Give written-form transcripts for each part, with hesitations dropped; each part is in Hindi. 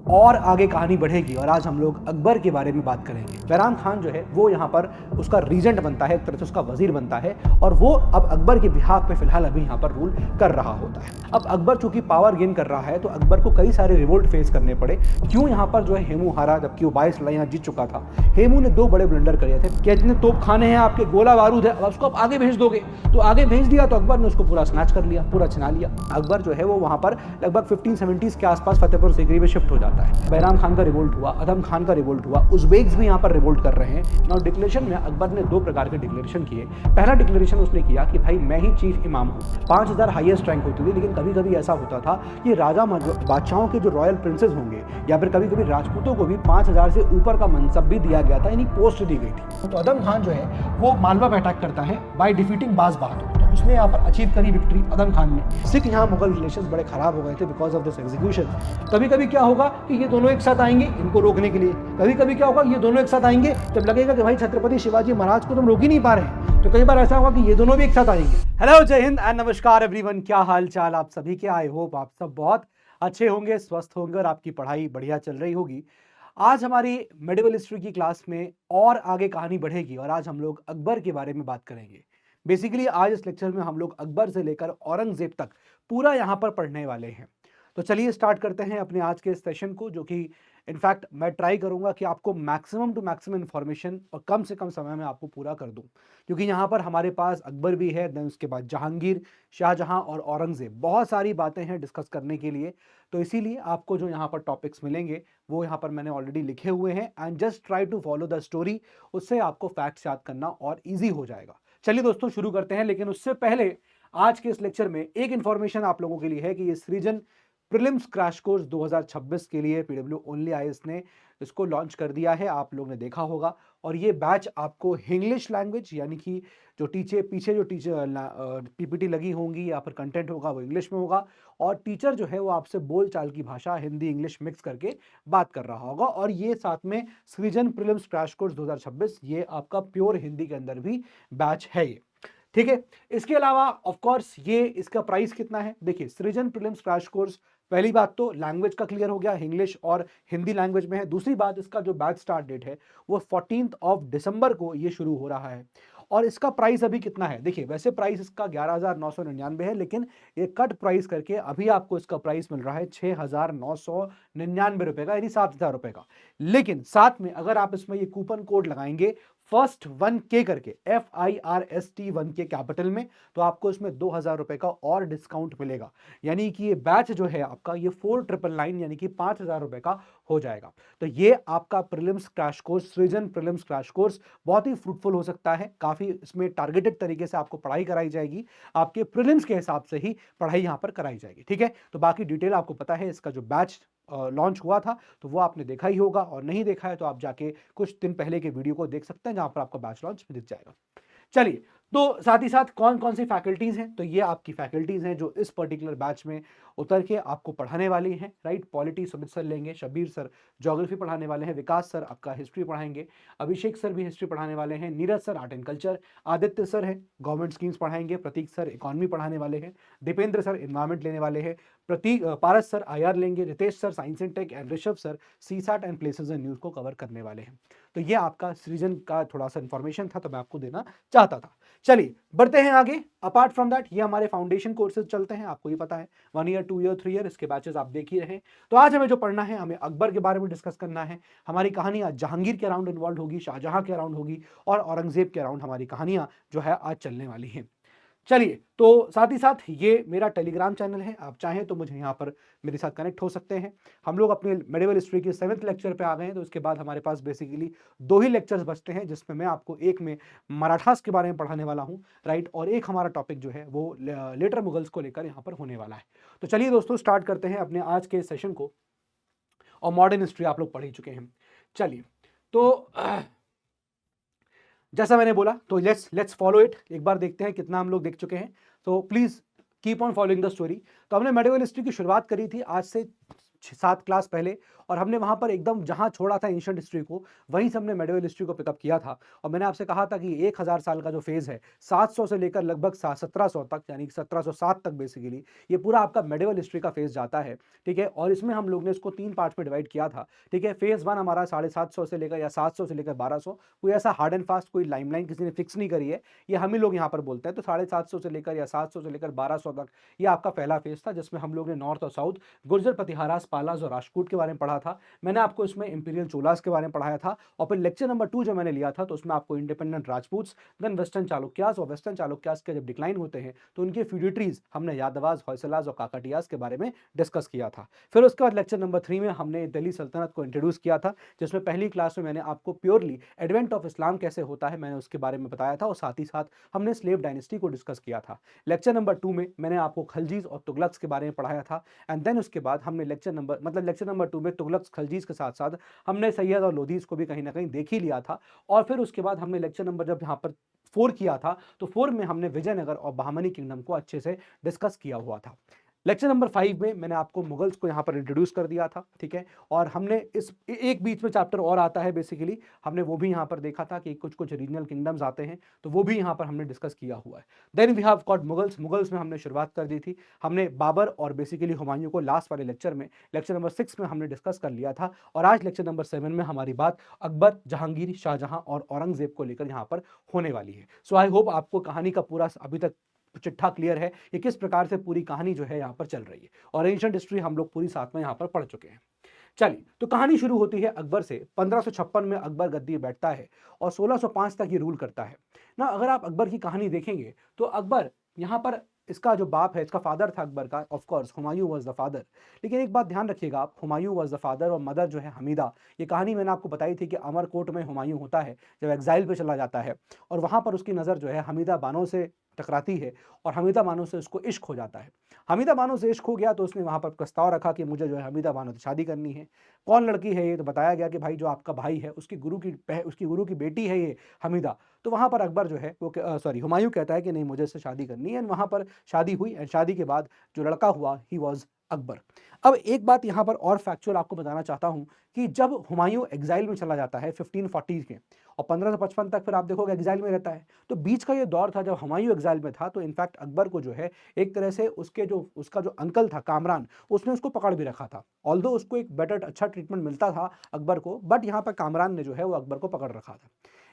और आगे कहानी बढ़ेगी और आज हम लोग अकबर के बारे में बात करेंगे। बैराम खान जो है वो यहाँ पर उसका रीजेंट बनता है, एक तरह से उसका वजीर बनता है और वो अब अकबर के बिहाफ पे फिलहाल अभी यहाँ पर रूल कर रहा होता है। अब अकबर चूंकि पावर गेन कर रहा है तो अकबर को कई सारे रिवोल्ट फेस करने पड़े। क्यों यहाँ पर जो है हेमू हारा, जबकि वो 22 लड़ाइयाँ जीत चुका था। हेमू ने 2 बड़े ब्लंडर करे थे कि इतने तोप खाने हैं आपके, गोला बारूद है, अब उसको आप आगे भेज दोगे। तो आगे भेज दिया तो अकबर ने उसको पूरा स्नैच कर लिया, पूरा छिना लिया। अकबर जो है वो वहाँ पर लगभग 1570s के आसपास फतेहपुर सीकरी में शिफ्ट हो जाता है। बैराम खान का रिवोल्ट हुआ, अदम खान का रिवोल्ट हुआ, उज़्बेक्स भी यहाँ पर रिवोल्ट कर रहे हैं। और डिक्लेरेशन में अकबर ने 2 प्रकार के डिक्लेरेशन किए। पहला डिक्लेरेशन उसने किया कि भाई मैं ही चीफ इमाम हूँ। 5000 हाईएस्ट रैंक होती थी, लेकिन कभी कभी ऐसा होता था कि राजा बादशाहों के जो रॉयल प्रिंसेस होंगे या फिर कभी कभी राजपूतों को भी 5000 से ऊपर का मनसब भी दिया गया था, यानी पोस्ट दी गई थी। तो अदम खान जो है वो मालवा पे अटैक करता है बाय डिफीटिंग बाज बहादुर। तो उसने यहाँ पर अचीव करी विक्ट्री अदम खान ने। सिख यहाँ मुगल रिलेशंस बड़े खराब हो गए थे बिकॉज ऑफ दिस एग्जीक्यूशन। कभी कभी क्या होगा कि ये दोनों एक साथ आएंगे इनको रोकने के लिए, कभी कभी क्या होगा ये दोनों एक साथ आएंगे जब लगेगा कि भाई छत्रपति शिवाजी महाराज को तुम रोक ही नहीं पा रहे, तो कई बार ऐसा होगा कि ये दोनों भी एक साथ आएंगे। हेलो, जय हिंद एंड नमस्कार एवरीवन, क्या हाल चाल आप सभी के। आई होप आप सब बहुत अच्छे होंगे, स्वस्थ होंगे और आपकी पढ़ाई बढ़िया चल रही होगी। आज हमारी मेडिवल हिस्ट्री की क्लास में और आगे कहानी बढ़ेगी और आज हम लोग अकबर के बारे में बात करेंगे। बेसिकली आज इस लेक्चर में हम लोग अकबर से लेकर औरंगजेब तक पूरा यहाँ पर पढ़ने वाले हैं। तो चलिए स्टार्ट करते हैं अपने आज के सेशन को, जो कि इनफैक्ट मैं ट्राई करूंगा कि आपको मैक्सिमम टू मैक्सिमम इन्फॉर्मेशन और कम से कम समय में आपको पूरा कर दूं, क्योंकि यहाँ पर हमारे पास अकबर भी है, देन उसके बाद जहांगीर, शाहजहां और औरंगजेब, बहुत सारी बातें हैं डिस्कस करने के लिए। तो इसीलिए आपको जो यहाँ पर टॉपिक्स मिलेंगे वो यहाँ पर मैंने ऑलरेडी लिखे हुए हैं and just try to follow the story. उससे आपको फैक्ट्स याद करना और ईजी हो जाएगा। चलिए दोस्तों शुरू करते हैं, लेकिन उससे पहले आज के इस लेक्चर में एक इंफॉर्मेशन आप लोगों के लिए है कि ये सृजन प्रीलिम्स क्रैश कोर्स 2026 के लिए पीडब्ल्यू ओनली आईएएस ने इसको लॉन्च कर दिया है, आप लोगों ने देखा होगा। और ये बैच आपको इंग्लिश लैंग्वेज, यानी कि जो पीछे जो टीचर पीपीटी लगी होंगी या फिर कंटेंट होगा वो इंग्लिश में होगा, और टीचर जो है वो आपसे बोल चाल की भाषा हिंदी इंग्लिश मिक्स करके बात कर रहा होगा। और ये साथ में सृजन प्रीलिम्स क्रैश कोर्स 2026 ये आपका प्योर हिंदी के अंदर भी बैच है ये, ठीक है। इसके अलावा ऑफ कोर्स ये इसका प्राइस कितना है, देखिए सृजन प्रीलिम्स क्रैश कोर्स, पहली बात तो लैंग्वेज का क्लियर हो गया, इंग्लिश और हिंदी लैंग्वेज में है। दूसरी बात, इसका जो बैच स्टार्ट डेट है वो 14 दिसंबर को ये शुरू हो रहा है। और इसका प्राइस अभी कितना है, देखिए वैसे प्राइस इसका 11,999 है, लेकिन ये कट प्राइस करके अभी आपको इसका प्राइस मिल रहा है 6,999 रुपए का, यानी 7,000 रुपए का। लेकिन साथ में अगर आप इसमें ये कूपन कोड लगाएंगे फर्स्ट 1K करके, FIRST 1K कैपिटल में, तो आपको इसमें 2,000 रुपए का और डिस्काउंट मिलेगा। यानी कि ये बैच जो है आपका ये 4,999 यानी कि 5,000 रुपए का हो जाएगा। तो ये आपका प्रीलिम्स क्रैश कोर्स, सृजन प्रीलिम्स क्रैश कोर्स बहुत ही फ्रूटफुल हो सकता है। काफी इसमें टारगेटेड तरीके से आपको पढ़ाई कराई जाएगी, आपके प्रीलिम्स के हिसाब से ही पढ़ाई यहाँ पर कराई जाएगी, ठीक है। तो बाकी डिटेल आपको पता है, इसका जो बैच लॉन्च हुआ था तो वो आपने देखा ही होगा, और नहीं देखा है तो आप जाके कुछ दिन पहले के वीडियो को देख सकते हैं जहां पर आपका बैच लॉन्च दिख जाएगा। चलिए, तो साथ ही साथ कौन कौन सी फैकल्टीज हैं, तो ये आपकी फैकल्टीज हैं जो इस पर्टिकुलर बैच में उतर के आपको पढ़ाने वाली हैं, राइट। पॉलिटी सुमित सर लेंगे, शबीर सर ज्योग्राफी पढ़ाने वाले हैं, विकास सर आपका हिस्ट्री पढ़ाएंगे, अभिषेक सर भी हिस्ट्री पढ़ाने वाले हैं, Neeraj sir art and culture, Aditya sir है गवर्नमेंट स्कीम्स पढ़ाएंगे, प्रतीक सर इकोनॉमी पढ़ाने वाले हैं, दीपेंद्र सर इन्वायरमेंट लेने वाले हैं, पारस सर आईआर लेंगे, Ritesh sir science and tech and Rishabh sir CSAT and places and news को कवर करने वाले हैं। तो ये आपका सृजन का थोड़ा सा इंफॉर्मेशन था, तो मैं आपको देना चाहता था। चलिए बढ़ते हैं आगे। अपार्ट फ्रॉम दैट ये हमारे फाउंडेशन कोर्सेज चलते हैं, आपको ही पता है, 1 ईयर 2 ईयर 3 ईयर इसके बैचेस आप देख ही रहे हैं। तो आज हमें जो पढ़ना है, हमें अकबर के बारे में डिस्कस करना है। हमारी कहानियां जहांगीर के अराउंड इन्वॉल्व होगी, शाहजहां के अराउंड होगी और औरंगजेब के अराउंड हमारी कहानियां जो है आज चलने वाली हैं। चलिए, तो साथ ही साथ ये मेरा टेलीग्राम चैनल है, आप चाहें तो मुझे यहाँ पर मेरे साथ कनेक्ट हो सकते हैं। हम लोग अपने मेडिवल हिस्ट्री के 7th लेक्चर पे आ गए हैं, तो उसके बाद हमारे पास बेसिकली 2 ही लेक्चर्स बचते हैं, जिसमें मैं आपको एक में मराठास के बारे में पढ़ाने वाला हूँ, राइट, और एक हमारा टॉपिक जो है वो लेटर मुगल्स को लेकर यहाँ पर होने वाला है। तो चलिए दोस्तों स्टार्ट करते हैं अपने आज के सेशन को। और मॉडर्न हिस्ट्री आप लोग पढ़ ही चुके हैं। चलिए, तो जैसा मैंने बोला तो लेट्स फॉलो इट, एक बार देखते हैं कितना हम लोग देख चुके हैं। तो please keep on following the story. तो हमने मेडिवल हिस्ट्री की शुरुआत करी थी आज से 7 क्लास पहले, और हमने वहाँ पर एकदम जहाँ छोड़ा था एंशिएंट हिस्ट्री को, वहीं से हमने मेडिवल हिस्ट्री को पिकअप किया था। और मैंने आपसे कहा था कि 1000 साल का जो फेज़ है, 700 से लेकर लगभग सा 1700 तक, यानी कि 1707 तक बेसिकली, ये पूरा आपका मेडिवल हिस्ट्री का फेज़ जाता है, ठीक है? और इसमें हम लोग ने इसको 3 पार्ट्स में डिवाइड किया था, ठीक है? फेज़ 1 हमारा 750 से लेकर या 700 से लेकर 1200, कोई ऐसा हार्ड एंड फास्ट कोई टाइमलाइन किसी ने फिक्स नहीं करी है, ये हम ही लोग यहाँ पर बोलते हैं। तो 750 से लेकर या 700 से लेकर 1200 तक ये आपका पहला फेज़ था, जिसमें हम लोग ने नॉर्थ और साउथ, गुर्जर, प्रतिहारास, पालास और राष्ट्रकूट के बारे में पढ़ा था। मैंने आपको इसमें इंपीरियल चोलास के बारे में पढ़ाया था, और फिर लेक्चर नंबर 2 जो मैंने लिया था, तो उसमें आपको इंडिपेंडेंट राजपूत्स, देन वेस्टर्न चालुक्यास, और वेस्टर्न चालुक्यास के जब डिक्लाइन होते हैं तो उनके फ्यूडिटरीज हमने यादवास, होयसलास और काकटियास के बारे में डिस्कस किया था। फिर उसके बाद लेक्चर नंबर 3 में हमने दिल्ली सल्तनत को इंट्रोड्यूस किया था, जिसमें पहली क्लास में मैंने आपको प्योरली एडवेंट ऑफ इस्लाम कैसे होता है मैंने उसके बारे में बताया था, और साथ ही साथ हमने स्लेव डायनेस्टी को डिस्कस किया था। लेक्चर नंबर 2 में मैंने आपको खलजीज और तुगलक्स के बारे में पढ़ाया था, एंड देन उसके बाद हमने लेक्चर नंबर 2 में तुगलक्स, खलजीज के साथ साथ हमने सैयद और लोदीज को भी कहीं ना कहीं देख ही लिया था। और फिर उसके बाद हमने लेक्चर नंबर जब यहाँ पर 4 किया था, तो 4 में हमने विजयनगर और बहामनी किंगडम को अच्छे से डिस्कस किया हुआ था। लेक्चर नंबर 5 में मैंने आपको मुगल्स को यहाँ पर इंट्रोड्यूस कर दिया था, ठीक है? और हमने इस एक बीच में चैप्टर और आता है बेसिकली, हमने वो भी यहाँ पर देखा था कि कुछ कुछ रीजनल किंगडम्स आते हैं, तो वो भी यहाँ पर हमने डिस्कस किया हुआ है। Then we have got Mughals. Mughals में हमने शुरुआत कर दी थी, हमने बाबर और बेसिकली हुमायूं को लास्ट वाले लेक्चर में, लेक्चर नंबर 6 में हमने डिस्कस कर लिया था, और आज लेक्चर नंबर 7 में हमारी बात अकबर, जहांगीर, शाहजहां और औरंगजेब को लेकर यहाँ पर होने वाली है। सो आई होप आपको कहानी का पूरा अभी तक चिट्ठा क्लियर है कि किस प्रकार से पूरी कहानी जो है यहाँ पर चल रही है, और एंशिएंट हिस्ट्री हम लोग पूरी साथ में यहाँ पर पढ़ चुके हैं। चलिए, तो कहानी शुरू होती है अकबर से। 1556 में अकबर गद्दी बैठता है और 1605 तक ये रूल करता है ना। अगर आप अकबर की कहानी देखेंगे तो अकबर यहाँ पर, इसका जो बाप है, इसका फादर था अकबर का, of course Humayun was the father. लेकिन एक बात ध्यान रखिएगा आप, हुमायूं वाज द फादर और मदर जो है हमीदा। ये कहानी मैंने आपको बताई थी कि अमरकोट में हुमायूं होता है जब एग्जाइल पे चला जाता है, और वहां पर उसकी नज़र जो है हमीदा बानो से टकराती है, और हमीदा बानो से उसको इश्क हो जाता है। हमीदा बानो से इश्क हो गया तो उसने वहां पर प्रस्ताव रखा कि मुझे जो है हमीदा बानो से शादी करनी है। कौन लड़की है ये? तो बताया गया कि भाई जो आपका भाई है उसकी गुरु की बेटी है ये हमीदा। तो वहां पर अकबर जो है वो हुमायूं कहता है कि नहीं, मुझे इससे शादी करनी है, एंड वहां पर शादी हुई, एंड शादी के बाद जो लड़का हुआ ही वॉज अकबर। अब एक बात यहाँ पर और फैक्चुअल आपको बताना चाहता हूँ कि जब हुमायूं एग्जाइल में चला जाता है 1540 के, और 1555 तक फिर आप देखोगे एग्जाइल में रहता है, तो बीच का ये दौर था जब हुमायूं एग्जाइल में था, तो इनफैक्ट अकबर को जो है एक तरह से उसका जो अंकल था कामरान, उसने उसको पकड़ भी रखा था। ऑल्दो उसको एक बेटर अच्छा ट्रीटमेंट मिलता था अकबर को, बट यहाँ पर कामरान ने जो है वो अकबर को पकड़ रखा था।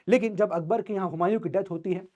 लेकिन जब अकबर के यहाँ हुमायूं की डेथ होती है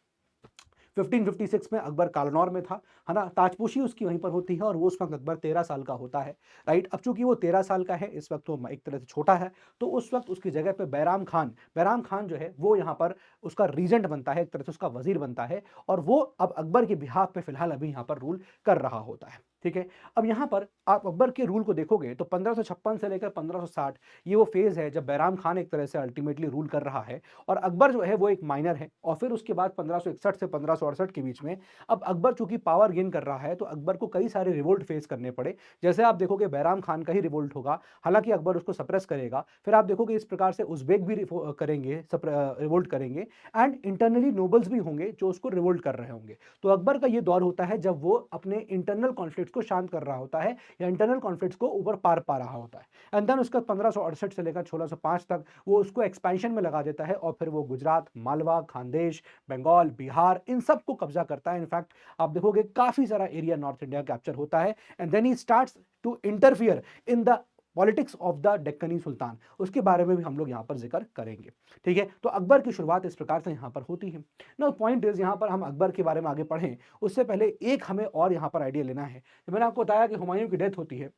1556 में, अकबर कालनौर में था, है ना, ताजपोशी उसकी वहीं पर होती है, और वो उस वक्त अकबर 13 साल का होता है, राइट। अब चूंकि वो 13 साल का है, इस वक्त वो एक तरह से छोटा है, तो उस वक्त उसकी जगह पे बैराम खान जो है वो यहाँ पर उसका रीजेंट बनता है, एक तरह से उसका वजीर बनता है, और वो अब अकबर के बिहाफ पे फिलहाल अभी यहाँ पर रूल कर रहा होता है, ठीक है। अब यहाँ पर आप अकबर के रूल को देखोगे तो 1556 से लेकर 1560 ये वो फेज है जब बैराम खान एक तरह से अल्टीमेटली रूल कर रहा है, और अकबर जो है वो एक माइनर है। और फिर उसके बाद 1561 से 1568 के बीच में अब अकबर चूंकि पावर गेन कर रहा है, तो अकबर को कई सारे रिवोल्ट फेस करने पड़े। जैसे आप देखोगे बैराम खान का ही रिवोल्ट होगा, हालांकि अकबर उसको सप्रेस करेगा। फिर आप देखोगे इस प्रकार से उज़्बेक भी करेंगे, रिवोल्ट करेंगे, एंड इंटरनली नोबल्स भी होंगे जो उसको रिवोल्ट कर रहे होंगे। तो अकबर का ये दौर होता है जब वो अपने इंटरनल कॉन्फ्लिक्ट को शांत कर रहा होता है, या इंटरनल कॉन्फ्लिक्ट्स को ऊपर पार पा रहा होता है। एंड देन उसका 1568 से लेकर 1605 तक वो उसको एक्सपेंशन में लगा देता है, और फिर वो गुजरात, मालवा, खानदेश, बंगाल, बिहार, इन सब को कब्जा करता है। इनफैक्ट आप देखोगे काफी सारा एरिया नॉर्थ इंडिया कैप्चर होता है, and then he starts to interfere in the politics of the Deccani sultan. उसके बारे में भी हम लोग यहाँ पर जिक्र करेंगे, ठीक है। तो अकबर की शुरुआत इस प्रकार से यहाँ पर होती है ना। पॉइंट इज यहाँ पर हम अकबर के बारे में आगे पढ़ें उससे पहले एक हमें और यहाँ पर आइडिया लेना है। तो मैंने आपको बताया कि हुमायूं की डेथ होती है,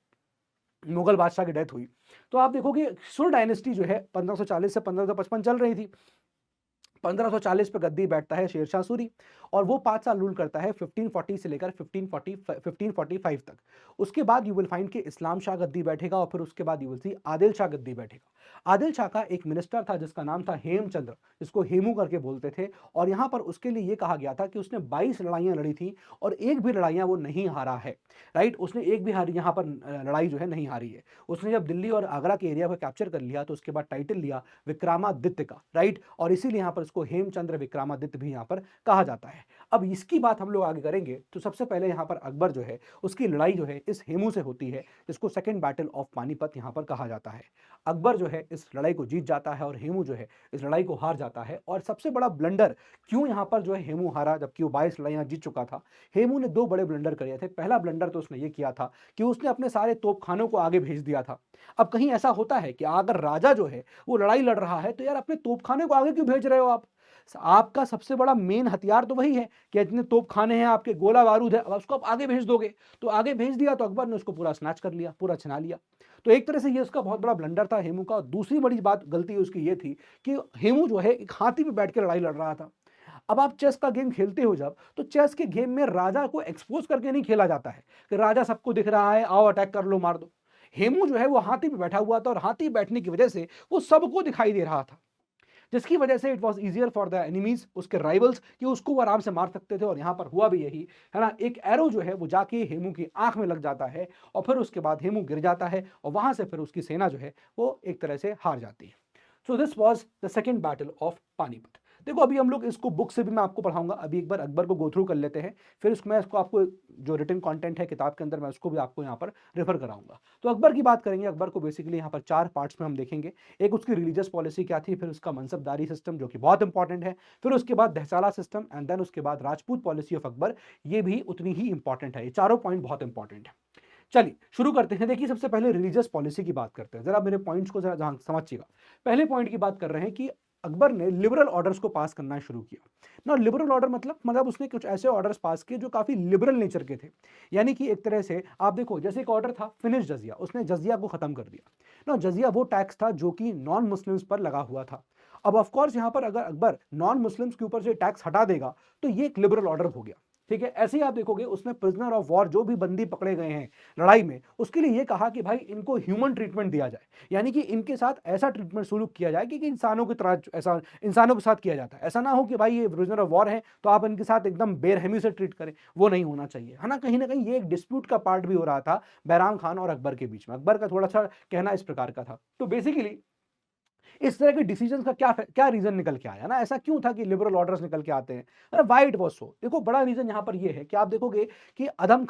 मुगल बादशाह की डेथ हुई, तो आप देखोगे सुर डायनेस्टी जो है 1540 से 1555 चल रही थी। 1540 पे गद्दी बैठता है शेरशाह सूरी, और वो 5 साल रूल करता है 1540 से लेकर 1545 तक। उसके बाद यू विल फाइंड कि इस्लाम शाह गद्दी बैठेगा, और फिर उसके बाद you will see Adil Shah गद्दी बैठेगा। आदिल शाह का एक मिनिस्टर था जिसका नाम था हेमचंद्र, जिसको हेमू करके बोलते थे, और यहाँ पर उसके लिए ये कहा गया था कि उसने 22 लड़ाइयाँ लड़ी थी और एक भी लड़ाइयाँ वो नहीं हारा है, राइट। उसने एक भी हारी यहाँ पर लड़ाई जो है नहीं हारी है। उसने जब दिल्ली और आगरा के एरिया को कैप्चर कर लिया तो उसके बाद टाइटल लिया विक्रमादित्य का, राइट, और इसीलिए यहाँ पर उसको हेमचंद्र विक्रमादित्य भी यहाँ पर कहा जाता है। अब इसकी बात हम लोग आगे करेंगे तो सबसे पहले यहाँ पर अकबर जो है उसकी लड़ाई जो है इस हेमू से होती है, जिसको सेकेंड बैटल ऑफ पानीपत यहाँ पर कहा जाता है। अकबर जो है इस लड़ाई को जीत जाता है और हेमू जो है इस लड़ाई को हार जाता है। और सबसे बड़ा ब्लंडर क्यों यहाँ पर जो है हेमू हारा, जबकि वो 22 लड़ाइयां जीत चुका था। हेमू ने दो बड़े ब्लंडर करे थे। पहला ब्लंडर तो उसने ये किया था कि उसने अपने सारे तोपखानों को आगे भेज दिया था। अब कहीं ऐसा होता है कि अगर राजा जो है वो लड़ाई लड़ रहा है तो यार अपने तोपखाने को आगे क्यों भेज रहे हो आप? आपका सबसे बड़ा मेन हथियार तो वही है कि इतने तोपखाने हैं आपके, गोला बारूद है, अब उसको आप आगे भेज दोगे। तो आगे भेज दिया तो अकबर ने उसको पूरा स्नैच कर लिया, पूरा छिना लिया। तो एक तरह से ये उसका बहुत बड़ा ब्लंडर था हेमू का। दूसरी बड़ी बात गलती उसकी ये थी कि हेमू जो है एक हाथी पे बैठ के लड़ाई लड़ रहा था। अब आप चेस का गेम खेलते हो जब, तो चेस के गेम में राजा को एक्सपोज करके नहीं खेला जाता है कि राजा सबको दिख रहा है, आओ अटैक कर लो, मार दो। हेमू जो है वो हाथी पे बैठा हुआ था और हाथी बैठने की वजह से वो सबको दिखाई दे रहा था, जिसकी वजह से it was easier for the enemies, उसके राइवल्स, कि उसको वो आराम से मार सकते थे। और यहां पर हुआ भी यही, है ना। एक एरो जो है वो जाके हेमू की आंख में लग जाता है और फिर उसके बाद हेमू गिर जाता है और वहां से फिर उसकी सेना जो है वो एक तरह से हार जाती है। So this was the second battle of Panipat. देखो अभी हम लोग इसको बुक से भी मैं आपको पढ़ाऊंगा, अभी एक बार अकबर को गो थ्रू कर लेते हैं, फिर उसमें इसको आपको जो रिटन कंटेंट है किताब के अंदर मैं उसको भी आपको यहाँ पर रेफर कराऊंगा। तो अकबर की बात करेंगे। अकबर को बेसिकली यहाँ पर 4 पार्ट्स में हम देखेंगे। एक उसकी रिलीजियस पॉलिसी क्या थी, फिर उसका मनसबदारी सिस्टम जो कि बहुत इंपॉर्टेंट है, फिर उसके बाद दहसाला सिस्टम, एंड देन उसके बाद राजपूत पॉलिसी ऑफ अकबर, ये भी उतनी ही इंपॉर्टेंट है। ये चारों पॉइंट बहुत इंपॉर्टेंट है। चलिए शुरू करते हैं। देखिए सबसे पहले रिलीजियस पॉलिसी की बात करते हैं। जरा मेरे पॉइंट्स को जरा समझिएगा। पहले पॉइंट की बात कर रहे हैं कि अकबर ने लिबरल ऑर्डर्स को पास करना शुरू किया ना। लिबरल ऑर्डर मतलब उसने कुछ ऐसे ऑर्डर्स पास किए जो काफी लिबरल नेचर के थे। यानी कि एक तरह से आप देखो, जैसे एक ऑर्डर था फिनिश जजिया, उसने जजिया को खत्म कर दिया ना। जजिया वो टैक्स था जो कि नॉन मुस्लिम्स पर लगा हुआ था। अब ऑफ कोर्स यहां पर अगर अकबर नॉन मुस्लिम्स के ऊपर से टैक्स हटा देगा तो ये एक लिबरल ऑर्डर हो गया, ठीक है। ऐसे ही आप देखोगे उसने प्रिजनर ऑफ वॉर, जो भी बंदी पकड़े गए हैं लड़ाई में, उसके लिए ये कहा कि भाई इनको ह्यूमन ट्रीटमेंट दिया जाए, यानी कि इनके साथ ऐसा ट्रीटमेंट सुलूक किया जाए कि इंसानों की तरह, ऐसा इंसानों के साथ किया जाता है। ऐसा ना हो कि भाई ये प्रिजनर ऑफ वॉर है तो आप इनके साथ एकदम बेरहमी से ट्रीट करें, वो नहीं होना चाहिए, है ना। कहीं ना कहीं ये एक डिस्प्यूट का पार्ट भी हो रहा था बैराम खान और अकबर के बीच में। अकबर का थोड़ा सा कहना इस प्रकार का था। तो बेसिकली इस तरह के डिसीजंस का क्या क्या रीजन निकल के आया ना, ऐसा क्यों था कि लिबरल ऑर्डर्स निकल के आते हैं, व्हाई इट वाज सो। देखो बड़ा रीजन यहां पर ये है कि आप देखोगे कि अदम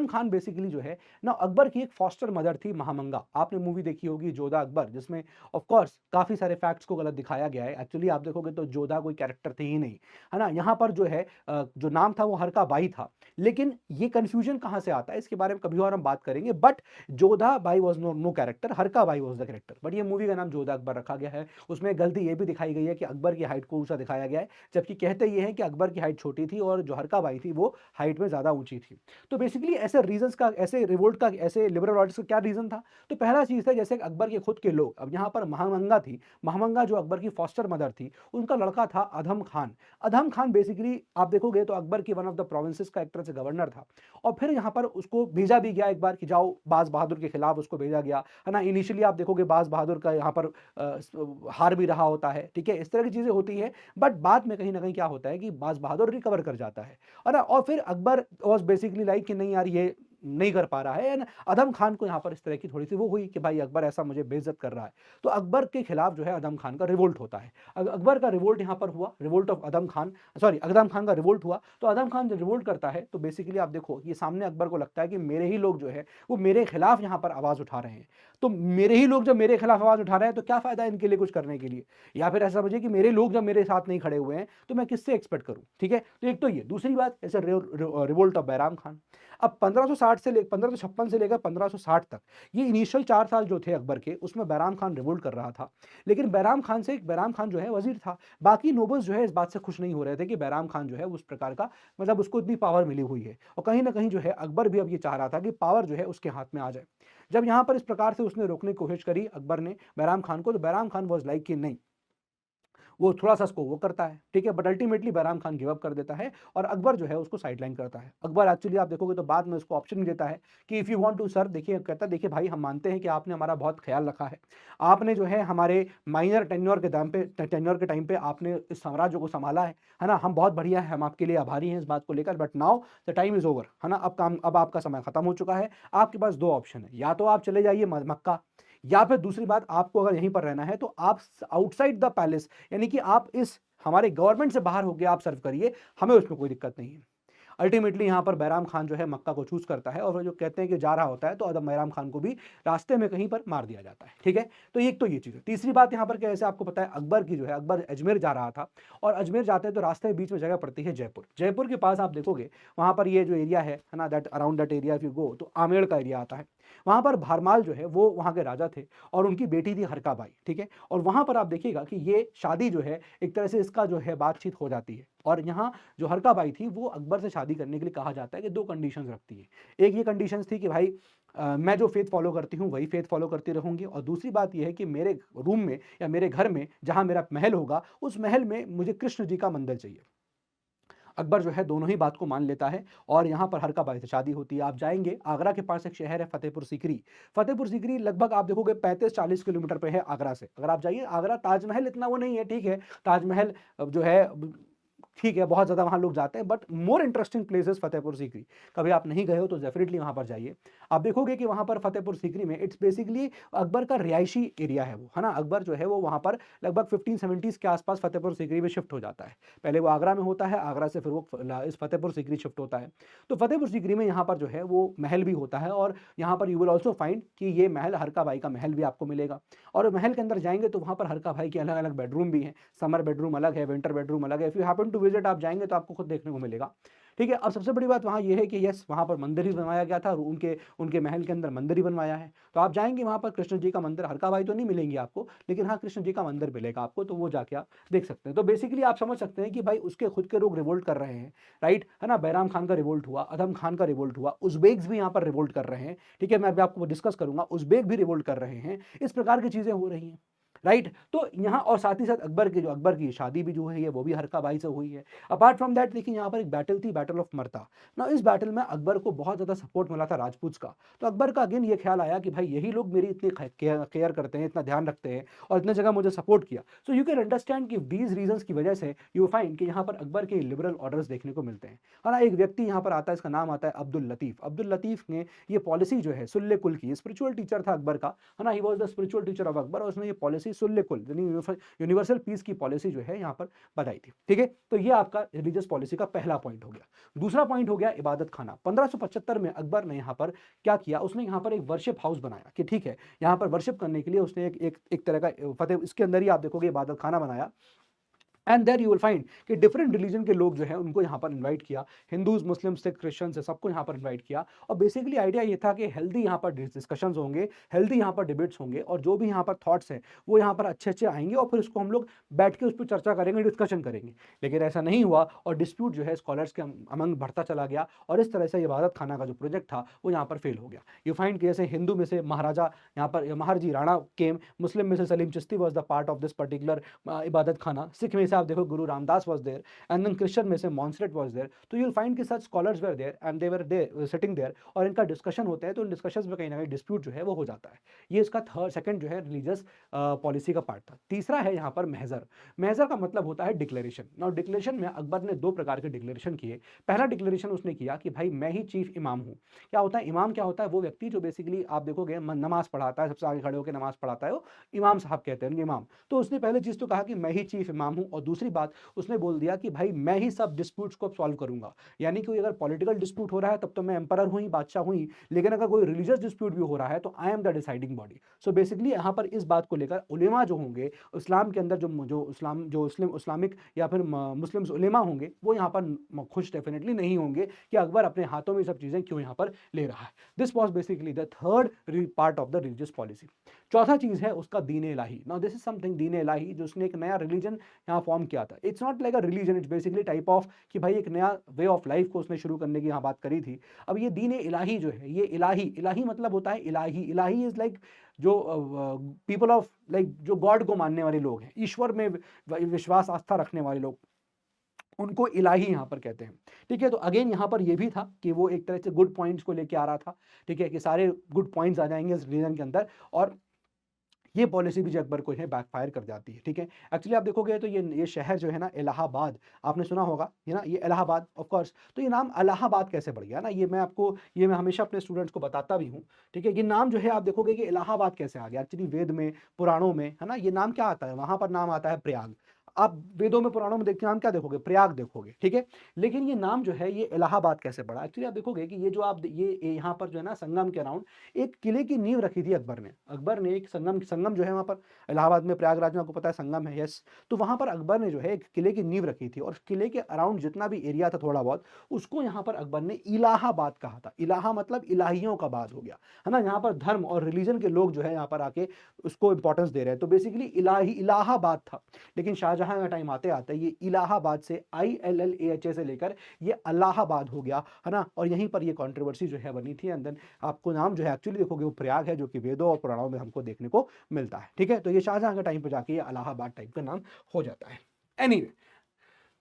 खान बेसिकली जो है ना अकबर की एक फॉस्टर मदर थी, महामंगा। आपने मूवी देखी होगी जोधा अकबर, जिसमें ऑफ कोर्स काफी सारे फैक्ट्स को गलत दिखाया गया है। एक्चुअली आप देखोगे तो जोधा कोई कैरेक्टर थे ही नहीं, है ना। यहाँ पर जो है जो नाम था वो हरका बाई था। लेकिन ये कंफ्यूजन कहां से आता है इसके बारे में कभी और हम बात करेंगे। But Jodha Bai was no character, Harka Bai was the character. But ये मूवी का नाम जोधा अकबर रखा गया है। उसमें गलती ये भी दिखाई गई है कि अकबर की हाइट को ऊंचा दिखाया गया है, जबकि कहते ये हैं कि अकबर की हाइट छोटी थी और जो हरका बाई थी वो हाइट में ज्यादा ऊंची थी। तो बेसिकली ऐसे रीजंस का, ऐसे रिवोल्ट का, ऐसे लिबरल ऑर्डर्स का क्या रीजन था। तो पहला चीज था जैसे अकबर के खुद के लोग, अब यहाँ पर महामंगा थी, महामंगा जो अकबर की फॉस्टर मदर थी, उनका लड़का था अधम खान। अधम खान बेसिकली आप देखोगे तो अकबर की वन ऑफ द प्रोविंसेस का एक तरह से गवर्नर था। और फिर यहाँ पर उसको भेजा भी गया एक बार कि जाओ, बाज बहादुर के खिलाफ उसको भेजा गया, है ना। इनिशियली आप देखोगे बाज बहादुर का यहाँ पर हार भी रहा होता है, ठीक है, इस तरह की चीजें होती है। बट बाद में कहीं ना कहीं क्या होता है कि बाज बहादुर रिकवर कर जाता है, और फिर अकबर वॉज बेसिकली लाइक कि नहीं यार ये नहीं कर पा रहा है ना। अदम खान को यहाँ पर इस तरह की थोड़ी सी वो हुई कि भाई अकबर ऐसा मुझे बेइज्जत कर रहा है। तो अकबर के खिलाफ जो है अदम खान का रिवोल्ट होता है। अकबर का रिवोल्ट यहाँ पर हुआ, revolt of Adham Khan, sorry Adham Khan का रिवोल्ट हुआ। तो अदम खान जब रिवोल्ट करता है तो बेसिकली आप देखो ये सामने अकबर को लगता है कि मेरे ही लोग जो है वो मेरे खिलाफ यहाँ पर आवाज उठा रहे हैं। तो मेरे ही लोग जब मेरे खिलाफ आवाज उठा रहे हैं तो क्या फायदा इनके लिए कुछ करने के लिए, या फिर ऐसा समझिए कि मेरे लोग जब मेरे साथ नहीं खड़े हुए हैं तो मैं किससे एक्सपेक्ट करूं, ठीक है। तो एक तो ये, दूसरी बात ऐसे रिवोल्ट ऑफ बैराम खान। अब 1556 से लेकर 1560 तक, ये इनिशियल 4 साल जो थे अकबर के, उसमें बैराम खान रिवोल्ट कर रहा था। लेकिन बैराम खान जो है वजीर था। बाकी नोबल्स जो है इस बात से खुश नहीं हो रहे थे कि बैराम खान जो है उस प्रकार का, मतलब उसको इतनी पावर मिली हुई है। और कहीं ना कहीं जो है अकबर भी अब ये चाह रहा था कि पावर जो है उसके हाथ में आ जाए। जब यहाँ पर इस प्रकार से उसने रोकने की कोशिश करी अकबर ने बैराम खान को, तो बैराम खान वॉज लाइक कि नहीं, वो थोड़ा सा उसको वो करता है, ठीक है। But ultimately Bairam Khan give up कर देता है और अकबर जो है उसको साइडलाइन करता है। अकबर एक्चुअली आप देखोगे तो बाद में उसको ऑप्शन भी देता है कि if you want to sir, देखिए कहता है देखिए भाई हम मानते हैं कि आपने हमारा बहुत ख्याल रखा है, आपने जो है हमारे माइनर टेन्योर के टाइम पे आपने इस साम्राज्य को संभाला है ना। हम बहुत बढ़िया है, हम आपके लिए आभारी हैं इस बात को लेकर। But now the time is over, है ना। अब आपका समय खत्म हो चुका है। आपके पास 2 ऑप्शन है, या तो आप चले जाइए मक्का, या फिर दूसरी बात, आपको अगर यहीं पर रहना है तो आप आउटसाइड द पैलेस, यानी कि आप इस हमारे गवर्नमेंट से बाहर होकर आप सर्व करिए, हमें उसमें कोई दिक्कत नहीं है। अल्टीमेटली यहाँ पर बैराम खान जो है मक्का को चूज करता है और वो जो कहते हैं कि जा रहा होता है तो अदम बैराम खान को भी रास्ते में कहीं पर मार दिया जाता है। ठीक है, तो एक तो ये चीज़ है। तीसरी बात यहाँ पर क्या, जैसे आपको पता है अकबर की जो है, अकबर अजमेर जा रहा था और अजमेर जाते हैं तो रास्ते में बीच में जगह पड़ती है जयपुर। जयपुर के पास आप देखोगे वहाँ पर ये जो एरिया है ना, that around that area if you go, तो आमेर का एरिया आता है। वहाँ पर भारमाल जो है वो वहाँ के राजा थे और उनकी बेटी थी हरकाबाई। ठीक है, और वहाँ पर आप देखिएगा कि ये शादी जो है एक तरह से इसका जो है बातचीत हो जाती है और यहाँ जो हरकाबाई थी वो अकबर से शादी करने के लिए कहा जाता है कि दो कंडीशंस रखती है। एक ये कंडीशंस थी कि भाई मैं जो फेथ फॉलो करती हूँ वही फेथ फॉलो करती रहूंगी, और दूसरी बात यह है कि मेरे रूम में या मेरे घर में जहाँ मेरा महल होगा उस महल में मुझे कृष्ण जी का मंदिर चाहिए। अकबर जो है दोनों ही बात को मान लेता है और यहाँ पर हरकाबाई से शादी होती है। आप जाएंगे आगरा के पास एक शहर है फतेहपुर सीकरी। फतेहपुर सीकरी लगभग आप देखोगे 35-40 किलोमीटर पे है आगरा से। अगर आप जाइए आगरा, ताजमहल इतना वो नहीं है, ठीक है, ताजमहल जो है ठीक है बहुत ज़्यादा वहाँ लोग जाते हैं, but more interesting places Fatehpur Sikri. कभी आप नहीं गए हो तो डेफिनेटली वहाँ पर जाइए। आप देखोगे कि वहाँ पर फतेहपुर सीकरी में इट्स बेसिकली अकबर का रिहायशी एरिया है वो, है ना। अकबर जो है वो वहाँ पर लगभग 1570s के आसपास फतेहपुर सीकरी में शिफ्ट हो जाता है। पहले वो आगरा में होता है, आगरा से फिर वो इस फतेहपुर सीकरी शिफ्ट होता है। तो फतेहपुर सीकरी में यहाँ पर जो है वो महल भी होता है और यहाँ पर यू विल ऑल्सो फाइंड कि ये महल हरकाबाई का महल भी आपको मिलेगा। और महल के अंदर जाएंगे तो वहाँ पर हरकाबाई के अलग अलग बेडरूम भी हैं। समर बेडरूम अलग है, विंटर बेडरूम अलग है। If you happen to visit, आप जाएंगे तो आपको खुद देखने को मिलेगा। ठीक है, अब सबसे बड़ी बात वहाँ ये है कि यस वहाँ पर मंदिर भी बनवाया गया था और उनके उनके महल के अंदर मंदिर ही बनवाया है। तो आप जाएंगे वहाँ पर कृष्ण जी का मंदिर, हरकाबाई तो नहीं मिलेंगी आपको, लेकिन हाँ कृष्ण जी का मंदिर मिलेगा आपको, तो वो जाके आप देख सकते हैं। तो बेसिकली आप समझ सकते हैं कि भाई उसके खुद के लोग रिवोल्ट कर रहे हैं, राइट, है ना। बैराम खान का रिवोल्ट हुआ, अदम खान का रिवोल्ट हुआ, उज़्बेक्स भी यहाँ पर रिवोल्ट कर रहे हैं। ठीक है, मैं अभी आपको डिस्कस करूंगा, उज़्बेक भी रिवोल्ट कर रहे हैं। इस प्रकार की चीजें हो रही हैं, राइट। तो यहाँ और साथ ही साथ अकबर की शादी भी जो है ये वो भी हरकाबाई से हुई है। अपार्ट फ्रॉम दैट देखिए यहाँ पर एक बैटल थी, बैटल ऑफ मरता ना। इस बैटल में अकबर को बहुत ज़्यादा सपोर्ट मिला था राजपूत का। तो अकबर का अगेन ये ख्याल आया कि भाई यही लोग मेरी इतनी केयर करते हैं, इतना ध्यान रखते हैं और इतने जगह मुझे सपोर्ट किया। सो यू कैन अंडरस्टैंड कि दीज रीजंस की वजह से यू फाइंड कि यहाँ पर अकबर के लिबरल ऑर्डर्स देखने को मिलते हैं। है ना, एक व्यक्ति यहाँ पर आता है, इसका नाम आता है अब्दुल लतीफ। अब्दुल लतीफ ने ये पॉलिसी जो है सुल्ले कुल की, स्पिरिचुअल टीचर था अकबर का, है ना, he was the spiritual teacher of Akbar, और उसने ये पॉलिसी सुल्ले कुल यानी यूनिवर्सल पीस की पॉलिसी जो है यहाँ पर बताई थी। ठीक है, तो ये आपका रिलीजियस पॉलिसी का पहला पॉइंट हो गया। दूसरा पॉइंट हो गया इबादत खाना। 1575 में अकबर ने यहाँ पर क्या किया, उसने यहाँ पर एक वर्शिप हाउस बनाया कि ठीक है यहाँ पर वर्शिप करने के लिए उसने एक तरह का फतेह, इसके अंदर ही आप देखोगे इबादत खाना बनाया। And there you will find कि डिफरेंट रिलीजन के लोग जो है उनको यहाँ पर इनवाइट किया, हिंदूज, मुस्लिम, सिख, क्रिश्चियन से सबको यहाँ पर इनवाइट किया। और बेसिकली आइडिया ये था कि हेल्दी यहाँ पर डिस्कशंस होंगे, हेल्दी यहाँ पर डिबेट्स होंगे, और जो भी यहाँ पर थॉट्स हैं वो यहाँ पर अच्छे अच्छे आएंगे और फिर उसको हम लोग बैठ के उस पर चर्चा करेंगे, डिस्कशन करेंगे। लेकिन ऐसा नहीं हुआ और डिस्प्यूट जो है स्कॉलर्स के अमंग बढ़ता चला गया और इस तरह से इबादत खाना का जो प्रोजेक्ट था वो यहाँ पर फेल हो गया। यू फाइंड कि जैसे हिंदू में से महाराजा यहाँ पर महारजी राणा केम, मुस्लिम में से Salim Chishti was the part of this particular इबादत खाना, सिख में से आप देखो गुरु Ramdas was there, and then Christian में से मॉन्सरेट was there। तो you'll find कि such scholars were there and they were there sitting there और इनका डिस्कशन होता है। तो इन डिस्कशंस में कहीं ना कहीं डिस्प्यूट जो है वो हो जाता है। ये इसका सेकंड जो है रिलीजियस पॉलिसी का पार्ट था। तीसरा है यहाँ पर महजर। महजर का मतलब होता है डिक्लेरेशन। नाउ डिक्लेरेशन में अकबर ने दो प्रकार के डिक्लेरेशन किए। पहला डिक्लेरेशन उसने किया कि भाई मैं ही चीफ इमाम हूँ। क्या होता है इमाम, क्या होता है वो व्यक्ति जो बेसिकली आप देखोगे नमाज पढ़ाता है, सबसे आगे खड़े होकर नमाज पढ़ाता है, वो इमाम साहब कहते हैं इमाम। तो उसने पहले चीज़ तो कहा कि मैं ही चीफ इमाम हूँ, और दूसरी बात उसने बोल दिया कि भाई मैं ही सब डिस्प्यूट्स को सॉल्व करूंगा। यानी कि अगर पॉलिटिकल डिस्प्यूट हो रहा है तब तो मैं एम्परर हूं ही, बादशाह हूं ही, लेकिन अगर कोई रिलीजियस डिस्प्यूट भी हो रहा है तो I am the deciding body. So basically यहाँ पर इस बात को लेकर उलेमा जो होंगे इस्लाम के अंदर, जो इस्लामिक या फिर मुस्लिम उलेमा होंगे, वो यहाँ पर खुश डेफिनेटली नहीं होंगे कि अकबर अपने हाथों में सब चीज़ें क्यों यहाँ पर ले रहा है। This was basically the third part of the religious policy. चौथा चीज़ है उसका दीन इलाही। नाउ दिस इज समथिंग, दीन इलाही जो उसने एक नया रिलीजन यहाँ फॉर्म किया था। It's not like a religion, it's basically type of कि भाई एक नया वे ऑफ लाइफ को उसने शुरू करने की यहाँ बात करी थी। अब ये दीन इलाही जो है, ये इलाही मतलब होता है इलाही। इलाही इज लाइक जो पीपल ऑफ लाइक जो गॉड को मानने वाले लोग हैं, ईश्वर में विश्वास आस्था रखने वाले लोग, उनको इलाही यहाँ पर कहते हैं। ठीक है, तो अगेन यहाँ पर ये भी था कि वो एक तरह से गुड पॉइंट्स को लेके आ रहा था। ठीक है, कि सारे गुड पॉइंट्स आ जाएंगे इस रिलीजन के अंदर, और ये पॉलिसी भी जो अकबर को है बैकफायर कर जाती है। ठीक है, एक्चुअली आप देखोगे तो ये शहर जो है ना इलाहाबाद, आपने सुना होगा ये ना, ये इलाहाबाद ऑफ कोर्स। तो ये नाम इलाहाबाद कैसे पड़ गया ना, ये मैं हमेशा अपने स्टूडेंट्स को बताता भी हूँ। ठीक है, ये नाम जो है आप देखोगे कि इलाहाबाद कैसे आ गया। एक्चुअली वेद में, पुराणों में, है ना, ये नाम क्या आता है, वहाँ पर नाम आता है प्रयाग। आप वेदों में पुराणों में देखते नाम क्या देखोगे, प्रयाग देखोगे, ठीक है। लेकिन ये नाम जो है ये इलाहाबाद कैसे पड़ा, एक्चुअली आप देखोगे कि ये जो आप ये यहाँ पर जो है ना संगम के अराउंड एक किले की नींव रखी थी अकबर ने एक संगम संगम जो है वहाँ पर इलाहाबाद में, प्रयागराज में आपको पता है संगम है, यस। तो वहाँ पर अकबर ने जो है एक किले की नींव रखी थी और किले के अराउंड जितना भी एरिया था थोड़ा बहुत, उसको यहाँ पर अकबर ने इलाहाबाद कहा था। इलाहा मतलब इलाहियों का बाद हो गया, है ना। यहाँ पर धर्म और रिलीजन के लोग जो है यहाँ पर आके उसको इंपॉर्टेंस दे रहे हैं, तो बेसिकली इलाहाबाद था। लेकिन शाहजहां का टाइम आते आते ये इलाहाबाद से ILLAHA से लेकर ये अलाहाबाद हो गया, है ना। और यहीं पर ये कंट्रोवर्सी जो है बनी थी, एंड देन आपको नाम जो है एक्चुअली देखोगे वो प्रयाग है, जो कि वेदों और पुराणों में हमको देखने को मिलता है, ठीक है। तो ये शाहजहां के टाइम पे जाके ये इलाहाबाद टाइप का नाम हो जाता है। एनीवे,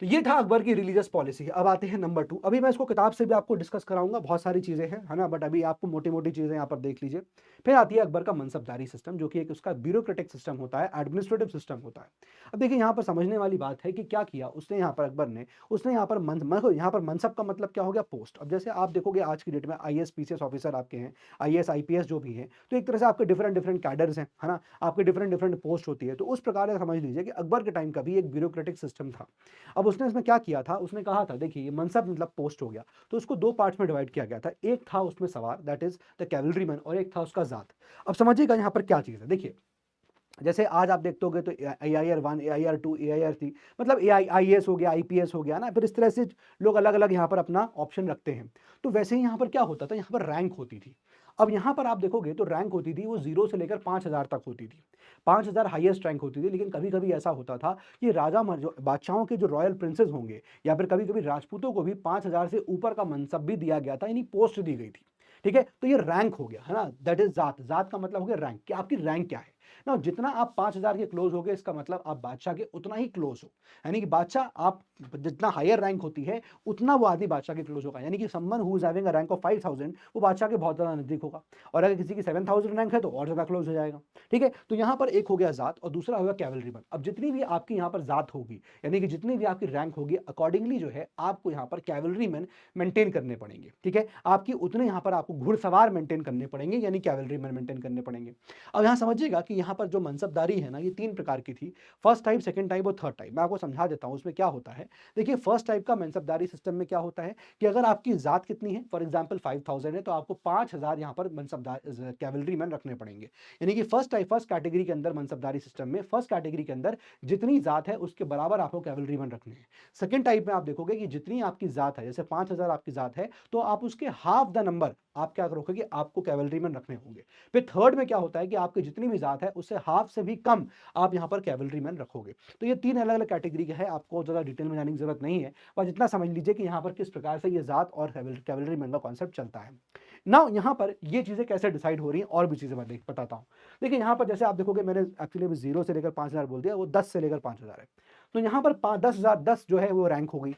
तो ये था अकबर की रिलीजियस पॉलिसी। अब आते हैं नंबर 2। अभी मैं इसको किताब से भी आपको डिस्कस कराऊंगा, बहुत सारी चीजें हैं, है ना, बट अभी आपको मोटी मोटी चीजें यहाँ पर देख लीजिए। फिर आती है अकबर का मनसबदारी सिस्टम, जो कि एक उसका ब्यूरोक्रेटिक सिस्टम होता है, एडमिनिस्ट्रेटिव सिस्टम होता है। अब देखिए यहाँ पर समझने वाली बात है कि क्या किया उसने यहाँ पर अकबर ने, उसने यहाँ पर यहाँ पर मनसब का मतलब क्या हो गया, पोस्ट। अब जैसे आप देखोगे आज की डेट में IAS PCS ऑफिसर आपके हैं, IAS IPS जो भी है, तो एक तरह से आपके डिफरेंट डिफरेंट कैडर्स हैं, है ना, आपके डिफरेंट डिफरेंट पोस्ट होती है। तो उस प्रकार से समझ लीजिए कि अकबर के टाइम का भी एक ब्यूरोक्रेटिक सिस्टम था। अब उसने इसमें क्या किया था, उसने कहा था देखिए ये मनसब मतलब पोस्ट हो गया, तो उसको 2 पार्ट्स में डिवाइड किया गया था। एक था उसमें सवार, that is the cavalry man, और एक था उसका जात। अब समझिएगा यहाँ पर क्या चीज़ है। देखिए जैसे आज आप देखते होगे तो AIR 1, AIR 2, AIR 3, मतलब IAS हो गया, IPS हो गया ना, फिर इस तरह से लोग अलग अलग यहाँ पर अपना ऑप्शन रखते हैं। तो वैसे ही यहाँ पर क्या होता था, यहाँ पर रैंक होती थी। अब यहाँ पर आप देखोगे तो रैंक होती थी वो 0 से लेकर 5000 तक होती थी। 5000 हाईएस्ट रैंक होती थी। लेकिन कभी कभी ऐसा होता था कि बादशाहों के जो रॉयल प्रिंसेस होंगे, या फिर कभी कभी राजपूतों को भी 5000 से ऊपर का मनसब भी दिया गया था, यानी पोस्ट दी गई थी, ठीक है। तो ये रैंक हो गया, है ना, दैट इज जात। जात का मतलब हो गया रैंक, कि आपकी रैंक क्या है ना। जितना आप 5000 के क्लोज हो गए, इसका मतलब आप बादशाह के उतना ही क्लोज हो, यानी कि बादशाह आप जितना हायर रैंक होती है उतना वो आदमी बादशाह के क्लोज होगा। यानी कि someone who is having a rank of 5000 वो बादशाह के बहुत ज्यादा नजदीक होगा, और अगर किसी की 7000 रैंक है तो और ज्यादा क्लोज हो जाएगा, ठीक है। तो यहाँ पर एक हो गया जात और दूसरा होगा कैवलरीमैन। अब जितनी भी आपकी यहाँ पर जात होगी, यानी कि जितनी भी आपकी रैंक होगी, अकॉर्डिंगली जो है आपको यहाँ पर कैवलरीमैन मेंटेन करने पड़ेंगे, ठीक है। आपकी उतने यहाँ पर आपको घुड़सवार मेंटेन करने पड़ेंगे, यानी कैवलरीमैन मेंटेन करने पड़ेंगे। अब यहाँ समझिएगा कि यहाँ पर जो मनसबदारी है ना, ये 3 प्रकार की थी, फर्स्ट टाइप, सेकंड टाइप और थर्ड टाइप। मैं आपको समझा देता हूँ उसमें क्या होता है। देखिए फर्स्ट टाइप का मनसबदारी सिस्टम में क्या होता है कि अगर आपकी जात कितनी है, फॉर एग्जाम्पल 5000 है, तो आपको 5000 यहाँ पर मनसबदार कैवलरी मैन रखने पड़ेंगे। यानी कि फर्स्ट कैटेगरी के अंदर मनसबदारी सिस्टम में फर्स्ट कैटेगरी के अंदर जितनी जात है उसके बराबर आपको कैवलरी मैन रखने हैं। सेकंड टाइप में आप देखोगे कि जितनी आपकी जात है, जैसे 5000 आपकी जात है, तो आप उसके हाफ द नंबर आप क्या रखोगे, आपको कैवलरी मैन रखने होंगे। फिर थर्ड में क्या होता है कि आपकी जितनी भी जात है उससे हाफ से भी कम आप यहाँ पर कैवलरी मैन रखोगे। तो ये 3 अलग अलग कैटेगरी के है, आपको ज़्यादा डिटेल में जाने की जरूरत नहीं है, बस इतना समझ लीजिए कि यहाँ पर किस प्रकार से ये जात और कैवलरी मैन का कॉन्सेप्ट चलता है। ना यहाँ पर ये चीज़ें कैसे डिसाइड हो रही हैं, और भी चीज़ें मैं बताता हूँ। देखिए यहाँ पर जैसे आप देखोगे, मैंने एक्चुअली 0 से लेकर 5000 बोल दिया, वो 10 से लेकर 5000 है। तो यहाँ पर 10 जो है वो रैंक हो गई।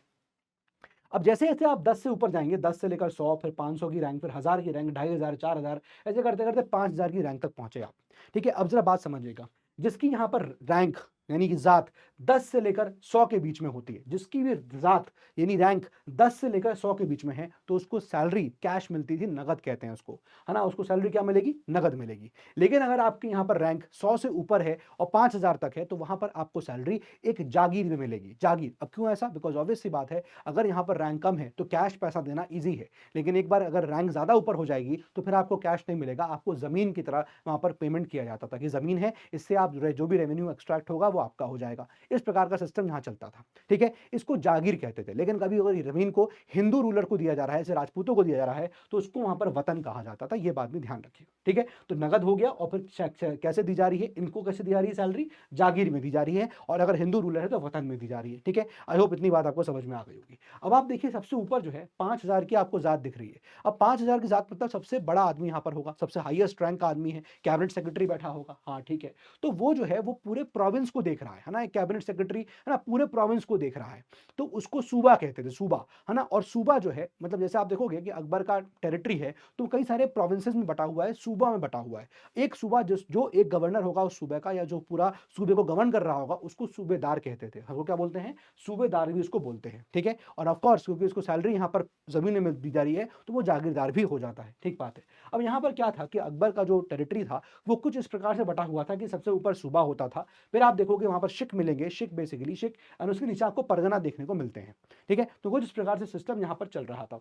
अब जैसे जैसे आप 10 से ऊपर जाएंगे, 10 से लेकर 100, फिर 500 की रैंक, फिर 1000 की रैंक, 2500, 4000, ऐसे करते करते 5000 की रैंक तक पहुंचे आप, ठीक है। अब जरा बात समझिएगा, जिसकी यहाँ पर रैंक यानी कि जात 10 से लेकर 100 के बीच में होती है, जिसकी भी जात यानी रैंक 10 से लेकर 100 के बीच में है, तो उसको सैलरी कैश मिलती थी, नगद कहते हैं उसको, है ना। उसको सैलरी क्या मिलेगी, नगद मिलेगी। लेकिन अगर आपके यहाँ पर रैंक 100 से ऊपर है और 5000 तक है, तो वहां पर आपको सैलरी एक जागीर में मिलेगी। जागीर, अब क्यों ऐसा, बिकॉज ऑब्वियस सी बात है, अगर यहाँ पर रैंक कम है तो कैश पैसा देना ईजी है, लेकिन एक बार अगर रैंक ज्यादा ऊपर हो जाएगी तो फिर आपको कैश नहीं मिलेगा, आपको जमीन की तरह वहां पर पेमेंट किया जाता था कि जमीन है, इससे आप जो भी रेवेन्यू एक्सट्रैक्ट होगा वो आपका हो जाएगा। इस प्रकार का सिस्टम यहां चलता था, ठीक है। इसको जागीर कहते थे। लेकिन कभी अगर जमीन को हिंदू रूलर को दिया जा रहा है, जैसे राजपूतों को दिया जा रहा है, तो उसको वहां पर वतन कहा जाता था। ये बात भी ध्यान रखिए, ठीक है। तो नगद हो गया, और फिर कैसे दी जा रही है, इनको कैसे दी जा रही है सैलरी, जागीर में दी जा रही है, और अगर हिंदू रूलर है तो वतन में दी जा रही है, ठीक है। आई होप इतनी बात आपको समझ में आ गई होगी। अब आप देखिए सबसे ऊपर जो है 5000 की आपको जात दिख रही है। अब 5000 की जात मतलब सबसे बड़ा आदमी यहाँ पर होगा, सबसे हाईएस्ट रैंक का आदमी है, कैबिनेट सेक्रेटरी बैठा होगा, हाँ ठीक है। तो वो जो है वो पूरे प्रोविंस को देख रहा है ना, एक कैबिनेट सेक्रेटरी है ना, पूरे प्रोविंस को देख रहा है, तो उसको सूबा कहते थे, सूबा, है ना। और सूबा जो है मतलब जैसे आप देखोगे कि अकबर का टेरिटरी है तो कई सारे प्रोविंसेस में बटा हुआ है, सूबा में बटा हुआ है। एक सूबा जो एक गवर्नर होगा उस सूबे का, या जो पूरा सूबे को गवर्न कर रहा होगा, उसको सूबेदार कहते थे। हमको क्या बोलते हैं, सूबेदार भी उसको बोलते हैं, ठीक है। और ऑफकोर्स क्योंकि उसको सैलरी यहाँ पर जमीन में दी जा रही है तो वो जागीरदार भी हो जाता है, ठीक बात है। अब यहाँ पर क्या था कि अकबर का जो टेरिटरी था वो कुछ इस प्रकार से बटा हुआ था कि सबसे ऊपर सूबा होता था, फिर आप देखोगे देखोगे वहां पर शिक मिलेंगे, शिक बेसिकली शिक, और उसके नीचे आपको परगना देखने को मिलते हैं। ठीक है, तो कुछ इस प्रकार से सिस्टम यहाँ पर चल रहा था।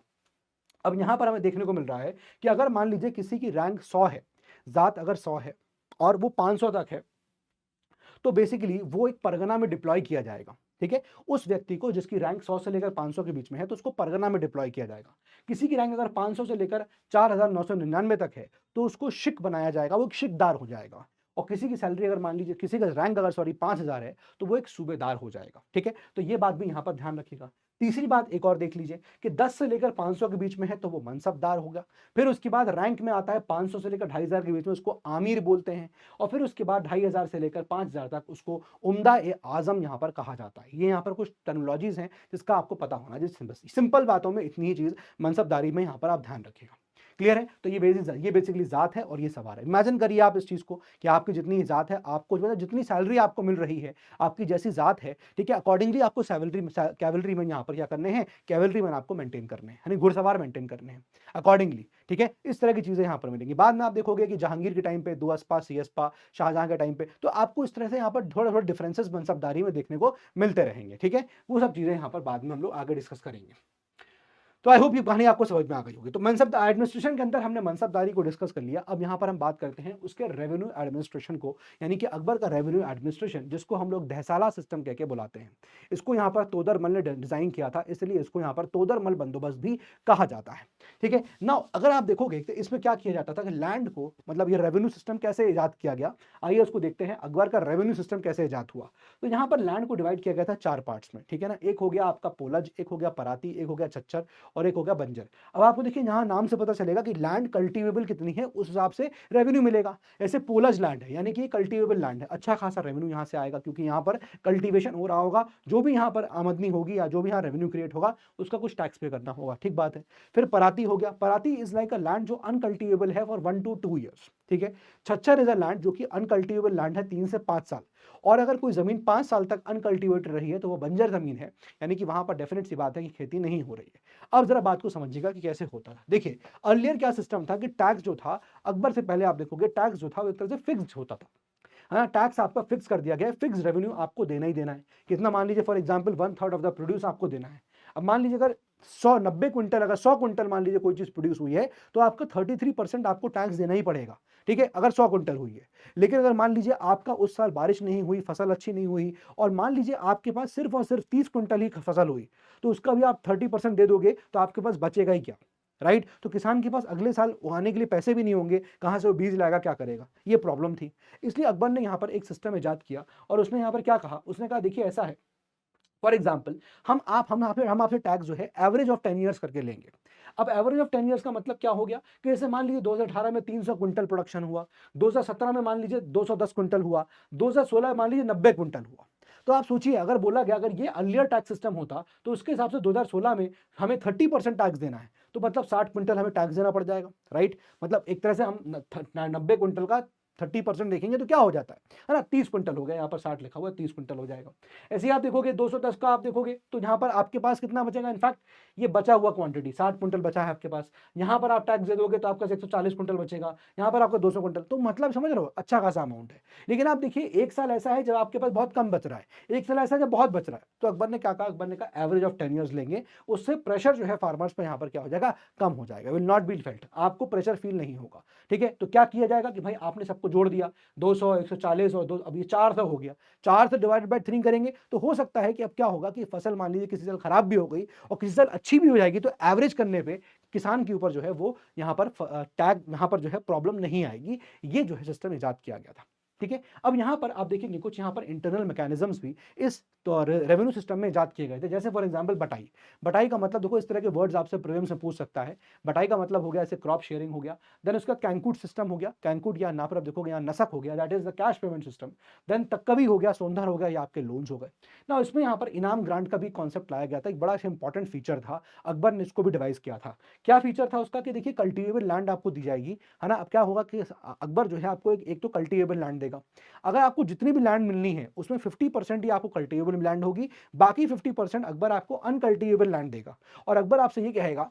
अब यहाँ पर हमें देखने को मिल रहा है कि अगर मान लीजिए किसी की रैंक 100 है, जात अगर 100 है और वो 500 तक है, तो बेसिकली वो एक परगना में डिप्लॉय किया जाएगा। ठीक है, उस व्यक्ति को जिसकी रैंक 100 से लेकर 500 के बीच में है, तो उसको परगना में डिप्लॉय किया जाएगा। किसी की रैंक अगर 500 से लेकर 4999 तक है, तो उसको शिक बनाया जाएगा, वो एक शिकदार हो जाएगा। और किसी की सैलरी अगर मान लीजिए, किसी का रैंक अगर 5000 है, तो वो एक सूबेदार हो जाएगा। ठीक है, तो ये बात भी यहां पर ध्यान रखिएगा। तीसरी बात एक और देख लीजिए कि 10 से लेकर 500 के बीच में है तो वो मनसबदार होगा। फिर उसके बाद रैंक में आता है 500 से लेकर 2500 के बीच में, उसको आमिर बोलते हैं। और फिर उसके बाद 2500 से लेकर 5000 तक उसको उम्दा ए आजम यहाँ पर कहा जाता है। ये यहाँ पर कुछ टर्मिनोलॉजीज हैं जिसका आपको पता होना चाहिए। सिंपल बातों में इतनी ही चीज मनसबदारी में यहाँ पर आप ध्यान रखिएगा। क्लियर है? तो ये बेसिकली जात है और ये सवार है। इमेजिन करिए आप इस चीज को कि आपकी जितनी जात है, आपको मतलब जितनी सैलरी आपको मिल रही है, आपकी जैसी जात है, ठीक है, अकॉर्डिंगली आपको कैवलरी में यहाँ पर क्या करने हैं, कैवलरी मैन आपको मेंटेन करने हैं, यानी घुड़सवार मेंटेन करने हैं अकॉर्डिंगली। ठीक है, इस तरह की चीजें यहाँ पर मिलेंगी। बाद में आप देखोगे कि जहांगीर के टाइम पे दुअस्पा, सीएसपा, शाहजहां के टाइम पे, तो आपको इस तरह से यहाँ पर थोड़ा थोड़ा डिफरेंसेस मनसबदारी में देखने को मिलते रहेंगे। ठीक है, वो सब चीजें यहाँ पर बाद में हम लोग आगे डिस्कस करेंगे। तो आई होप ये कहानी आपको समझ में आ गई होगी। तो मनसब एडमिनिस्ट्रेशन के अंदर हमने मनसबदारी को डिस्कस कर लिया। अब यहाँ पर हम बात करते हैं उसके रेवेन्यू एडमिनिस्ट्रेशन को, यानी कि अकबर का रेवेन्यू एडमिनिस्ट्रेशन, जिसको हम लोग दहसाला सिस्टम कह के बुलाते हैं। इसको यहाँ पर तोदरमल ने डिजाइन किया था, इसलिए इसको यहाँ पर तोदरमल बंदोबस्त भी कहा जाता है। ठीक है ना, अगर आप देखोगे तो इसमें क्या किया जाता था कि लैंड को, मतलब ये रेवेन्यू सिस्टम कैसे ईजाद किया गया, आइए उसको देखते हैं। अकबर का रेवेन्यू सिस्टम कैसे ईजाद हुआ। तो यहाँ पर लैंड को डिवाइड किया गया था 4 पार्ट्स में। ठीक है ना, एक हो गया आपका पोलज, एक हो गया पराती, एक हो गया छच्चर और एक हो गया बंजर। अब आपको देखिए यहाँ नाम से पता चलेगा कि लैंड कल्टीवेबल कितनी है, उस हिसाब से रेवेन्यू मिलेगा। ऐसे पोलज लैंड है, यानी कि कल्टीवेबल लैंड है, अच्छा खासा रेवेन्यू यहाँ से आएगा, क्योंकि यहाँ पर कल्टीवेशन हो रहा होगा। जो भी यहाँ पर आमदनी होगी या जो भी यहाँ रेवेन्यू क्रिएट होगा, उसका कुछ टैक्स पे करना होगा। ठीक बात है। फिर पराती हो गया, पराती इज लाइक अ लैंड जो अनकल्टीवेबल है फॉर 1 to 2 ईयर्स। ठीक है, छच्चर इज अ लैंड जो कि अनकल्टीवेबल लैंड है 3 से 5 साल। और अगर कोई जमीन 5 साल तक अनकल्टीवेटेड रही है तो वो बंजर जमीन है, यानी कि वहां पर डेफिनेट सी बात है कि खेती नहीं हो रही है। अब जरा बात को समझिएगा कि कैसे होता था। देखिए, अर्लियर क्या सिस्टम था कि टैक्स जो था, अकबर से पहले आप देखोगे टैक्स जो था वो एक तरह से फिक्स्ड होता था। हाँ, टैक्स आपका फिक्स कर दिया गया है, फिक्स रेवेन्यू आपको देना ही देना है। कितना, मान लीजिए for example 1/3 of the produce आपको देना है। अब मान लीजिए अगर 90 क्विंटल, अगर 100 क्विंटल मान लीजिए कोई चीज प्रोड्यूस हुई है, तो आपको 33% आपको टैक्स देना ही पड़ेगा। ठीक है, अगर 100 क्विंटल हुई है। लेकिन अगर मान लीजिए आपका उस साल बारिश नहीं हुई, फसल अच्छी नहीं हुई, और मान लीजिए आपके पास सिर्फ और सिर्फ 30 क्विंटल ही फसल हुई, तो उसका भी आप 30% दे दोगे, तो आपके पास बचेगा ही क्या, राइट। तो किसान के पास अगले साल उगाने के लिए पैसे भी नहीं होंगे, कहां से वो बीज लाएगा, क्या करेगा, ये प्रॉब्लम थी। इसलिए अकबर ने यहाँ पर एक सिस्टम इजाद किया और उसने यहाँ पर क्या कहा, उसने कहा देखिए ऐसा है, फॉर एग्जाम्पल हम आपसे टैक्स जो है एवरेज ऑफ 10 ईयर्स करके लेंगे। अब एवरेज ऑफ 10 ईयर्स का मतलब क्या हो गया कि जैसे मान लीजिए 2018 में 300 क्विंटल प्रोडक्शन हुआ, 2017 में मान लीजिए 210 क्विंटल हुआ, 2016 में मान लीजिए 90 क्विंटल हुआ। तो आप सोचिए, अगर बोला गया अगर ये अर्लियर टैक्स सिस्टम होता तो उसके हिसाब से 2016 में हमें 30% टैक्स देना है, तो मतलब 60 क्विंटल हमें टैक्स देना पड़ जाएगा, राइट। मतलब एक तरह से हम 90 क्विंटल का 30% देखेंगे तो क्या हो जाता है ना, 30 क्विंटल हो गया, यहाँ पर 60 लिखा हुआ है, 30 क्विंटल हो जाएगा। ऐसे ही आप देखोगे 210 का आप देखोगे तो यहाँ पर आपके पास कितना बचेगा, इनफैक्ट ये बचा हुआ क्वांटिटी 60 क्विंटल बचा है आपके पास, यहाँ पर आप टैक्स दे दोगे तो आपका 140 क्विंटल बचेगा, यहाँ पर आपका 200 क्विंटल, तो मतलब समझ रहे हो अच्छा खासा अमाउंट है। लेकिन आप देखिए एक साल ऐसा है जब आपके पास बहुत कम बच रहा है, एक साल ऐसा है जब बहुत बच रहा है, तो अकबर ने क्या कहा, अकबर ने कहा एवरेज ऑफ 10 ईयर्स लेंगे, उससे प्रेशर जो है फार्मर्स पर यहाँ पर क्या हो जाएगा, कम हो जाएगा, विल नॉट बी फेल्ट, आपको प्रेशर फील नहीं होगा। ठीक है, तो क्या किया जाएगा कि भाई आपने सबको जोड़ दिया, 200, 140 और 2, अब ये 400 हो गया, 4 से डिवाइडेड बाय 3 करेंगे तो हो सकता है कि अब क्या होगा कि फसल मान लीजिए किसी साल खराब भी हो गई और किसी साल अच्छी भी हो जाएगी, तो एवरेज करने पे किसान के ऊपर जो है वो यहाँ पर टैग, यहाँ पर जो है प्रॉब्लम नहीं आएगी। ये जो है सिस्टम इजाद किया गया था। ठीक है, अब यहाँ पर आप देखेंगे कुछ यहाँ पर इंटरनल मैकेनिज्म्स भी इस तो रेवेन्यू सिस्टम में इजाद किए गए थे। जैसे फॉर एग्जांपल बटाई, बटाई का मतलब देखो, इस तरह के वर्ड्स आपसे प्रीलिम्स में पूछ सकता है। बटाई का मतलब हो गया ऐसे क्रॉप शेयरिंग हो गया, देन उसका कैंकूट सिस्टम हो गया, कैंकूट या ना पर आप देखोगे यहाँ नसक हो गया, that is the cash payment system, then taccavi हो गया, सोंधार हो गया, या आपके लोन्स हो गए ना। इसमें यहाँ पर इनाम ग्रांट का भी कॉन्सेप्ट लाया गया था, एक बड़ा इंपॉर्टेंट फीचर था, अकबर ने इसको भी डिवाइस किया था। क्या फीचर था उसका कि देखिए कल्टिवेबल लैंड आपको दी जाएगी, है ना। अब क्या होगा कि अकबर जो है आपको एक तो कल्टिवेबल लैंड देगा, अगर आपको जितनी भी लैंड मिलनी है उसमें 50% ही आपको कल्टिवेबल लैंड होगी, बाकी 50% अकबर आपको अनकल्टिवेबल लैंड देगा। और अकबर आपसे ये कहेगा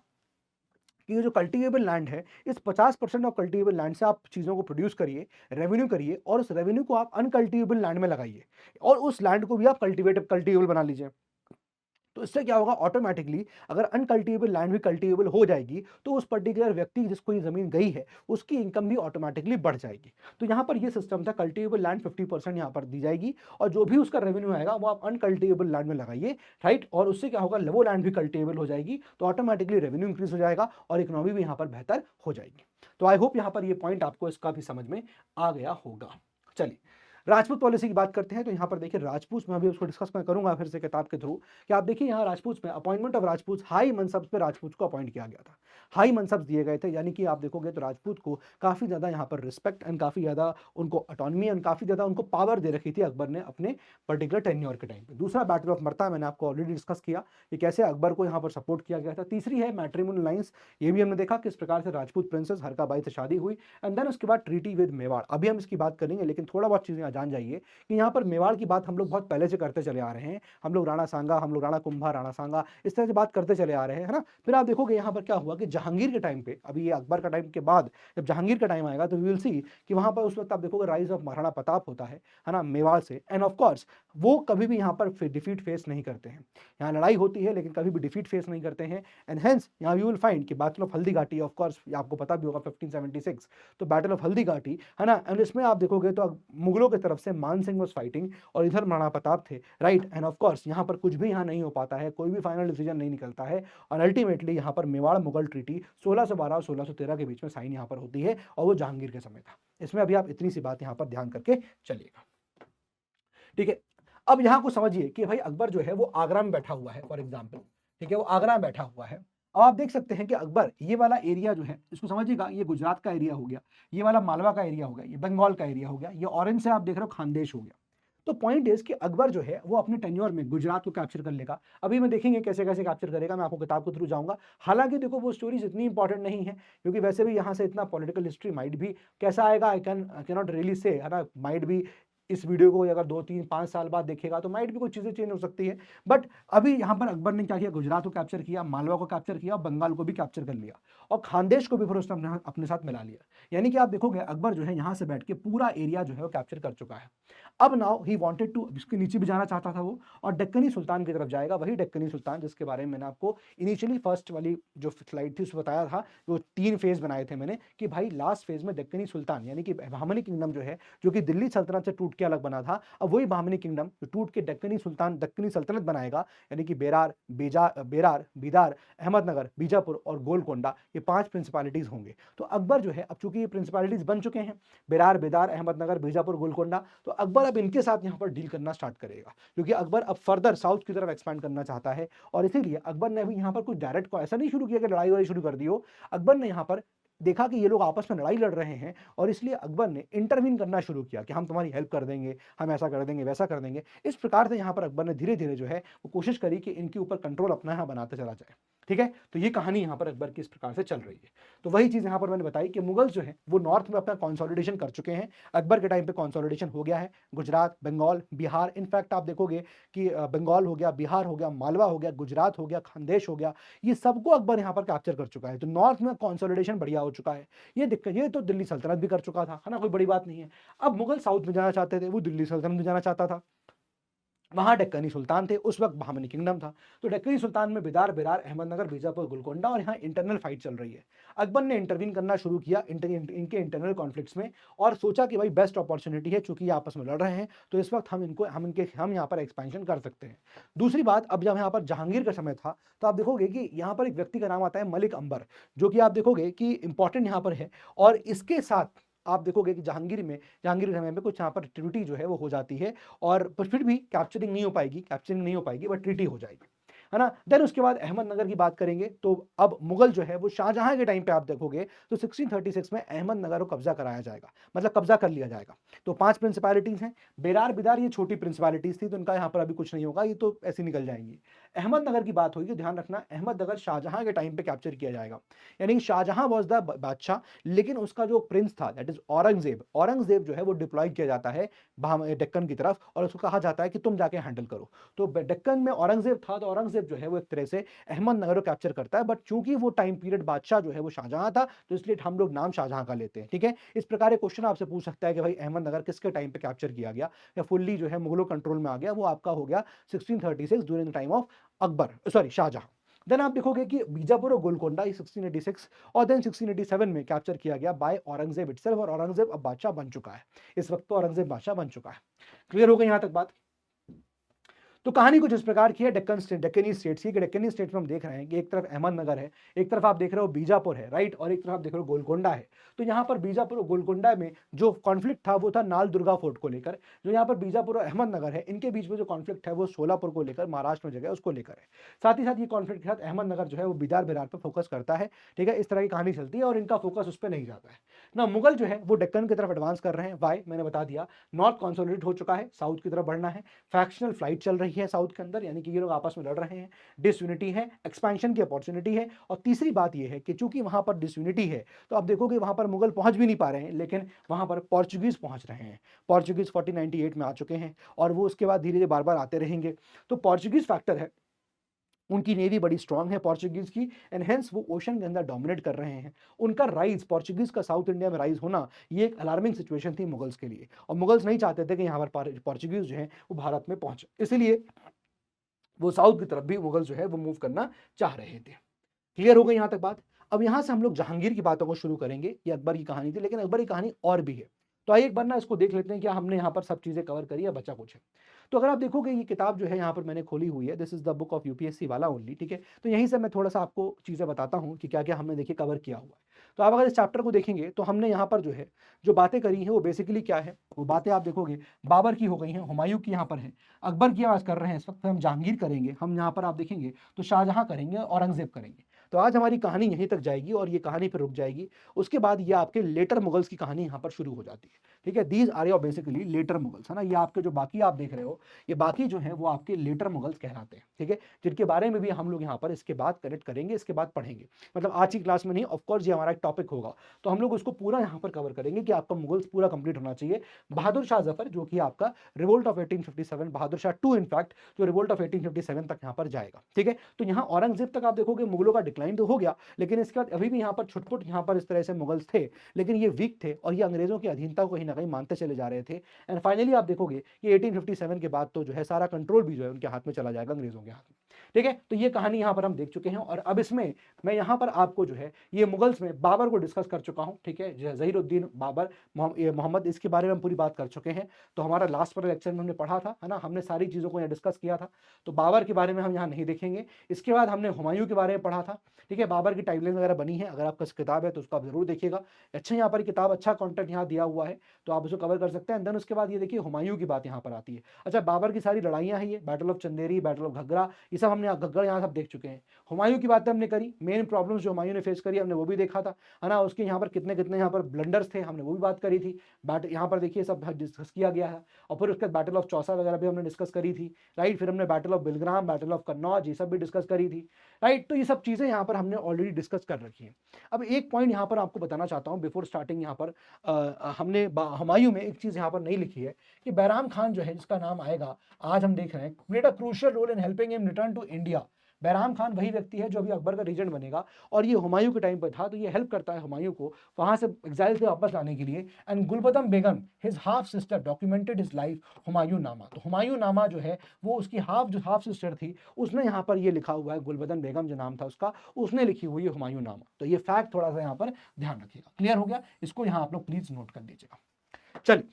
कि ये जो कल्टीवेबल लैंड है, इस 50% ऑफ कल्टीवेबल लैंड से आप चीज़ों को प्रोड्यूस करिए, रेवेन्यू करिए और उस रेवेन्यू को आप अनकल्टीवेबल लैंड में लगाइए और उस लैंड को भी आप कल्टीवेबल बना लीजिए। तो इससे क्या होगा, ऑटोमेटिकली अगर अनकल्टीवेबल लैंड भी कल्टीवेबल हो जाएगी तो उस पर्टिकुलर व्यक्ति जिसको ये जमीन गई है उसकी इनकम भी ऑटोमेटिकली बढ़ जाएगी। तो यहाँ पर ये सिस्टम था, कल्टीवेबल लैंड 50% यहाँ पर दी जाएगी और जो भी उसका रेवेन्यू आएगा वो आप अनकल्टीवेबल लैंड में लगाइए, राइट। और उससे क्या होगा, वो लैंड भी कल्टीवेबल हो जाएगी तो ऑटोमेटिकली रेवेन्यू इंक्रीज हो जाएगा और इकोनॉमी भी यहाँ पर बेहतर हो जाएगी। तो आई होप यहाँ पर ये पॉइंट आपको इसका भी समझ में आ गया होगा। चलिए राजपूत पॉलिसी की बात करते हैं। तो यहाँ पर देखिए राजपूत में अभी उसको डिस्कस मैं करूंगा फिर से किताब के थ्रू कि आप देखिए यहाँ राजपूत में अपॉइंटमेंट ऑफ राजपूत, हाई मनसब्स पे राजपूत को अपॉइंट किया गया था, हाई मनसब्स दिए गए थे। यानी कि आप देखोगे तो राजपूत को काफ़ी ज़्यादा यहाँ पर रिस्पेक्ट एंड काफ़ी ज़्यादा उनको ऑटोनॉमी एंड काफ़ी ज़्यादा उनको पावर दे रखी थी अकबर ने अपने पर्टिकुलर टेन्योर के टाइम पे। दूसरा बैटल ऑफ मरता मैंने आपको ऑलरेडी डिस्कस किया कि कैसे अकबर को यहाँ पर सपोर्ट किया गया था। तीसरी है मैट्रिमोनियल लाइंस, ये भी हमने देखा किस प्रकार से राजपूत प्रिंसेस हरका बाई से शादी हुई। एंड देन उसके बाद ट्रीटी विद मेवाड़, अभी हम इसकी बात करेंगे लेकिन थोड़ा बहुत चीज़ें जान जाइए कि यहाँ पर मेवाड़ की बात हम लोग बहुत पहले से करते चले आ रहे हैं। हम लोग राणा सांगा, हम लोग राणा कुंभा, राणा सांगा, इस तरह से बात करते चले आ रहे हैं, है ना। फिर आप देखोगे यहाँ पर क्या हुआ कि जहांगीर के टाइम पे, अभी ये अकबर का टाइम के बाद जब जहांगीर का टाइम आएगा तो वी विल सी कि वहाँ पर उस वक्त आप देखोगे राइज ऑफ महाराणा प्रताप होता है ना, मेवाड़ से। एंड ऑफ कोर्स वो कभी भी यहाँ पर डिफीट फेस नहीं करते हैं। यहाँ लड़ाई होती है लेकिन कभी भी डिफीट फेस नहीं करते हैं। एंड हेंस यहाँ यू विल फाइंड कि battle of Haldi Ghati, of course आपको पता भी होगा 1576, तो बैटल ऑफ हल्दी घाटी, है ना। एंड इसमें आप देखोगे तो मुगलों की तरफ से मान सिंह वाज फाइटिंग और इधर महाराणा प्रताप थे, राइट। एंड ऑफ कोर्स यहाँ पर कुछ भी यहाँ नहीं हो पाता है, कोई भी फाइनल डिसीजन नहीं निकलता है और अल्टीमेटली यहाँ पर मेवाड़ मुगल ट्रीटी 1612 और 1613 के बीच में साइन यहाँ पर होती है और वो जहांगीर के समय था। इसमें अभी आप इतनी सी बात यहाँ पर ध्यान करके चलिएगा, ठीक है। अब यहाँ को समझिए कि भाई अकबर जो है वो आगरा में बैठा हुआ है, फॉर एग्जाम्पल, ठीक है, वो आगरा में बैठा हुआ है। अब आप देख सकते हैं कि अकबर ये वाला एरिया जो है इसको समझिएगा, ये गुजरात का एरिया हो गया, ये वाला मालवा का एरिया हो गया, ये बंगाल का एरिया हो गया, ये ऑरेंज से आप देख रहे हो खानदेश हो गया। तो पॉइंट इज कि अकबर जो है वो अपने टेन्योर में गुजरात को कैप्चर कर लेगा। अभी मैं देखेंगे कैसे कैसे कैप्चर करेगा, मैं आपको किताब के थ्रू जाऊंगा। हालांकि देखो वो स्टोरीज इतनी इंपॉर्टेंट नहीं है क्योंकि वैसे भी यहाँ से इतना पॉलिटिकल हिस्ट्री माइट भी कैसा आएगा, I can not really say, है ना। माइट भी इस वीडियो को अगर 2 3 5 साल बाद देखेगा तो माइट भी कुछ चीजें चेंज हो सकती है। बट अभी यहाँ पर अकबर ने क्या किया, गुजरात को कैप्चर किया, मालवा को कैप्चर किया, बंगाल को भी कैप्चर कर लिया और खानदेश को भी फिर उसने अपने साथ मिला लिया। यानी कि आप देखोगे अकबर जो है यहाँ से बैठ के पूरा एरिया जो है वो कैप्चर कर चुका है। अब नाउ ही वांटेड टू, इसके नीचे भी जाना चाहता था वो और डेक्कनी सुल्तान की तरफ जाएगा, वही डेक्कनी सुल्तान जिसके बारे में मैंने आपको इनिशियली फर्स्ट वाली जो स्लाइड थी उसमें बताया था, जो 3 फेज बनाए थे मैंने कि भाई लास्ट फेज में डेक्कनी सुल्तान यानी कि बहमनी किंगडम जो है, जो कि दिल्ली सल्तनत से टूट के अलग बना था, अब वही बहमनी किंगडम जो टूट के डेक्कनी सल्तनत बनाएगा। यानी कि बेरार, बीदार, अहमदनगर, बीजापुर और गोलकोंडा, ये 5 प्रिंसिपैलिटीज होंगे। तो अकबर जो है अब चूंकि ये प्रिंसिपैलिटीज बन चुके हैं, बेरार, बेदार, अहमदनगर, बीजापुर, गोलकोंडा, तो अकबर अब इनके साथ यहाँ पर डील करना स्टार्ट करेगा क्योंकि अकबर अब फर्दर साउथ की तरफ एक्सपैंड करना चाहता है। और इसीलिए अकबर ने अभी यहाँ पर कुछ डायरेक्ट को ऐसा नहीं शुरू किया कि लड़ाई वड़ाई शुरू कर दी हो। अकबर ने यहाँ पर देखा कि ये लोग आपस में लड़ाई लड़ रहे हैं और इसलिए अकबर ने इंटरवीन करना शुरू किया कि हम तुम्हारी हेल्प कर देंगे, हम ऐसा कर देंगे, वैसा कर देंगे। इस प्रकार से यहाँ पर अकबर ने धीरे धीरे जो है वो कोशिश करी कि इनके ऊपर कंट्रोल अपना यहाँ बनाता चला जाए, ठीक है। तो ये कहानी यहाँ पर अकबर की इस प्रकार से चल रही है। तो वही चीज़ यहाँ पर मैंने बताई कि मुगल्स जो है वो नॉर्थ में अपना कंसोलिडेशन कर चुके हैं। अकबर के टाइम पे कंसोलिडेशन हो गया है, गुजरात, बंगाल, बिहार, इनफैक्ट आप देखोगे कि बंगाल हो गया, बिहार हो गया, मालवा हो गया, गुजरात हो गया, खानदेश हो गया, ये सबको अकबर यहाँ पर कैप्चर कर चुका है। तो नॉर्थ में कंसोलिडेशन बढ़िया हो चुका है। ये दिक्कत, ये तो दिल्ली सल्तनत भी कर चुका था, है ना, कोई बड़ी बात नहीं है। अब मुगल साउथ में जाना चाहते थे, वो दिल्ली सल्तनत में जाना चाहता था, वहां डेक्कनी सुल्तान थे, उस वक्त बहमनी किंगडम था। तो डेक्कनी सुल्तान में बेदार, अहमदनगर, बीजापुर, गोलकोंडा और यहाँ इंटरनल फाइट चल रही है। अकबर ने इंटरवीन करना शुरू किया इनके इंटरनल कॉन्फ्लिक्ट्स में और सोचा कि भाई बेस्ट अपॉर्चुनिटी है, चूंकि ये आपस में लड़ रहे हैं तो इस वक्त हम यहाँ पर एक्सपेंशन कर सकते हैं। दूसरी बात, अब जब यहाँ पर जहांगीर का समय था तो आप देखोगे कि यहाँ पर एक व्यक्ति का नाम आता है मलिक अंबर, जो कि आप देखोगे कि इंपॉर्टेंट यहाँ पर है। और इसके साथ आप देखोगे कि जहांगीर के समय में कुछ यहाँ पर ट्रीटी जो है वो हो जाती है और पर फिर भी कैप्चरिंग नहीं हो पाएगी बट ट्रीटी हो जाएगी, है ना। देन उसके बाद अहमदनगर की बात करेंगे तो अब मुगल जो है वो शाहजहां के टाइम पे आप देखोगे तो 1636 में अहमदनगर को कब्जा कराया जाएगा, मतलब कब्जा कर लिया जाएगा। तो 5 प्रिंसिपैलिटीज हैं, बेरार, बिदार ये छोटी प्रिंसिपैलिटीज थी तो इनका यहाँ पर अभी कुछ नहीं होगा, ये तो ऐसे निकल जाएंगी। अहमदनगर की बात होगी, ध्यान रखना अहमदनगर शाहजहां के टाइम पे कैप्चर किया जाएगा। यानी शाहजहां वॉज द बादशाह, लेकिन उसका जो प्रिंस था दैट इज औरंगजेब जो है वो डिप्लॉय किया जाता है डेक्कन की तरफ और उसको कहा जाता है कि तुम जाके हैंडल करो। तो डेक्कन में औरंगजेब था तो औरंगजेब औरंगजेब जो है वो एक तरह से अहमदनगर को कैप्चर करता है, बट चूंकि वो टाइम पीरियड बादशाह जो है वो शाहजहां था, तो इसलिए हम लोग नाम शाहजहां का लेते हैं। ठीक है, इस प्रकार एक क्वेश्चन आपसे पूछ सकता है कि भाई अहमदनगर किसके टाइम पे कैप्चर किया गया या फुल्ली जो है मुगलों कंट्रोल में आ गया, वो आपका हो गया 1636 during the time of Akbar, sorry Shahjahan. Then आप देखोगे कि बीजापुर और गोलकोंडा 1686 और देन 1687 में कैप्चर किया गया बाय औरंगजेब इटसेल्फ, और औरंगजेब अब बादशाह बन चुका है। इस वक्त तो औरंगजेब बादशाह बन चुका है। क्लियर हो गई यहां तक बात? तो कहानी कुछ इस प्रकार की है डेक्कनी स्टेट्स की, कि डेक्कनी स्टेट्स में हम देख रहे हैं कि एक तरफ अहमदनगर है, एक तरफ आप देख रहे हो बीजापुर है, राइट, और एक तरफ आप देख रहे हो गोलकोंडा है। तो यहाँ पर बीजापुर और गोलकोंडा में जो कॉन्फ्लिक्ट था वो था नाल दुर्गा फोर्ट को लेकर। जो यहाँ पर बीजापुर और अहमदनगर है, इनके बीच में जो कॉन्फ्लिक्ट है वो सोलापुर को लेकर, महाराष्ट्र में जगह उसको लेकर है। साथ ही साथ ये कॉन्फ्लिक्ट के साथ अहमदनगर जो है वो बिदार बिरार पर फोकस करता है। ठीक है, इस तरह की कहानी चलती है और इनका फोकस उस पर नहीं जाता है ना। मुगल जो है वो डेक्कन की तरफ एडवांस कर रहे हैं। वाई मैंने बता दिया, नॉर्थ कॉन्सोलिडेट हो चुका है, साउथ की तरफ बढ़ना है, फैक्शनल फ्लाइट चल रही है साउथ के अंदर, यानी कि ये लोग आपस में लड़ रहे हैं, डिसयूनिटी है, एक्सपेंशन की अपॉर्चुनिटी है। और तीसरी बात ये है कि चूंकि वहां पर डिसयूनिटी है, तो आप देखोगे वहां पर मुगल पहुंच भी नहीं पा रहे हैं, लेकिन वहां पर पोर्चुगीज पहुंच रहे हैं। पोर्चुगीज 1498 में आ चुके हैं और वो उसके बाद धीरे धीरे बार बार आते रहेंगे। तो पोर्चुगीज फैक्टर है, उनकी नेवी बड़ी स्ट्रांग है पोर्चुगीज की, एंड हेंस वो ओशन के अंदर डोमिनेट कर रहे हैं। उनका राइज, पोर्चुगीज का साउथ इंडिया में राइज होना, ये एक अलार्मिंग सिचुएशन थी मुगल्स के लिए, और मुगल्स नहीं चाहते थे कि यहाँ पर पोर्चुगीज जो है वो भारत में पहुंचे, इसलिए वो साउथ की तरफ भी मुगल जो है वो मूव करना चाह रहे थे। क्लियर हो गई यहां तक बात? अब यहां से हम लोग जहांगीर की बातों को शुरू करेंगे। ये अकबर की कहानी थी, लेकिन अकबर की कहानी और भी है। तो आइए एक बार ना इसको देख लेते हैं कि हमने यहाँ पर सब चीजें कवर करी या बचा कुछ है। तो अगर आप देखोगे ये किताब जो है यहाँ पर मैंने खोली हुई है, this is the book of UPSC वाला ओनली। ठीक है, तो यहीं से मैं थोड़ा सा आपको चीजें बताता हूँ कि क्या क्या हमने देखिए कवर किया हुआ है। तो आप अगर इस चैप्टर को देखेंगे तो हमने यहाँ पर जो है जो बातें करी हैं वो बेसिकली क्या है, वो बातें आप देखोगे बाबर की हो गई हैं, हुमायूं की यहाँ पर है, अकबर की आवाज कर रहे हैं इस वक्त, हम जहांगीर करेंगे, हम यहाँ पर आप देखेंगे तो शाहजहां करेंगे, औरंगजेब करेंगे। तो आज हमारी कहानी यहीं तक जाएगी और ये कहानी पर रुक जाएगी। उसके बाद ये आपके लेटर मुगल्स की कहानी यहाँ पर शुरू हो जाती है। ठीक है, these are your basically later Mughals, है ना। ये आपके जो बाकी आप देख रहे हो, ये बाकी जो है वो आपके लेटर मुगल्स कहलाते हैं। ठीक है, जिनके बारे में भी हम लोग यहाँ पर इसके बाद कनेक्ट करेंगे, इसके बाद पढ़ेंगे, मतलब आज की क्लास में नहीं, ऑफकोर्स ये हमारा एक टॉपिक होगा, तो हम लोग उसको पूरा यहाँ पर कवर करेंगे कि आपका मुगल्स पूरा कंप्लीट होना चाहिए। बहादुर शाह जफर जो कि आपका revolt of 1857, Bahadur Shah two in fact, जो रिवोल्ट ऑफ 1857 तक यहाँ पर जाएगा। ठीक है, तो यहाँ औरंगजेब तक आप देखोगे मुगलों का डिक्लाइन तो हो गया, लेकिन इसके बाद अभी भी यहाँ पर छुटपुट यहाँ पर इस तरह से मुगल्स थे, लेकिन ये वीक थे और ये अंग्रेजों की अधीनता को कहीं ना कहीं मानते चले जा रहे थे। एंड फाइनली आप देखोगे कि 1857 के बाद तो जो है सारा कंट्रोल भी जो है उनके हाथ में चला जाएगा, अंग्रेजों के हाथ में। ठीक है, तो ये कहानी यहाँ पर हम देख चुके हैं और अब इसमें मैं यहाँ पर आपको जो है ये मुगल्स में बाबर को डिस्कस कर चुका हूँ। ठीक है, ज़हीरुद्दीन बाबर मोहम्मद, इसके बारे में हम पूरी बात कर चुके हैं। तो हमारा लास्ट पर लेक्चर में हमने पढ़ा था, है ना, हमने सारी चीज़ों को यहाँ डिस्कस किया था। तो बाबर के बारे में हम यहाँ नहीं देखेंगे। इसके बाद हमने हुमायूं के बारे में पढ़ा था। ठीक है, बाबर की टाइमलाइन वगैरह बनी है, अगर आपका किताब है तो उसको आप जरूर देखिएगा। अच्छा यहाँ पर किताब, अच्छा कंटेंट यहाँ दिया हुआ है, तो आप उसको कवर कर सकते हैं। देन उसके बाद ये देखिए हुमायूं की बात यहाँ पर आती है। अच्छा, बाबर की सारी लड़ाइयाँ हैं, ये battle of Chanderi, battle of Ghaghra, ये सब हमने घग्गरा यहाँ सब देख चुके हैं। हुमायूं की बातें हमने करी, मेन प्रॉब्लम्स जो हुमायूं ने फेस करी हमने वो भी देखा था, है ना। उसके यहाँ पर कितने कितने यहाँ पर ब्लंडर्स थे, हमने वो भी बात करी थी। यहाँ पर देखिए सब डिस्कस किया गया है। और फिर उसके बाद बैटल ऑफ चौसा वगैरह भी हमने डिस्कस करी थी, राइट। फिर हमने battle of Bilgram, battle of Kannauj, ये सब भी डिस्कस करी थी, राइट। तो ये सब चीज़ें यहाँ पर हमने ऑलरेडी डिस्कस कर रखी है। अब एक पॉइंट यहाँ पर आपको बताना चाहता हूँ बिफोर स्टार्टिंग। यहाँ पर हमने हुमायूं में एक चीज़ यहाँ पर नहीं लिखी है कि बैराम खान जो है, जिसका नाम आएगा आज हम देख रहे हैं, played a crucial role in helping him return to India. Bairam Khan वही व्यक्ति है जो अभी अकबर का रीजेंट बनेगा और ये हुमायूं के टाइम पर था, तो ये हेल्प करता है हुमायूं को वहां से एग्जाइल से वापस लाने के लिए। And Gulbadan Begum, his half sister, documented his life Humayun Nama. तो हुमायूं नामा जो है वो उसकी हाफ सिस्टर थी, उसने यहाँ पर ये लिखा हुआ है, गुलबदन बेगम जो नाम था उसका, उसने लिखी हुई है हुमायूं नामा। तो ये फैक्ट थोड़ा सा यहाँ पर ध्यान रखिएगा। क्लियर हो गया? इसको यहाँ आप लोग प्लीज नोट कर लीजिएगा। चलिए,